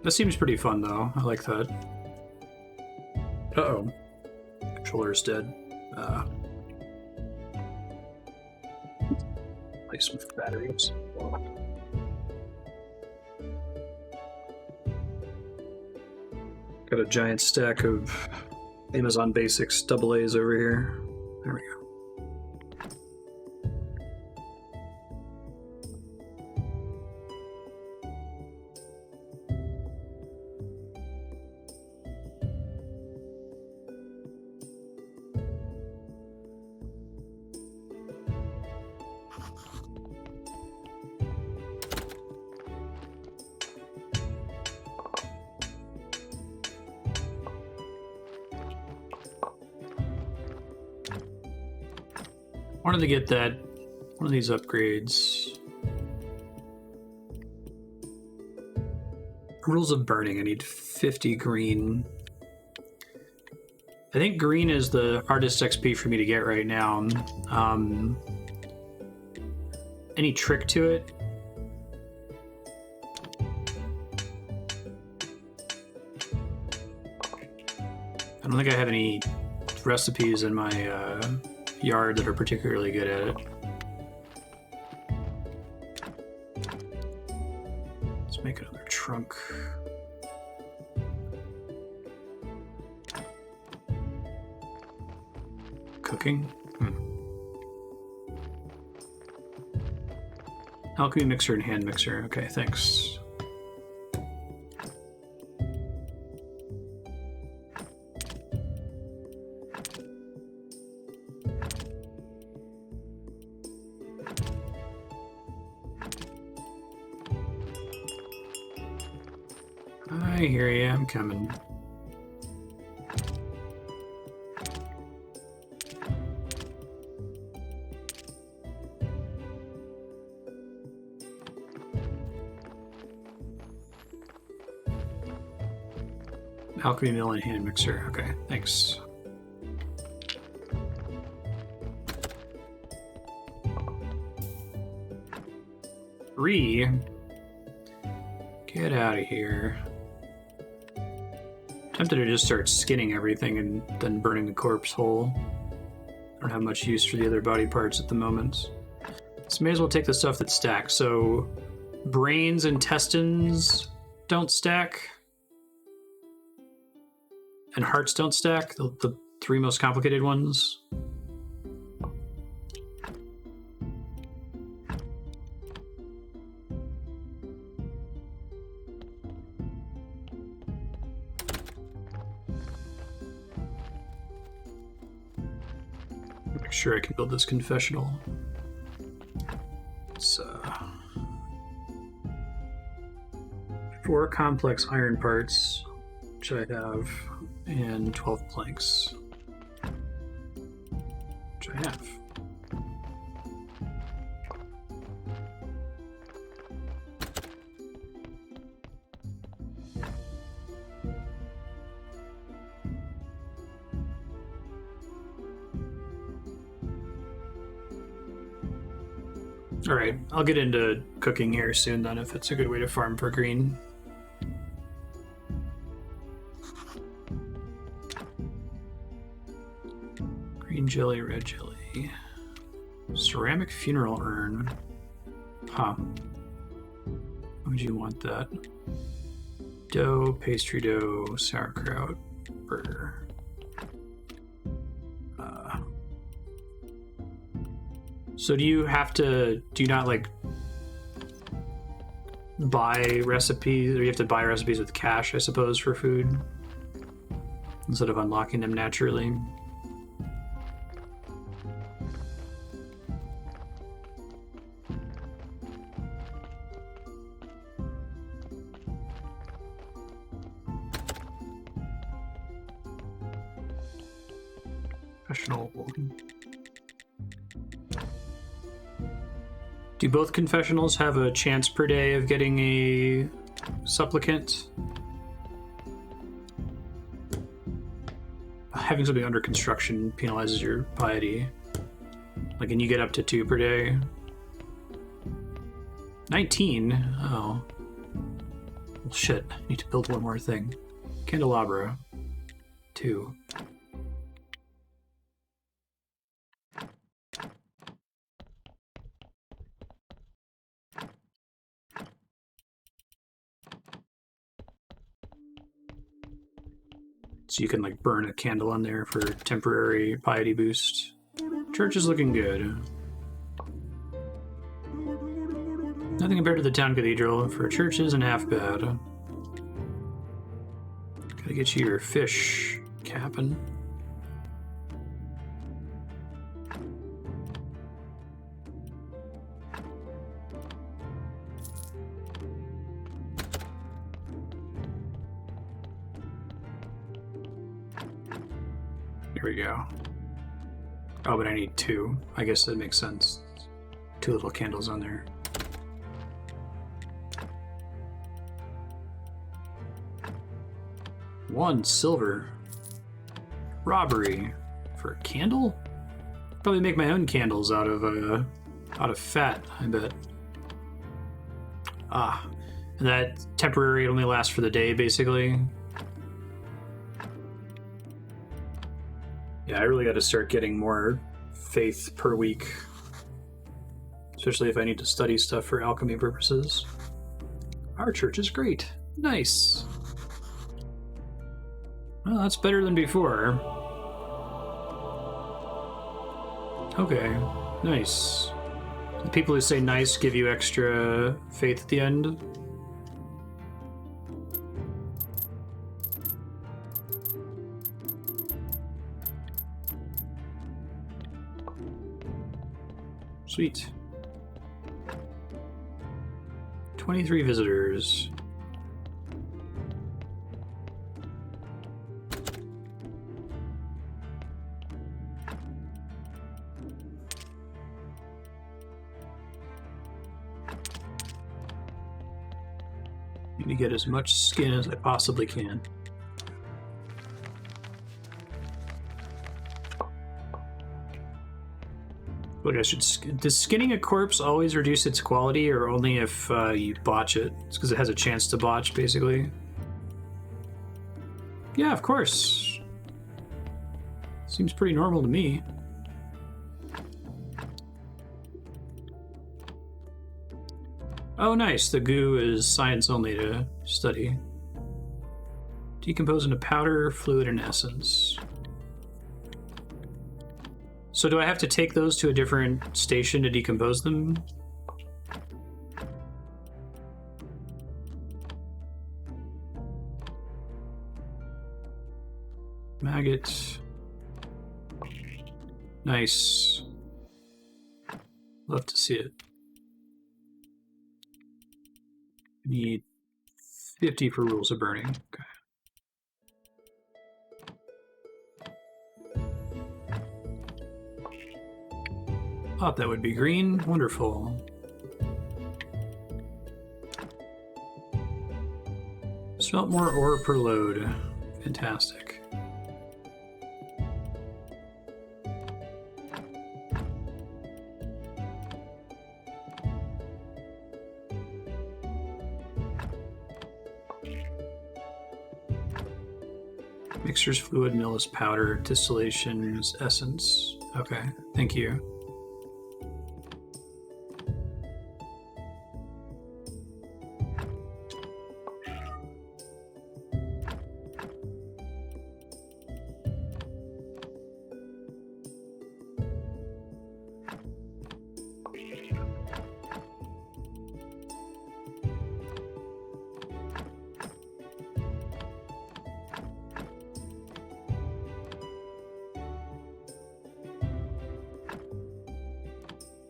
That seems pretty fun, though. I like that. Uh-oh. Controller's dead. Place some batteries. Got a giant stack of Amazon Basics AA's over here. There we go. Wanted to get that one of these upgrades. Rules of burning. I need 50 green. I think green is the hardest XP for me to get right now. Any trick to it? I don't think I have any recipes in my yard that are particularly good at it. Let's make another trunk. Cooking? Alchemy mixer and hand mixer. Okay, thanks. I hear you, I'm coming. Alchemy Mill and hand mixer. Okay, thanks. Three? Get out of here. Tempted to just start skinning everything and then burning the corpse whole. I don't have much use for the other body parts at the moment. So may as well take the stuff that stacks. So brains, intestines don't stack. And hearts don't stack, the three most complicated ones. Make sure I can build this confessional. It's 4 complex iron parts, which I have, and 12 planks, which I have. All right, I'll get into cooking here soon then, if it's a good way to farm for green. Green jelly, red jelly. Ceramic funeral urn. Huh. Why would you want that? Dough, pastry dough, sauerkraut, burger. So do you not like buy recipes, or you have to buy recipes with cash, I suppose, for food? Instead of unlocking them naturally? Confessional. Do both confessionals have a chance per day of getting a supplicant? Having something under construction penalizes your piety. Like, can you get up to 2 per day? 19? Oh. Well, shit. I need to build one more thing. Candelabra. 2. So you can, like, burn a candle on there for temporary piety boost. Church is looking good. Nothing compared to the town cathedral. For church isn't half bad. Gotta get you your fish, Cap'n. Here we go. Oh, but I need 2. I guess that makes sense. 2 little candles on there. $1 silver. Robbery. For a candle? Probably make my own candles out of fat, I bet. Ah. And that temporary only lasts for the day, basically. Yeah, I really got to start getting more faith per week. Especially if I need to study stuff for alchemy purposes. Our church is great. Nice. Well, that's better than before. Okay, nice. The people who say nice give you extra faith at the end. Sweet. 23 visitors. Need to get as much skin as I possibly can. Look, does skinning a corpse always reduce its quality, or only if you botch it? It's because it has a chance to botch, basically. Yeah, of course. Seems pretty normal to me. Oh, nice. The goo is science only to study. Decompose into powder, fluid, and essence. So do I have to take those to a different station to decompose them? Maggot. Nice. Love to see it. Need 50 for rules of burning. Okay. Thought that would be green. Wonderful. Smelt more ore per load. Fantastic. Mixers, fluid, mill is powder, distillation is essence. Okay, thank you.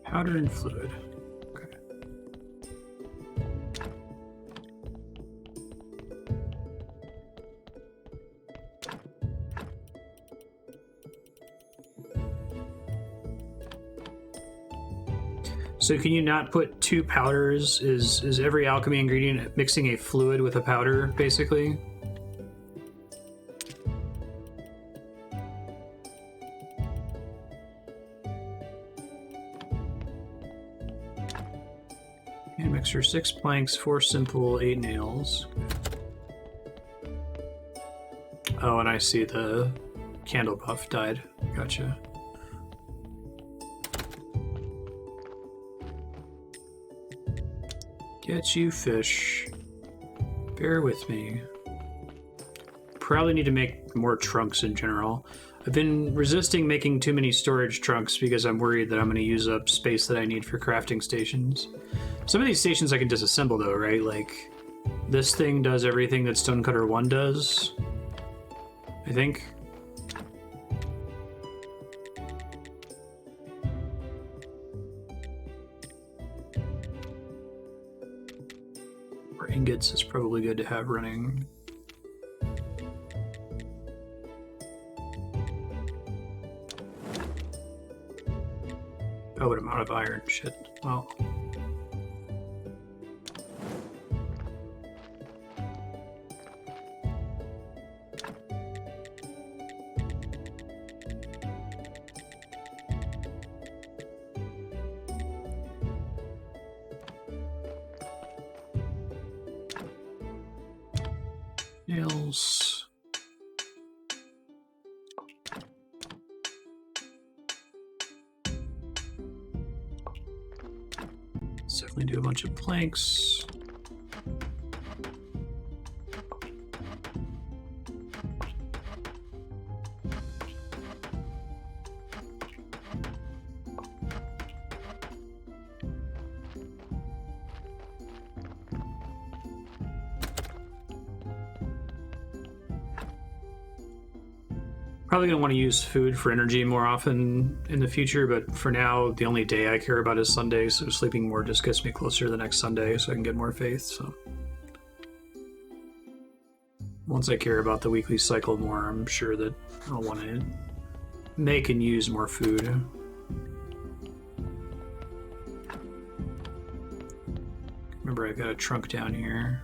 Powder and fluid. Okay. So can you not put two powders? Is every alchemy ingredient mixing a fluid with a powder, basically? And mixer 6 planks, 4 simple, 8 nails. Oh, and I see the candle buff died. Gotcha. Get you, fish. Bear with me. Probably need to make more trunks in general. I've been resisting making too many storage trunks because I'm worried that I'm going to use up space that I need for crafting stations. Some of these stations I can disassemble though, right? Like, this thing does everything that Stonecutter 1 does, I think. Or ingots is probably good to have running. Oh, but I'm out of iron. Shit. Well. Nails. Let's definitely do a bunch of planks. Probably going to want to use food for energy more often in the future, but for now, the only day I care about is Sunday, so sleeping more just gets me closer to the next Sunday so I can get more faith, so. Once I care about the weekly cycle more, I'm sure that I'll want to make and use more food. Remember, I've got a trunk down here.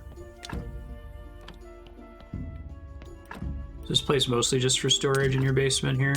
Is this place mostly just for storage in your basement here?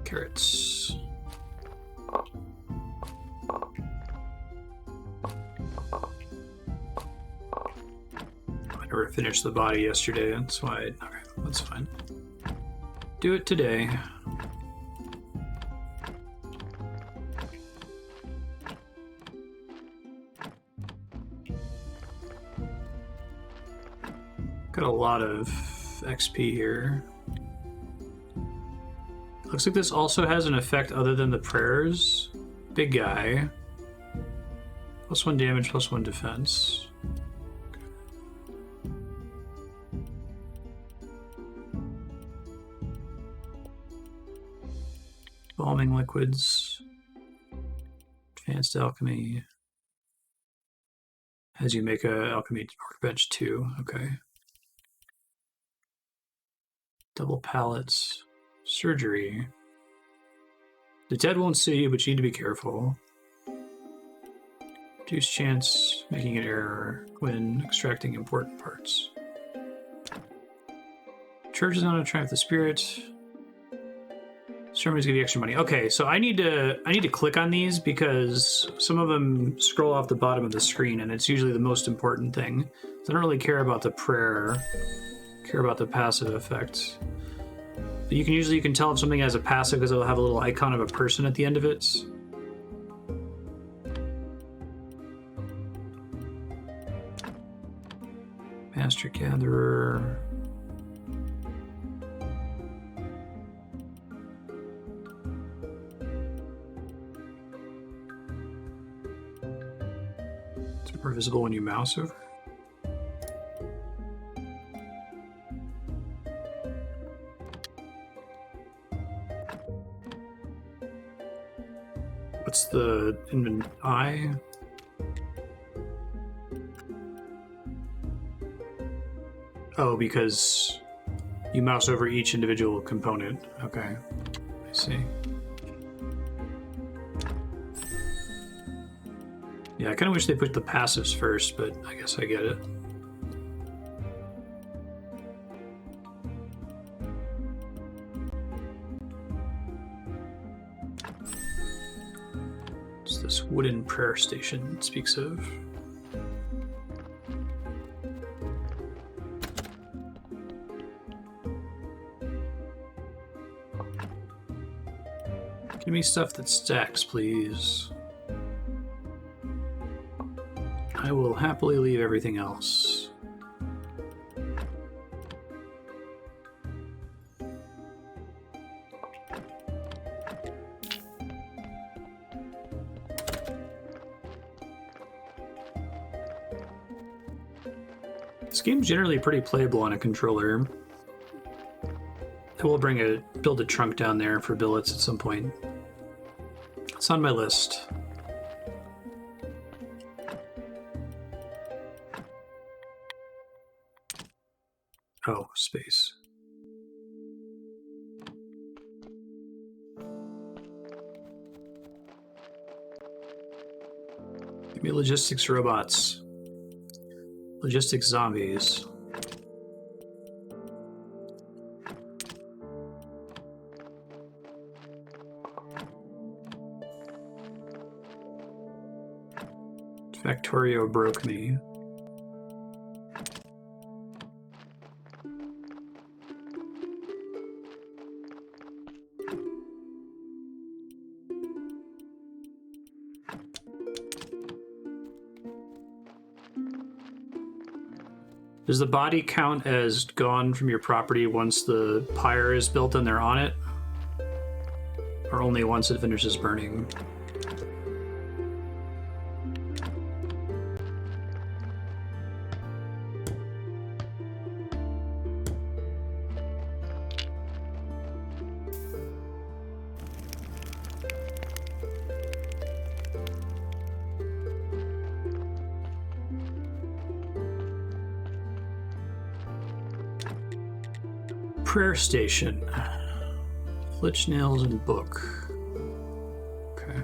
Carrots. I never finished the body yesterday, that's why. Okay, that's fine. Do it today. Got a lot of XP here. Looks like this also has an effect other than the prayers. Big guy. +1 damage, +1 defense. Balming liquids. Advanced alchemy. As you make a alchemy workbench too. Okay. Double pallets. Surgery. The dead won't see you, but you need to be careful. Reduce chance making an error when extracting important parts. Church is not attract the spirit. Ceremonies give you extra money. Okay, so I need to click on these because some of them scroll off the bottom of the screen, and it's usually the most important thing. So I don't really care about the prayer. I care about the passive effect. But you can tell if something has a passive because it'll have a little icon of a person at the end of it. Master Gatherer. It's more visible when you mouse over. What's the I? Oh, because you mouse over each individual component. Okay, I see. Yeah, I kind of wish they put the passives first, but I guess I get it. It's this wooden prayer station it speaks of. Give me stuff that stacks, please. I will happily leave everything else. This game's generally pretty playable on a controller. I will build a trunk down there for billets at some point. It's on my list. Oh, space. Give me logistics robots. Logistics zombies. Factorio broke me. Does the body count as gone from your property once the pyre is built and they're on it? Or only once it finishes burning? Prayer station. Flitch nails and book. Okay.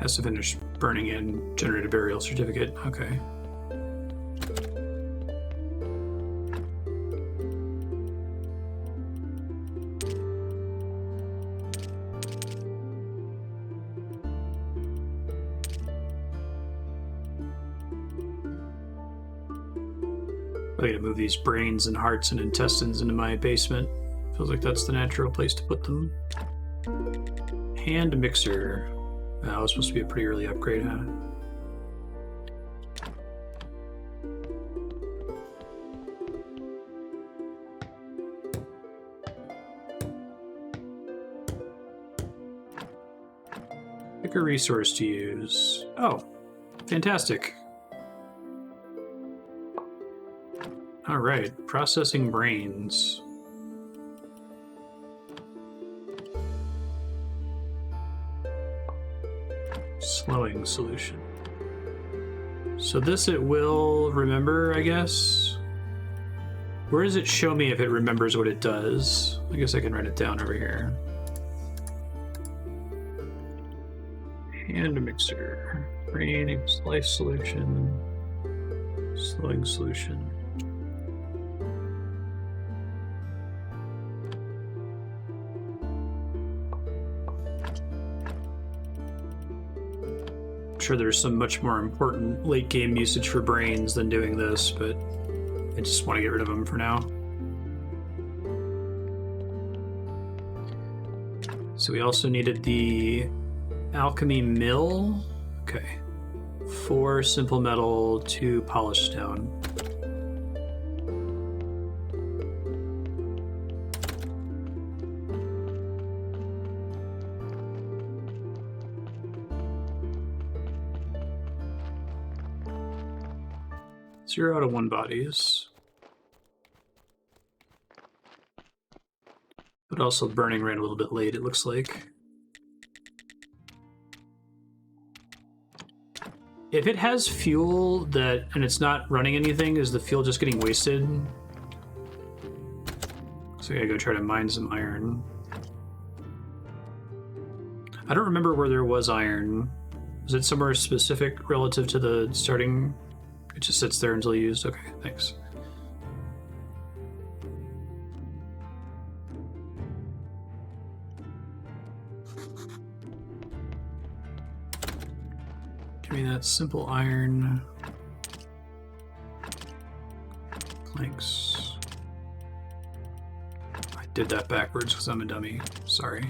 Has to finish burning and generate a burial certificate. Okay. I gotta move these brains and hearts and intestines into my basement. Feels like that's the natural place to put them. Hand mixer. That was supposed to be a pretty early upgrade, huh? Pick a resource to use. Oh, fantastic. All right, processing brains. Slowing solution. So this it will remember, I guess. Where does it show me if it remembers what it does? I guess I can write it down over here. Hand mixer. Brain life solution. Slowing solution. Sure, there's some much more important late game usage for brains than doing this, but I just want to get rid of them for now. So we also needed the Alchemy Mill. Okay. 4 simple metal, 2 polished stone. Zero out of 1 bodies. But also burning ran a little bit late, it looks like. If it has fuel and it's not running anything, is the fuel just getting wasted? So I gotta go try to mine some iron. I don't remember where there was iron. Was it somewhere specific relative to the starting? It just sits there until used? Okay, thanks. Give me that simple iron. Planks. I did that backwards because I'm a dummy. Sorry.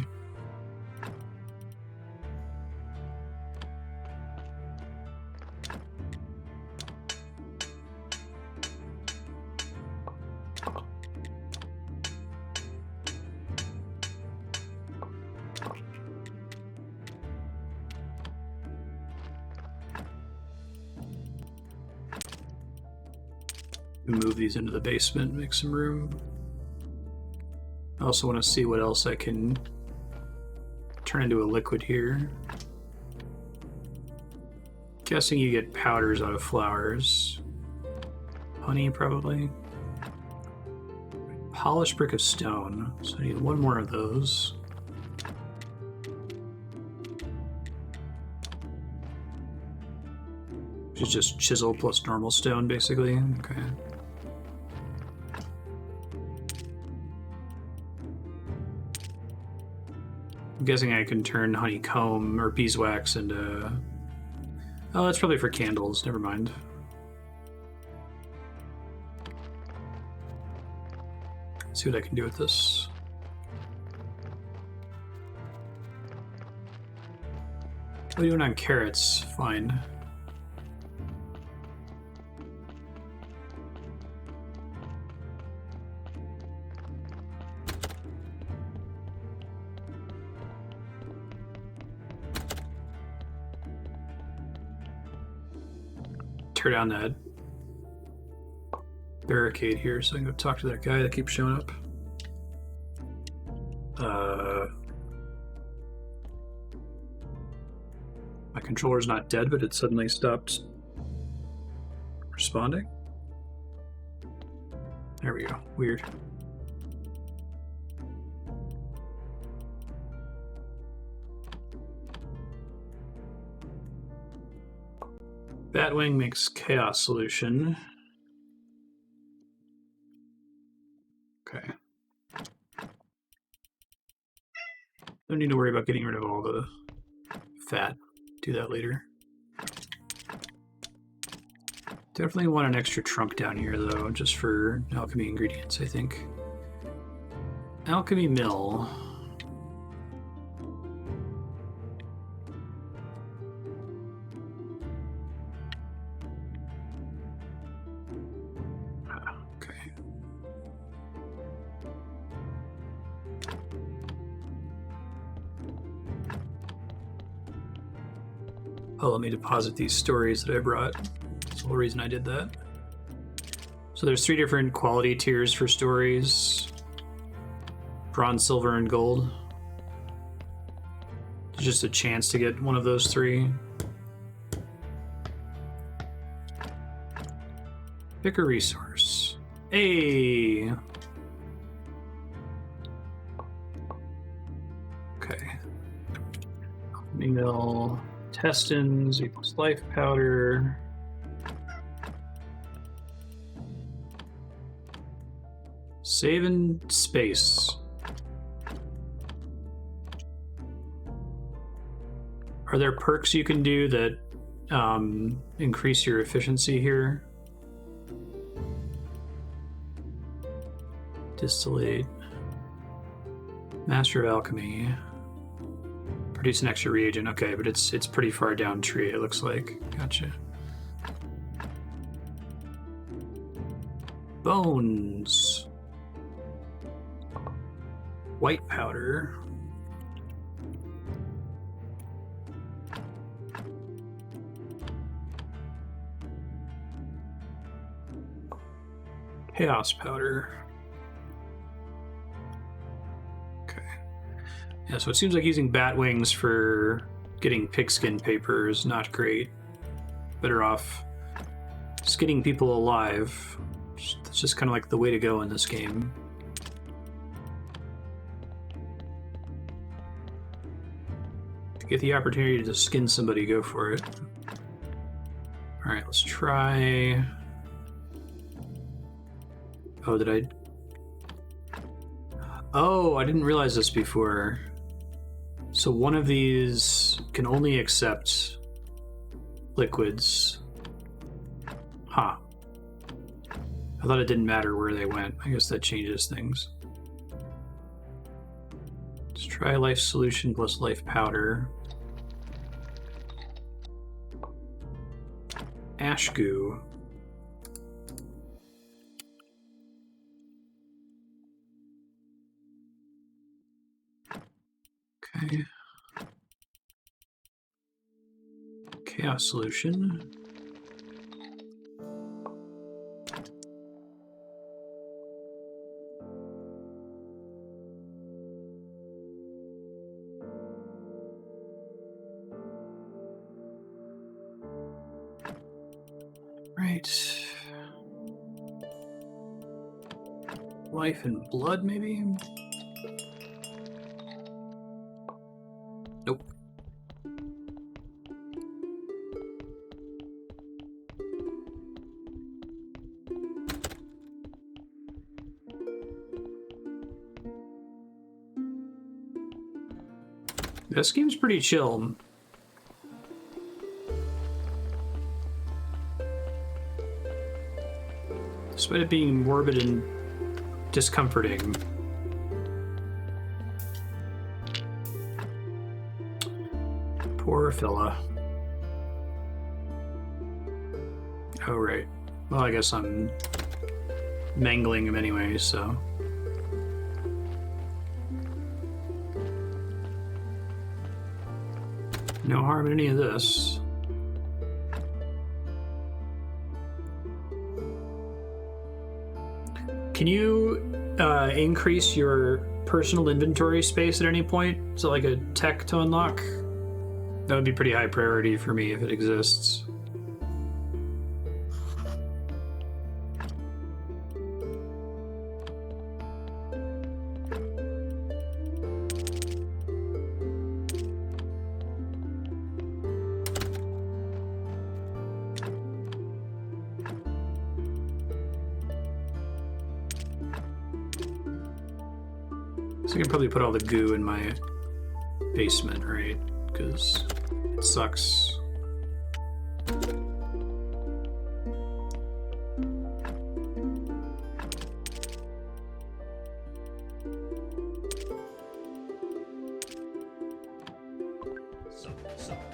Move these into the basement, make some room. I also want to see what else I can turn into a liquid here. Guessing you get powders out of flowers. Honey, probably. Polished brick of stone. So I need 1 more of those. Which is just chisel plus normal stone, basically. Okay. I'm guessing I can turn honeycomb or beeswax into... Oh, that's probably for candles. Never mind. Let's see what I can do with this. What are you doing on carrots? Fine. Tear down that barricade here so I can go talk to that guy that keeps showing up. My controller's not dead, but it suddenly stopped responding. There we go. Weird. Batwing makes chaos solution. Okay. Don't need to worry about getting rid of all the fat. Do that later. Definitely want an extra trunk down here, though, just for alchemy ingredients, I think. Alchemy Mill. Okay. Oh, let me deposit these stories that I brought. That's the whole reason I did that. So there's 3 different quality tiers for stories. Bronze, silver, and gold. There's just a chance to get one of those 3. Pick a resource. Hey! Okay. Alchemy Mill. Intestines equals life powder. Saving space. Are there perks you can do that increase your efficiency here? Distillate. Master of Alchemy. Produce an extra reagent. Okay, but it's pretty far down tree, it looks like. Gotcha. Bones. White powder. Chaos powder. Okay. Yeah, so it seems like using bat wings for getting pigskin paper is not great. Better off skinning people alive. It's just kind of like the way to go in this game. To get the opportunity to skin somebody, go for it. Alright, let's try... Oh, did I... Oh, I didn't realize this before. So one of these can only accept liquids. Huh. I thought it didn't matter where they went. I guess that changes things. Let's try life solution plus life powder. Ash goo. Okay. Chaos solution. Right. Life and blood, maybe? Nope. This game's pretty chill. Despite it being morbid and discomforting. Poor fella. Oh, right. Well, I guess I'm mangling him anyway, so... No harm in any of this. Can you increase your personal inventory space at any point? Is it like a tech to unlock? That would be pretty high priority for me if it exists. So I can probably put all the goo in my basement, right? Because it sucks.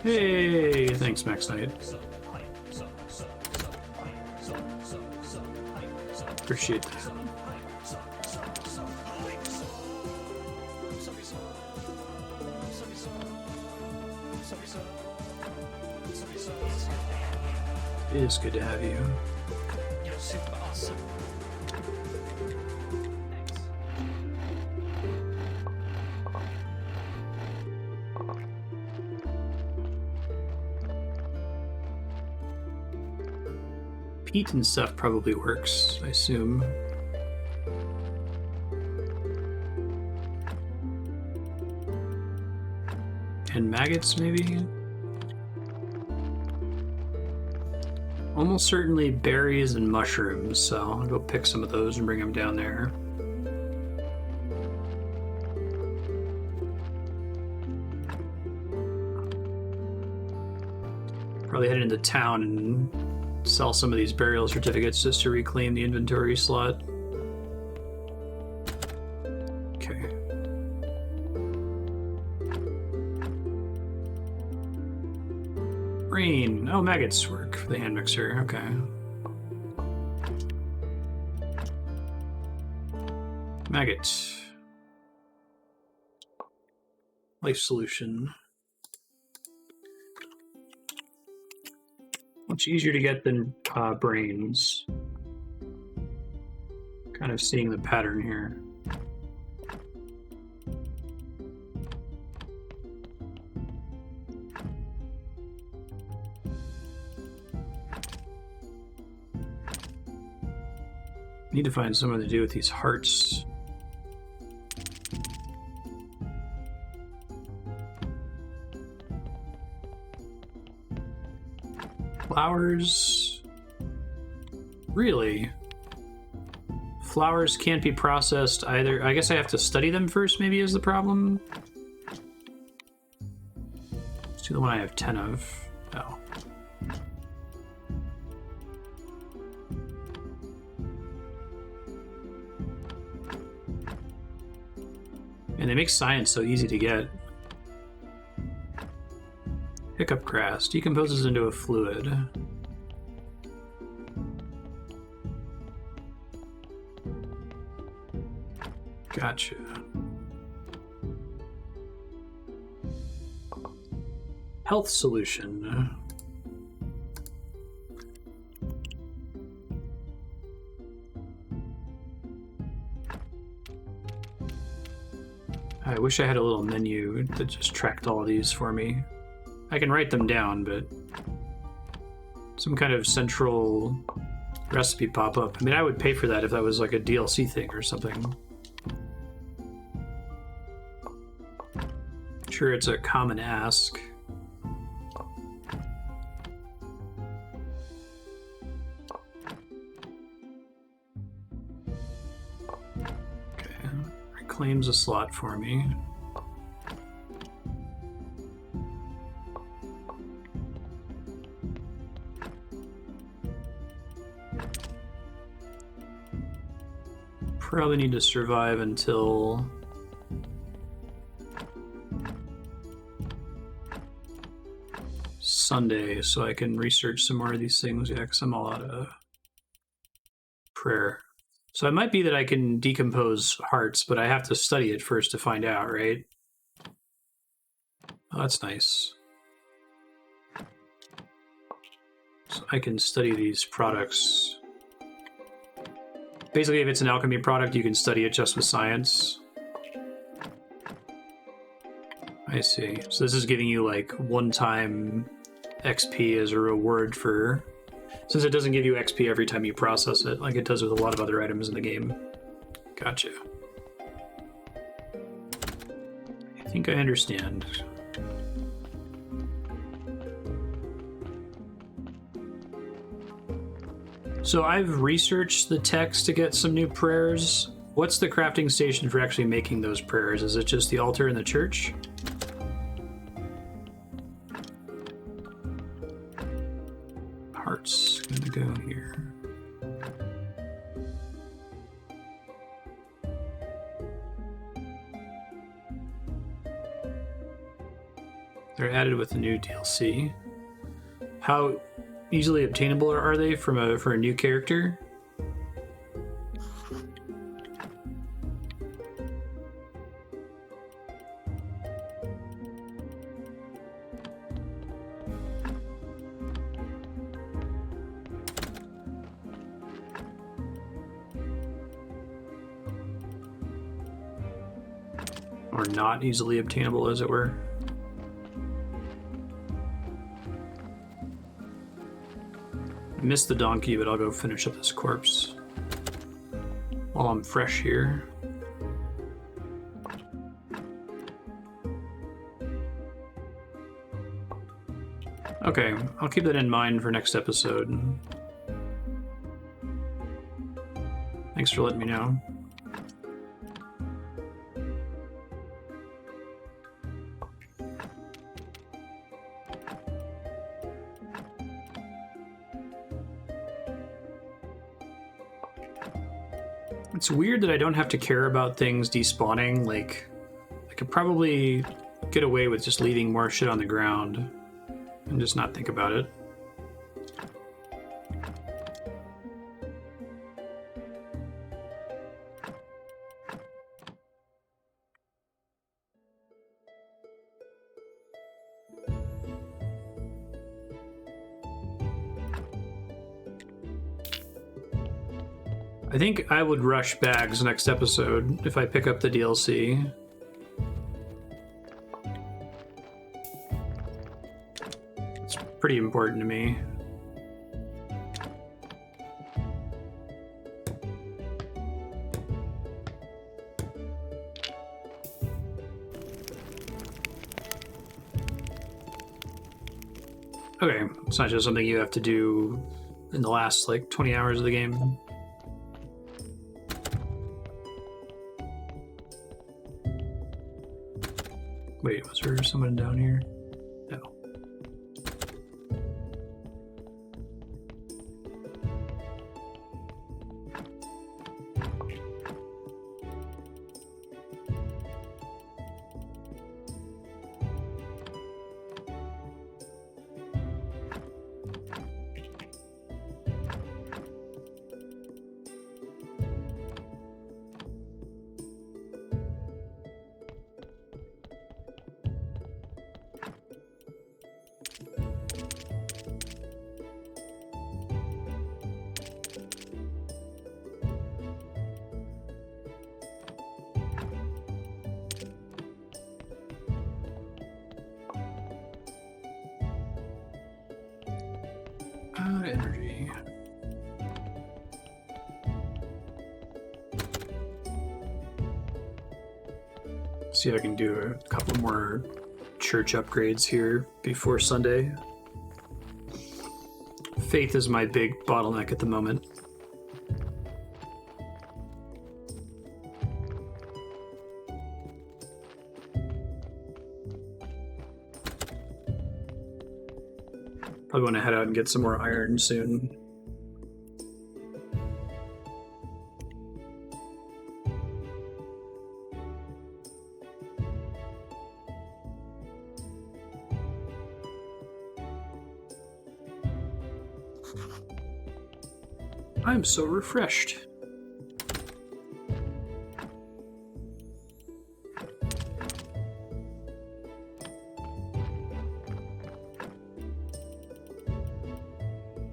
Hey, thanks, Max Knight. Appreciate that. It is good to have you. You're super awesome. Thanks. Peat and stuff probably works, I assume. And maggots, maybe? Almost certainly berries and mushrooms, so I'll go pick some of those and bring them down there. Probably head into town and sell some of these burial certificates just to reclaim the inventory slot. Okay. Rain. Oh, maggots work for the hand mixer. Okay. Maggot. Life solution. Much easier to get than brains. Kind of seeing the pattern here. Need to find something to do with these hearts. Flowers? Really? Flowers can't be processed either. I guess I have to study them first, maybe, is the problem. Let's do the one I have 10 of. Oh. And they make science so easy to get. Hiccup grass decomposes into a fluid. Gotcha. Health solution. I wish I had a little menu that just tracked all of these for me. I can write them down, but some kind of central recipe pop up. I mean, I would pay for that if that was like a DLC thing or something. Sure, it's a common ask. Okay, it claims a slot for me. Probably need to survive until Sunday so I can research some more of these things. Yeah, because I'm all out of prayer. So it might be that I can decompose hearts, but I have to study it first to find out, right? Oh, that's nice. So I can study these products. Basically, if it's an alchemy product, you can study it just with science. I see. So this is giving you like one-time XP as a reward for... Since it doesn't give you XP every time you process it, like it does with a lot of other items in the game. Gotcha. I think I understand. So I've researched the text to get some new prayers. What's the crafting station for actually making those prayers? Is it just the altar in the church? Hearts gonna go here. They're added with the new DLC. How easily obtainable are they for a new character? Or not easily obtainable, as it were? I missed the donkey, but I'll go finish up this corpse while I'm fresh here. Okay, I'll keep that in mind for next episode. Thanks for letting me know. It's weird that I don't have to care about things despawning. Like, I could probably get away with just leaving more shit on the ground. and just not think about it. I think I would rush bags next episode if I pick up the DLC. It's pretty important to me. Okay, it's not just something you have to do in the last, like, 20 hours of the game. Wait, was there someone down here? No. Energy. See if I can do a couple more church upgrades here before Sunday. Faith is my big bottleneck at the moment. Probably want to head out and get some more iron soon. I'm so refreshed.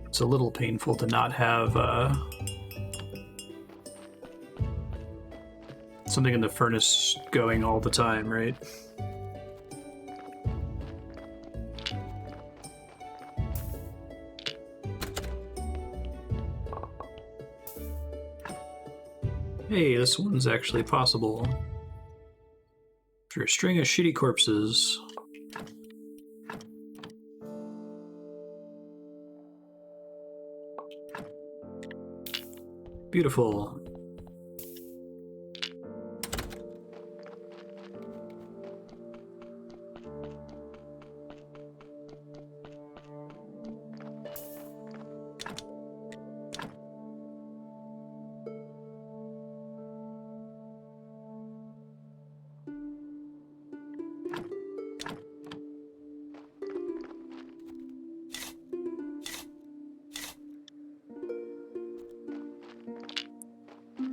It's a little painful to not have something in the furnace going all the time, right? Hey, this one's actually possible. After a string of shitty corpses. Beautiful.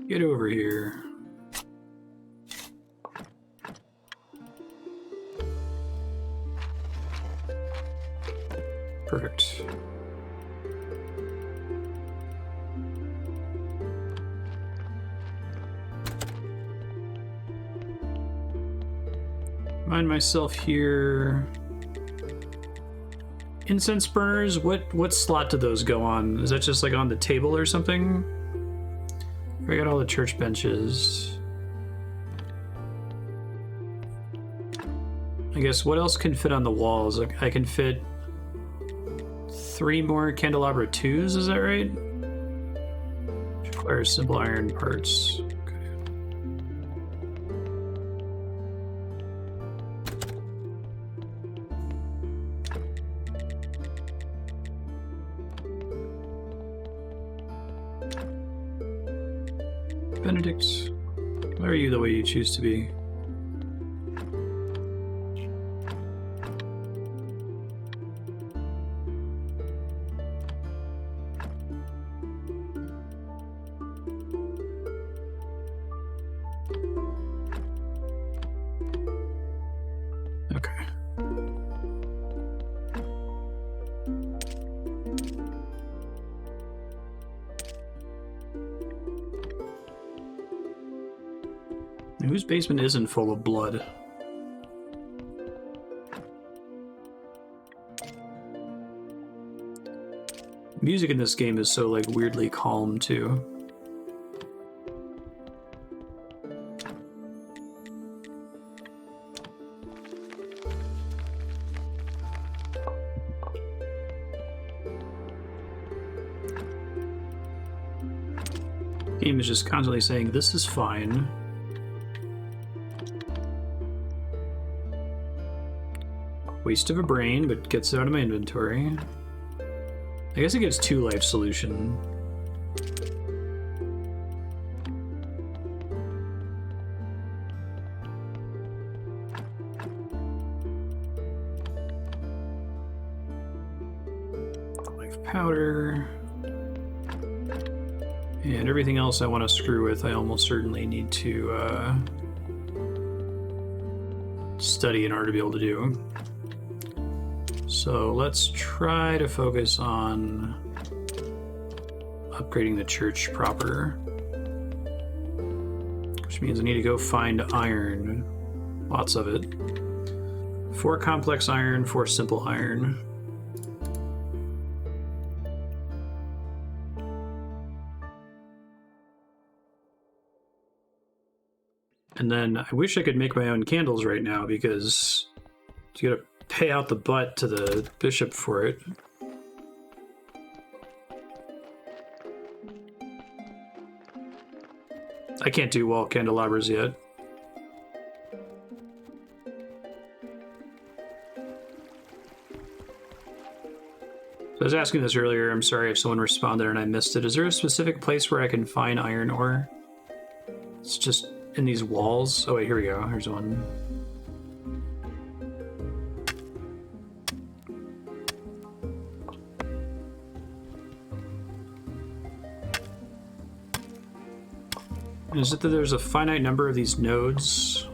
Get over here. Perfect. Find myself here. Incense burners, what slot do those go on? Is that just like on the table or something? I got all the church benches. I guess what else can fit on the walls? I can fit 3 more candelabra 2s, is that right? Requires simple iron parts. Benedict, why are you the way you choose to be? Whose basement isn't full of blood? Music in this game is so, like, weirdly calm, too. Game is just constantly saying, this is fine. Waste of a brain, but gets it out of my inventory. I guess it gives 2 life solution. Life powder. And everything else I want to screw with, I almost certainly need to study in order to be able to do. So let's try to focus on upgrading the church proper. Which means I need to go find iron. Lots of it. 4 complex iron, 4 simple iron. And then I wish I could make my own candles right now because you gotta pay out the butt to the bishop for it. I can't do wall candelabras yet. So I was asking this earlier, I'm sorry if someone responded and I missed it. Is there a specific place where I can find iron ore? It's just in these walls. Oh wait, here we go. Here's one. Is it that there's a finite number of these nodes?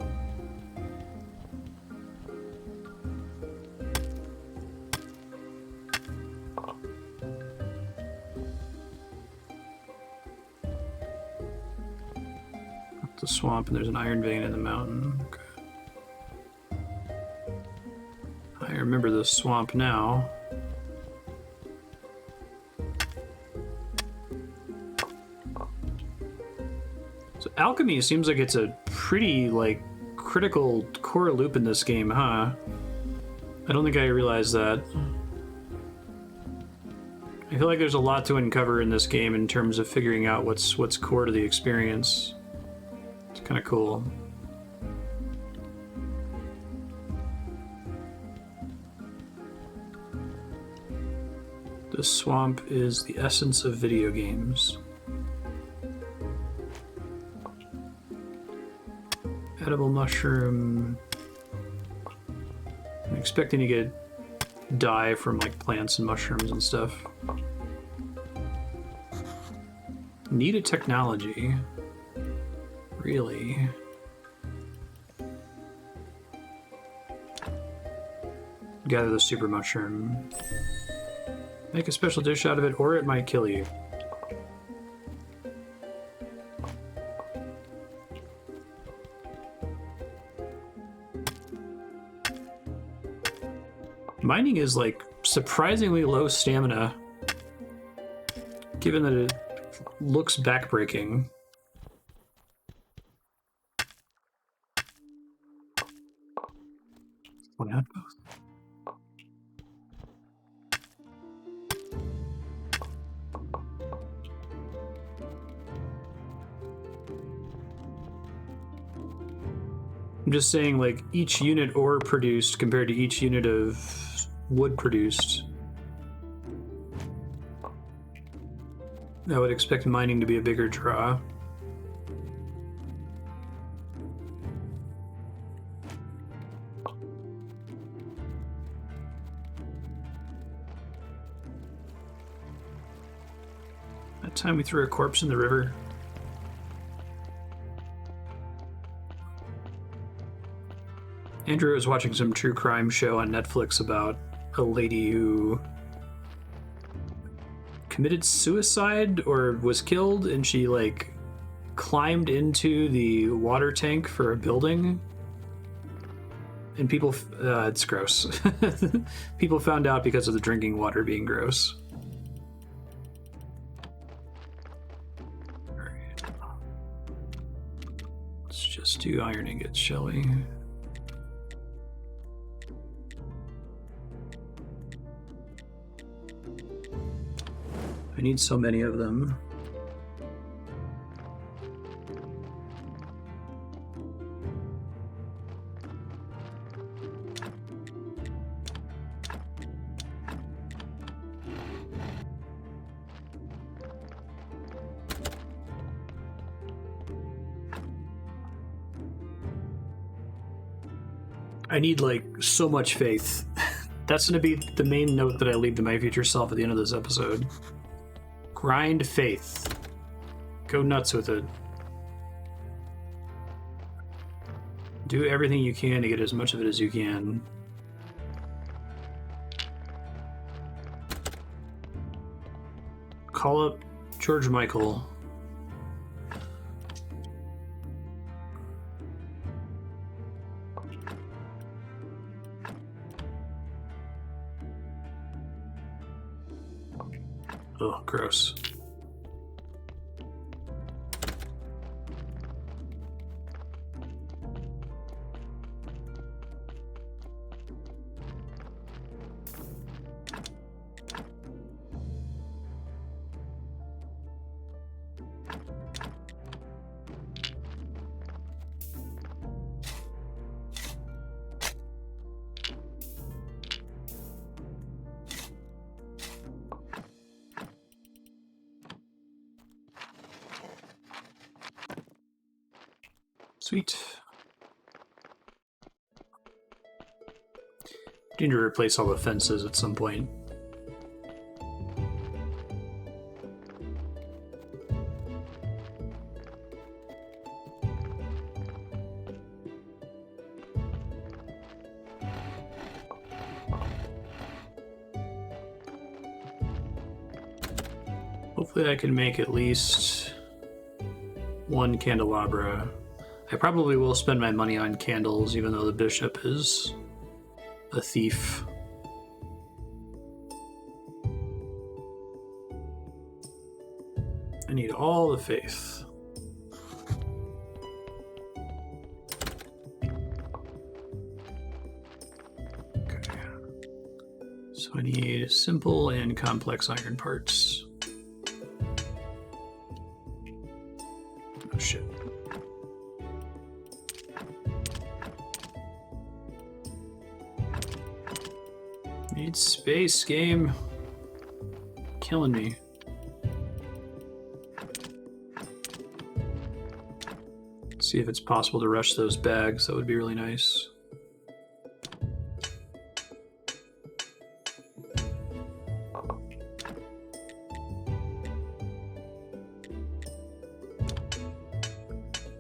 Up the swamp, and there's an iron vein in the mountain. Okay. I remember the swamp now. Alchemy seems like it's a pretty, like, critical core loop in this game, huh? I don't think I realized that. I feel like there's a lot to uncover in this game in terms of figuring out what's core to the experience. It's kind of cool. The swamp is the essence of video games. Edible mushroom. I'm expecting to get dye from like plants and mushrooms and stuff. Need a technology. Really? Gather the super mushroom. Make a special dish out of it, or it might kill you. Mining is like surprisingly low stamina, given that it looks backbreaking. Why not both? I'm just saying, like, each unit ore produced compared to each unit of wood produced. I would expect mining to be a bigger draw. That time we threw a corpse in the river. Andrew was watching some true crime show on Netflix about a lady who committed suicide or was killed, and she like climbed into the water tank for a building, and people, it's gross. People found out because of the drinking water being gross. Alright. Let's just do iron ingots, shall we? I need so many of them. I need, like, so much faith. That's going to be the main note that I leave to my future self at the end of this episode. Grind faith. Go nuts with it. Do everything you can to get as much of it as you can. Call up George Michael. Oh, gross. Sweet. Need to replace all the fences at some point. Hopefully I can make at least one candelabra. I probably will spend my money on candles, even though the bishop is a thief. I need all the faith. Okay. So I need simple and complex iron parts. Oh shit. Need space, game. Killing me. See if it's possible to rush those bags. That would be really nice.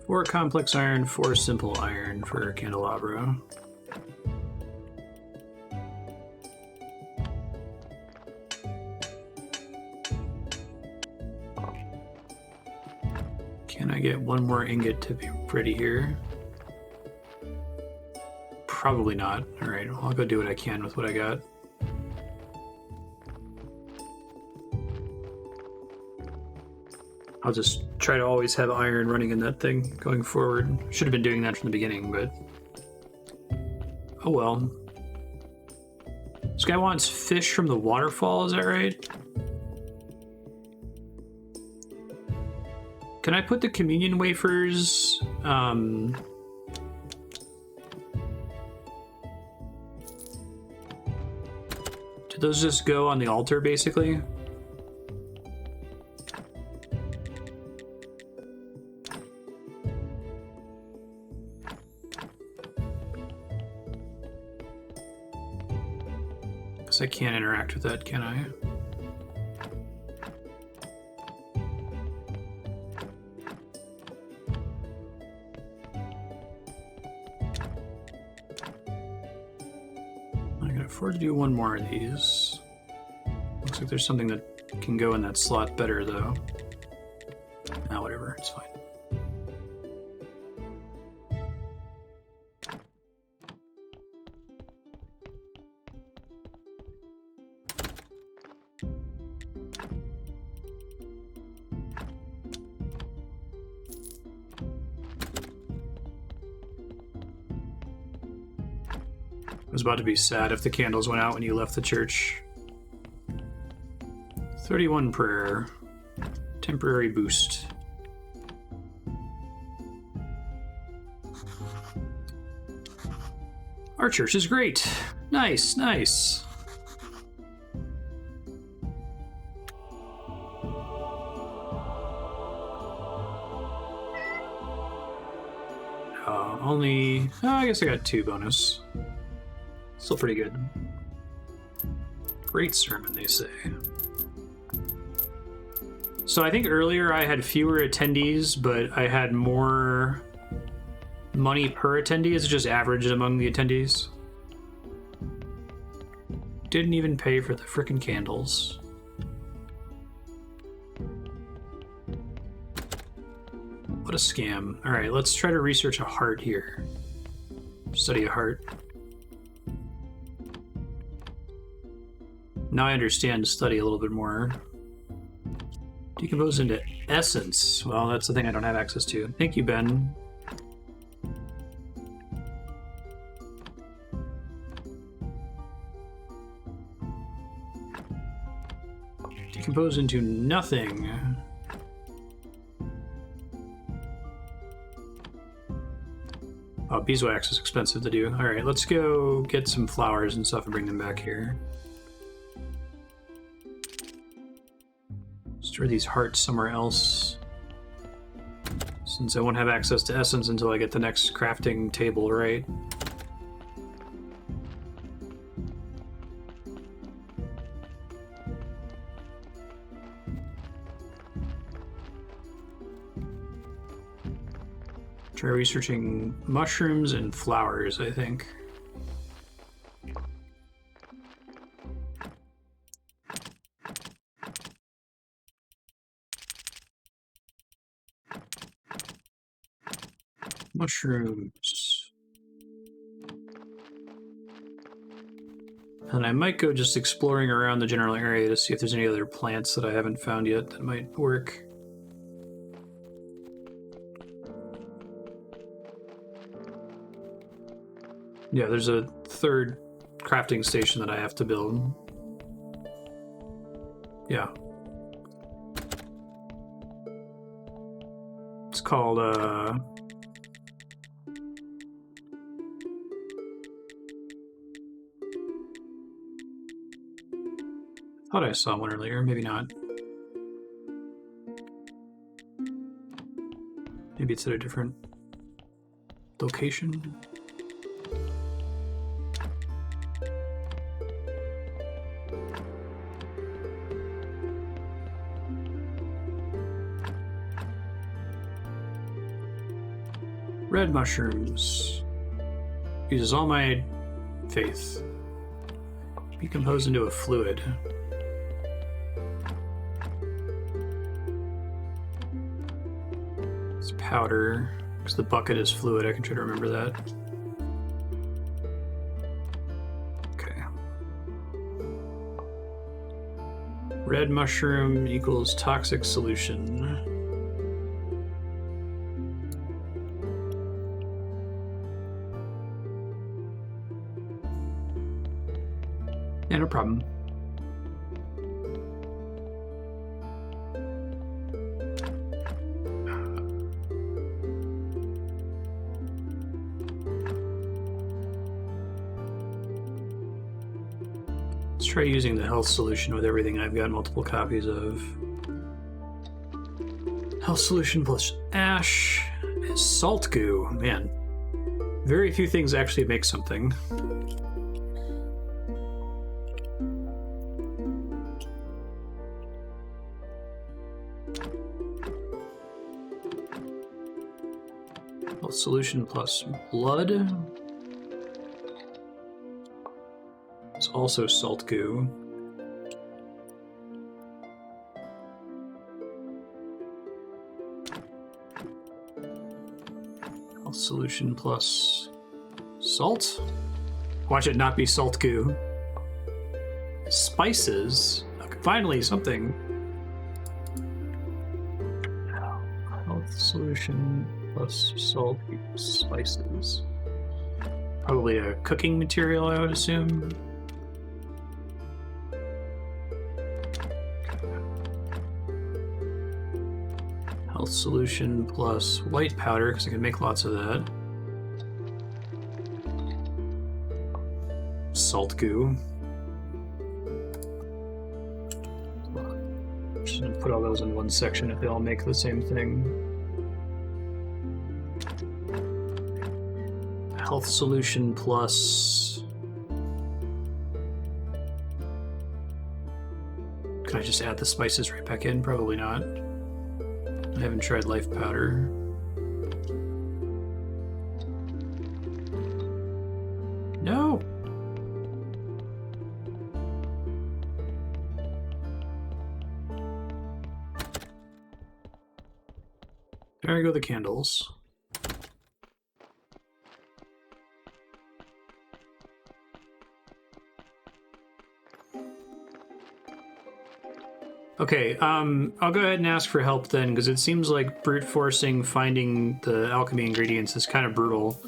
Four complex iron, 4 simple iron for candelabra. Can I get one more ingot to be pretty here? Probably not. Alright, well, I'll go do what I can with what I got. I'll just try to always have iron running in that thing going forward. Should have been doing that from the beginning, but... oh well. This guy wants fish from the waterfall, is that right? Can I put the communion wafers, do those just go on the altar, basically? Because I can't interact with that, can I? Afford to do one more of these. Looks like there's something that can go in that slot better, though. Ah, whatever, it's fine. I was about to be sad if the candles went out when you left the church. 31 prayer. Temporary boost. Our church is great. Nice, nice. Only... Oh, I guess I got 2 bonus. Still pretty good. Great sermon, they say. So I think earlier I had fewer attendees, but I had more money per attendee. It's just averaged among the attendees. Didn't even pay for the frickin' candles. What a scam. Alright, let's try to research a heart here. Study a heart. Now I understand study a little bit more. Decompose into essence. Well, that's the thing I don't have access to. Thank you, Ben. Decompose into nothing. Oh, beeswax is expensive to do. Alright, let's go get some flowers and stuff and bring them back here. Store these hearts somewhere else. Since I won't have access to essence until I get the next crafting table, right? Try researching mushrooms and flowers, I think. Mushrooms. And I might go just exploring around the general area to see if there's any other plants that I haven't found yet that might work. Yeah, there's a 3rd crafting station that I have to build. Yeah. It's called, thought I saw one earlier, maybe not. Maybe it's at a different location. Red mushrooms. Uses all my faith. Decompose into a fluid. It's powder. Because the bucket is fluid, I can try to remember that. Okay. Red mushroom equals toxic solution. Yeah, no problem. Let's try using the health solution with everything I've got multiple copies of. Health solution plus ash is salt goo. Man, very few things actually make something. Solution plus blood is also salt goo. Health solution plus salt. Watch it not be salt goo. Spices. Okay, finally something. Health solution plus salt equals spices. Probably a cooking material, I would assume. Health solution plus white powder, because I can make lots of that. Salt goo. Just gonna put all those in one section if they all make the same thing. Health solution plus... Can I just add the spices right back in? Probably not. I haven't tried life powder. No! There go the candles. Okay, I'll go ahead and ask for help then, because it seems like brute forcing finding the alchemy ingredients is kind of brutal.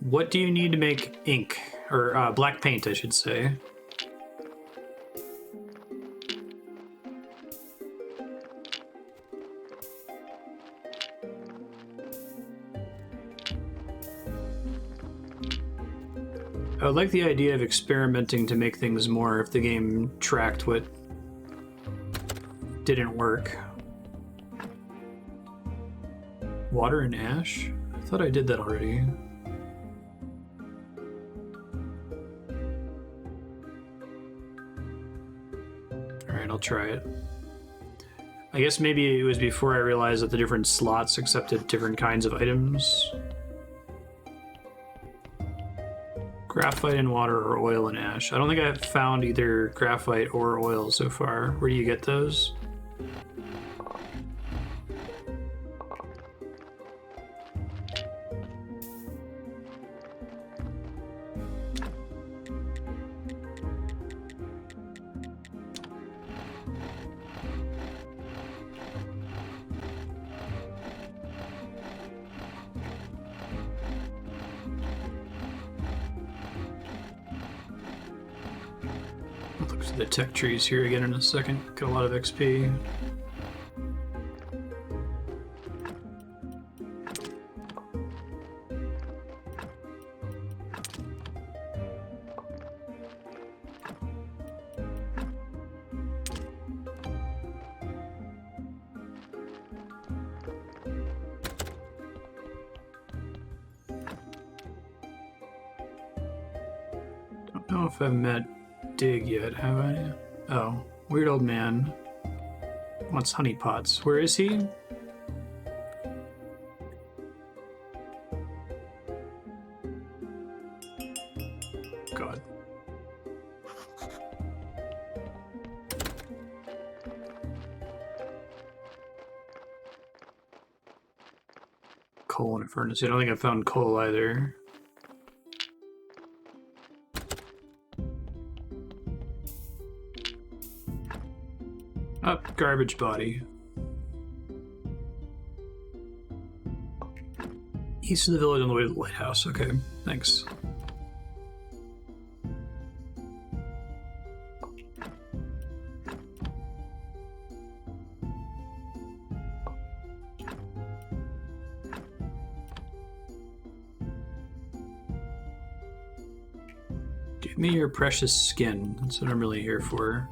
What do you need to make ink? Or black paint, I should say. I would like the idea of experimenting to make things more if the game tracked what didn't work. Water and ash? I thought I did that already. Alright, I'll try it. I guess maybe it was before I realized that the different slots accepted different kinds of items. Graphite and water or oil and ash. I don't think I've found either graphite or oil so far. Where do you get those? Look at the tech trees here again in a second. Got a lot of XP. Don't know if I've met Dig yet, have I? Oh, weird old man wants honey pots. Where is he? God. Coal in a furnace. I don't think I found coal either. Up, garbage body. East of the village on the way to the lighthouse. Okay, thanks. Give me your precious skin. That's what I'm really here for.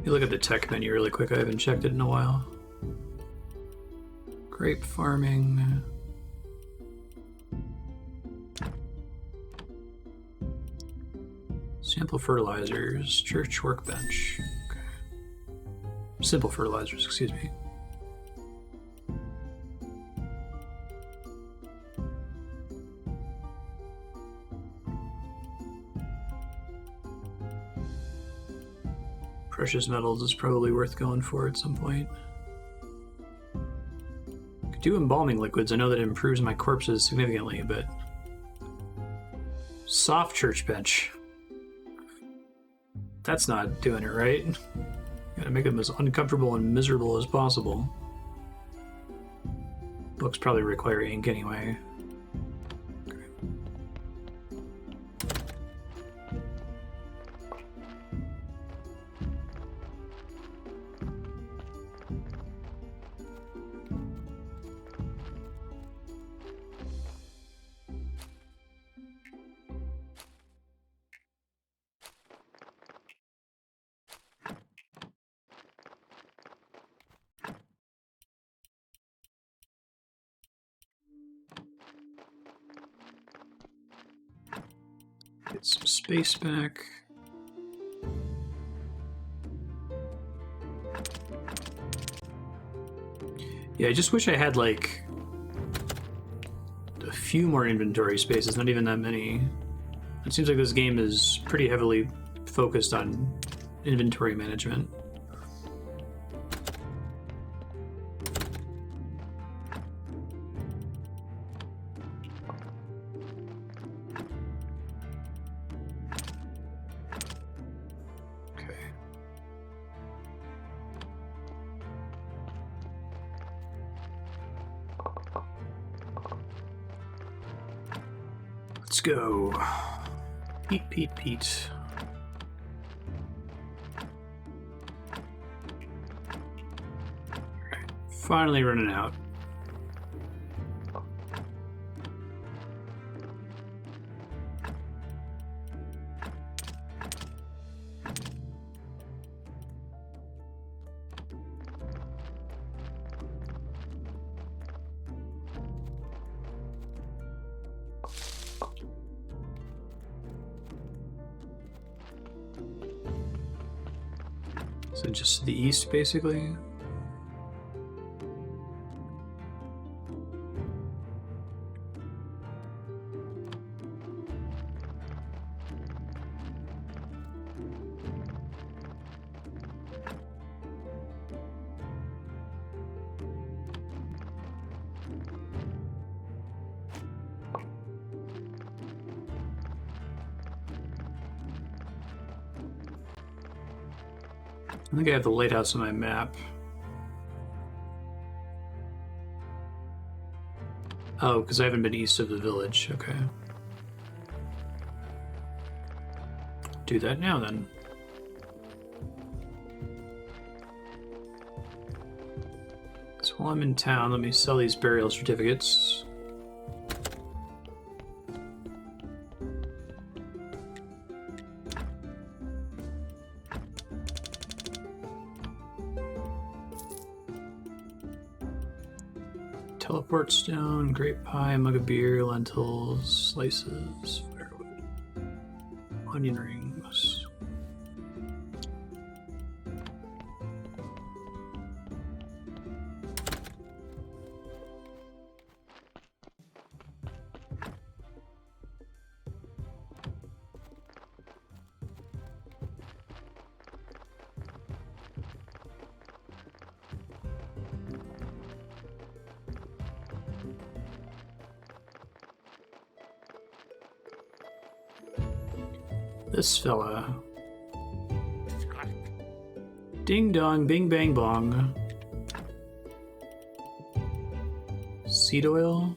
You look at the tech menu really quick. I haven't checked it in a while. Grape farming. Sample fertilizers. Church workbench. Okay. Simple fertilizers, excuse me. Precious metals is probably worth going for at some point. Could do embalming liquids. I know that it improves my corpses significantly, but soft church bench. That's not doing it right. Gotta make them as uncomfortable and miserable as possible. Books probably require ink anyway. Get some space back. Yeah, I just wish I had like a few more inventory spaces, not even that many. It seems like this game is pretty heavily focused on inventory management. Let's go. Pete. Finally running out. So just to the east, basically. I think I have the lighthouse on my map. Oh, because I haven't been east of the village. Okay. Do that now, then. So while I'm in town, let me sell these burial certificates. Teleport stone, grape pie, mug of beer, lentils, slices, firewood, onion rings. This fella. Ding dong, bing bang bong. Seed oil.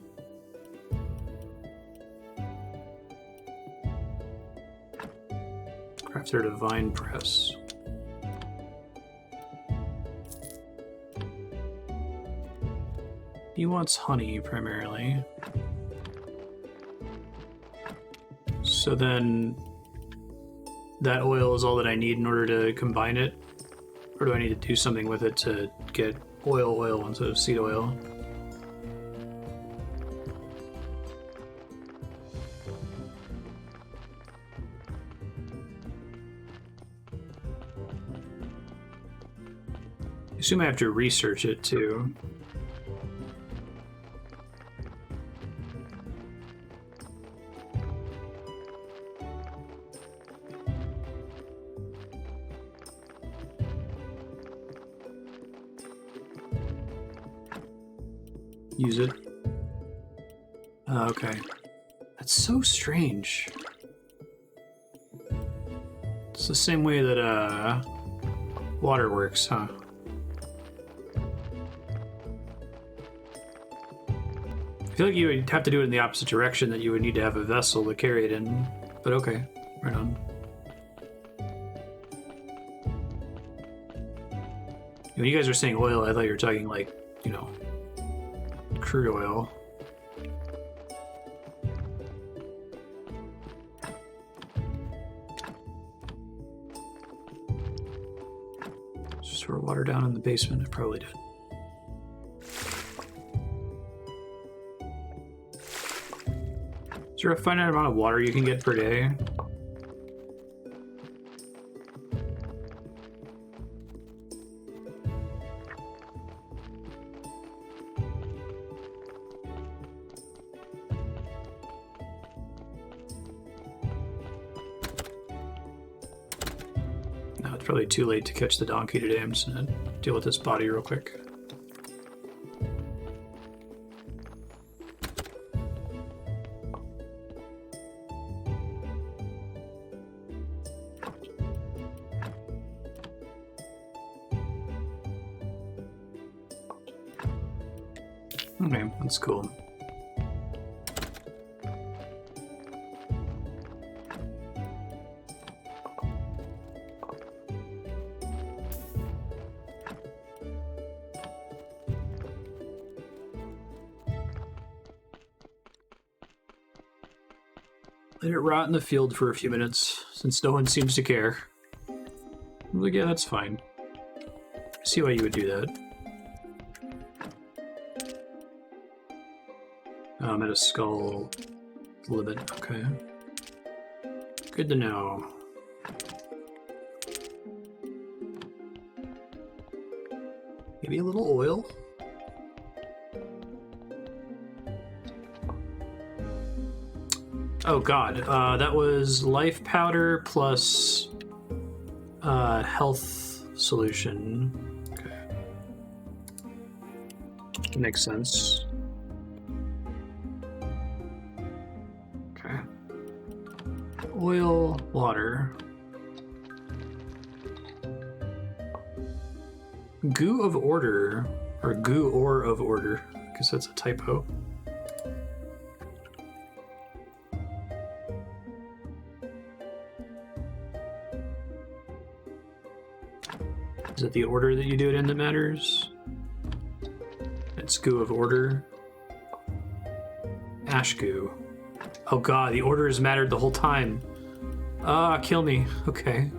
Crafter divine press. He wants honey primarily. So then that oil is all that I need in order to combine it? Or do I need to do something with it to get oil instead of seed oil? I assume I have to research it too. use it. Okay. That's so strange. It's the same way that water works, huh? I feel like you would have to do it in the opposite direction, that you would need to have a vessel to carry it in. But okay, right on. When you guys are saying oil, I thought you were talking like, you know, crude oil. Store water down in the basement, I probably did. Is there a finite amount of water you can get per day? No, it's probably too late to catch the donkey today. I'm just gonna deal with this body real quick. Okay, that's cool. Let it rot in the field for a few minutes, since no one seems to care. I'm like, yeah, that's fine. I see why you would do that. I'm at a skull limit, okay. Good to know. Maybe a little oil? Oh god, that was life powder plus health solution. Okay. Makes sense. Okay. Oil, water. Goo of order, or goo ore of order. I guess that's a typo. Is it the order that you do it in that matters? It's goo of order. Ash goo. Oh god, the order has mattered the whole time. Ah, kill me. Okay.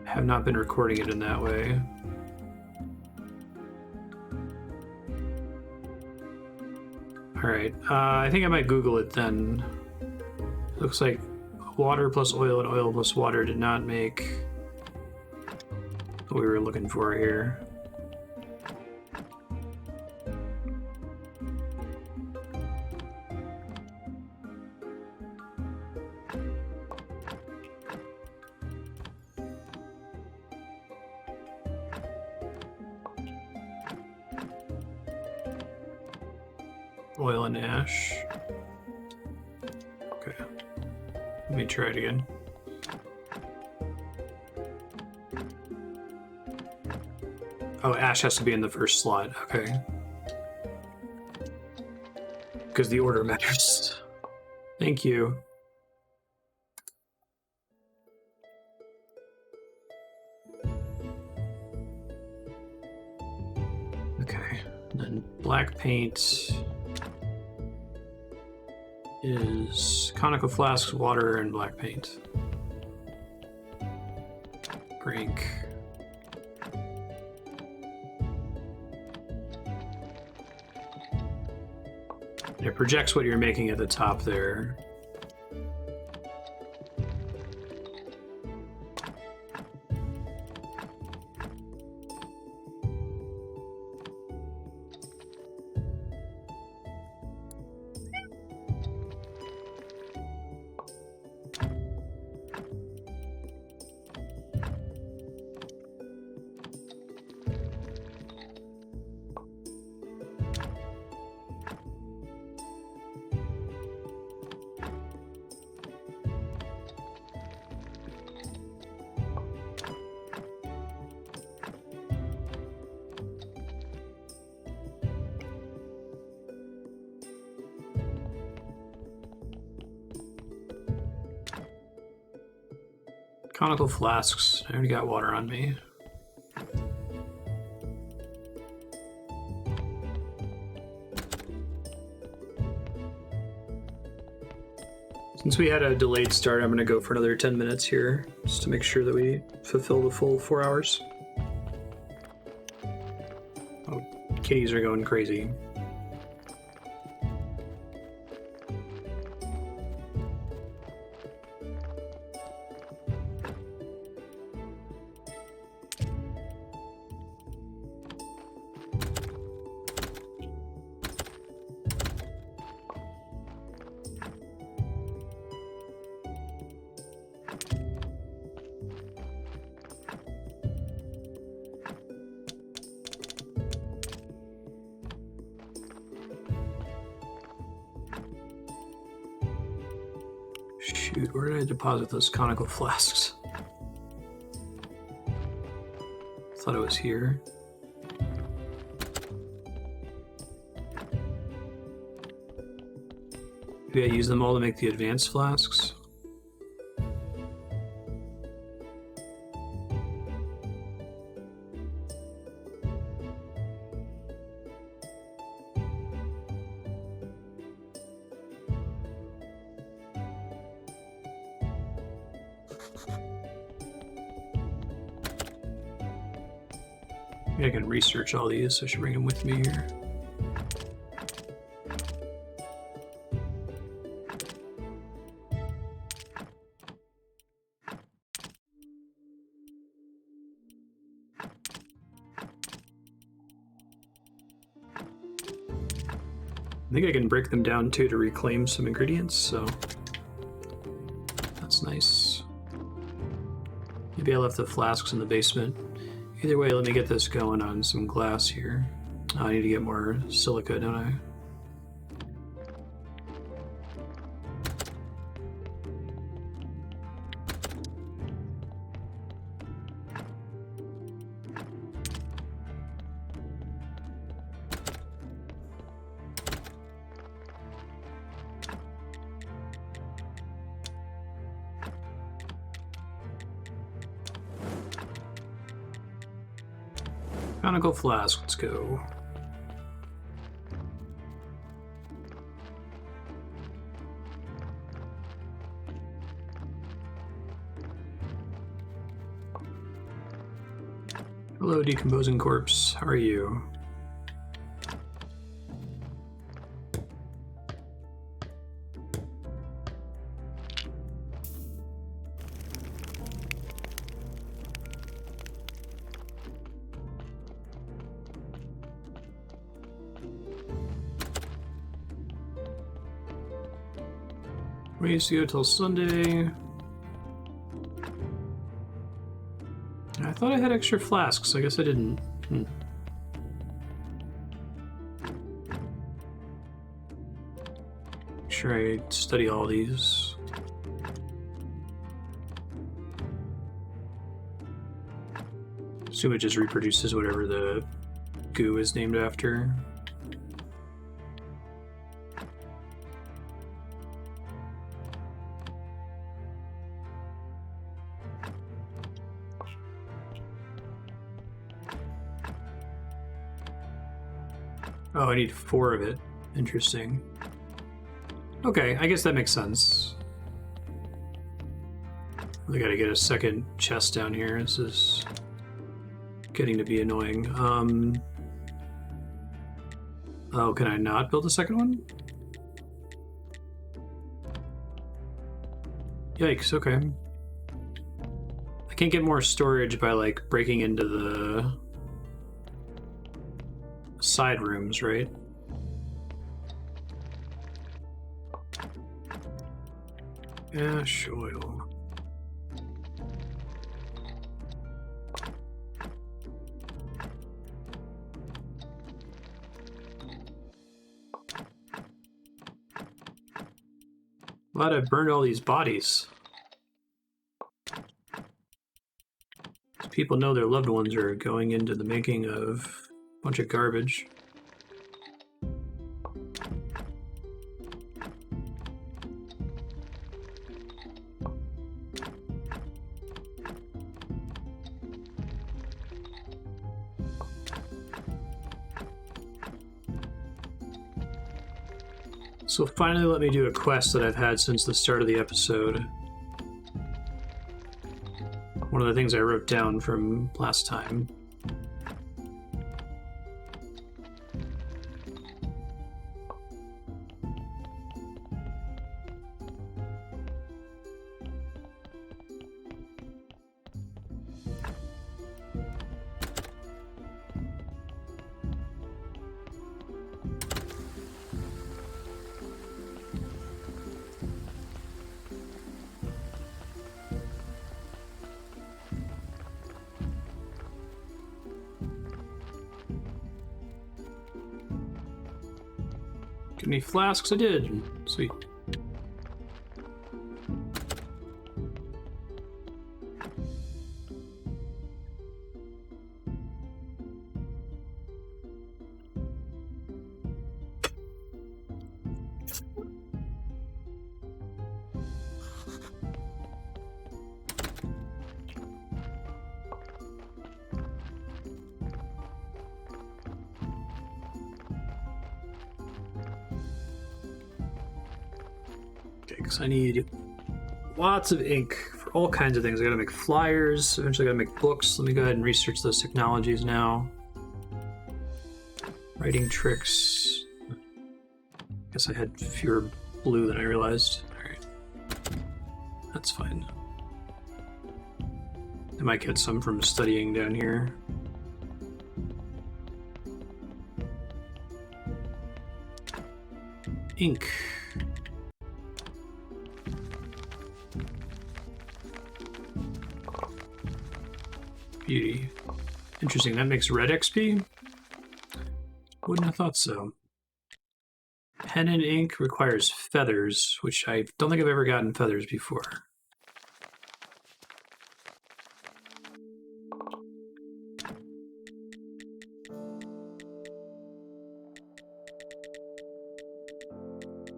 I have not been recording it in that way. Alright, I think I might Google it then. Looks like water plus oil and oil plus water did not make what we were looking for here. Oil and ash. Okay. Let me try it again. Oh, ash has to be in the first slot. Okay. Because the order matters. Thank you. Okay. And then black paint is conical flasks, water, and black paint. Brink. It projects what you're making at the top there. Conical flasks. I already got water on me. Since we had a delayed start, I'm going to go for another 10 minutes here, just to make sure that we fulfill the full 4 hours. Oh, kitties are going crazy. Shoot, where did I deposit those conical flasks? Thought it was here. Maybe I use them all to make the advanced flasks? Maybe I can research all these, so I should bring them with me here. I think I can break them down too to reclaim some ingredients, so that's nice. Maybe I left the flasks in the basement. Either way, let me get this going on some glass here. I need to get more silica, don't I? Conical flask, let's go. Hello, decomposing corpse. How are you? Race to go till Sunday. I thought I had extra flasks. I guess I didn't. Make sure I study all these. Assume it just reproduces whatever the goo is named after. Oh, I need 4 of it. Interesting. Okay, I guess that makes sense. I gotta get a second chest down here. This is getting to be annoying. Oh, can I not build a second one? Yikes, okay. I can't get more storage by, like, breaking into the side rooms, right? Ash oil. Glad I burned all these bodies. People know their loved ones are going into the making of a bunch of garbage. So finally let me do a quest that I've had since the start of the episode. One of the things I wrote down from last time. Give me flasks, I did. Sweet. Because I need lots of ink for all kinds of things. I gotta make flyers, eventually I gotta make books. Let me go ahead and research those technologies now. Writing tricks. Guess I had fewer blue than I realized. Alright. That's fine. I might get some from studying down here. Ink. Beauty. Interesting, that makes red XP? Wouldn't have thought so. Pen and ink requires feathers, which I don't think I've ever gotten feathers before.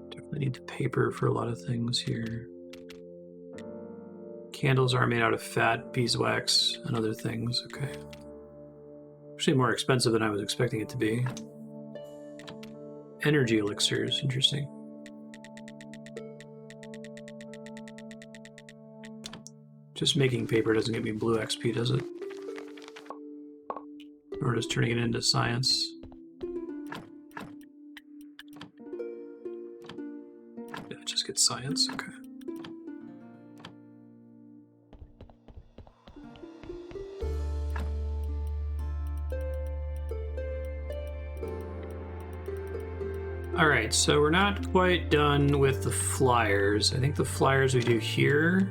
Definitely need the paper for a lot of things here. Candles are made out of fat, beeswax, and other things. Okay. Actually more expensive than I was expecting it to be. Energy elixirs, interesting. Just making paper doesn't get me blue XP, does it? Or just turning it into science. Yeah, just get science, okay. Alright, so we're not quite done with the flyers. I think the flyers we do here...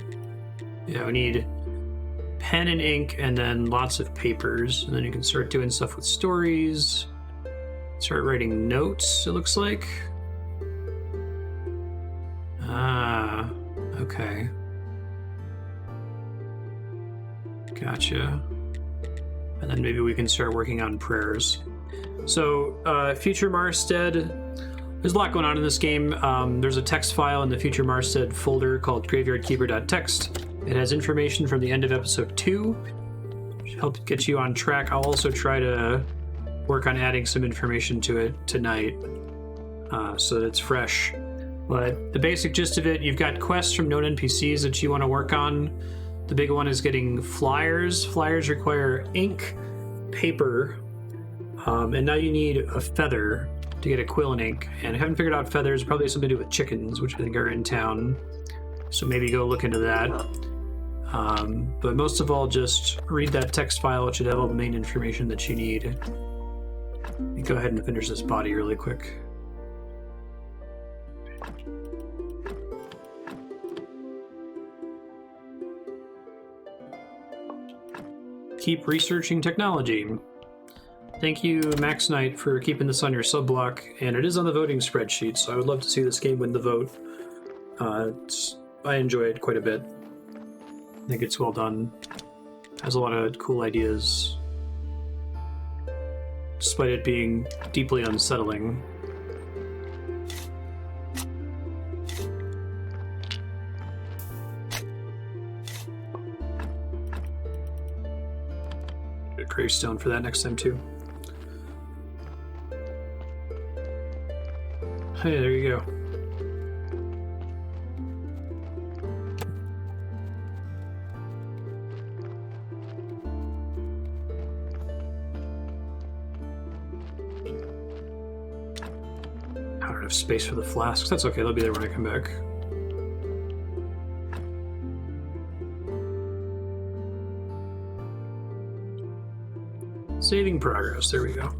Yeah, we need pen and ink and then lots of papers. And then you can start doing stuff with stories. Start writing notes, it looks like. Ah, okay. Gotcha. And then maybe we can start working on prayers. So, Future Marstead... There's a lot going on in this game. There's a text file in the Future Marstead folder called graveyardkeeper.txt. It has information from the end of episode 2. Should help get you on track. I'll also try to work on adding some information to it tonight so that it's fresh. But the basic gist of it, you've got quests from known NPCs that you want to work on. The big one is getting flyers. Flyers require ink, paper, and now you need a feather to get a quill and ink. And I haven't figured out feathers, probably something to do with chickens, which I think are in town. So maybe go look into that. But most of all, just read that text file. It should have all the main information that you need. Let me go ahead and finish this body really quick. Keep researching technology. Thank you, Max Knight, for keeping this on your sub-block, and it is on the voting spreadsheet, so I would love to see this game win the vote. I enjoy it quite a bit. I think it's well done. Has a lot of cool ideas, despite it being deeply unsettling. Get a gravestone for that next time, too. Hey, there you go. I don't have space for the flasks. That's okay, they'll be there when I come back. Saving progress, there we go.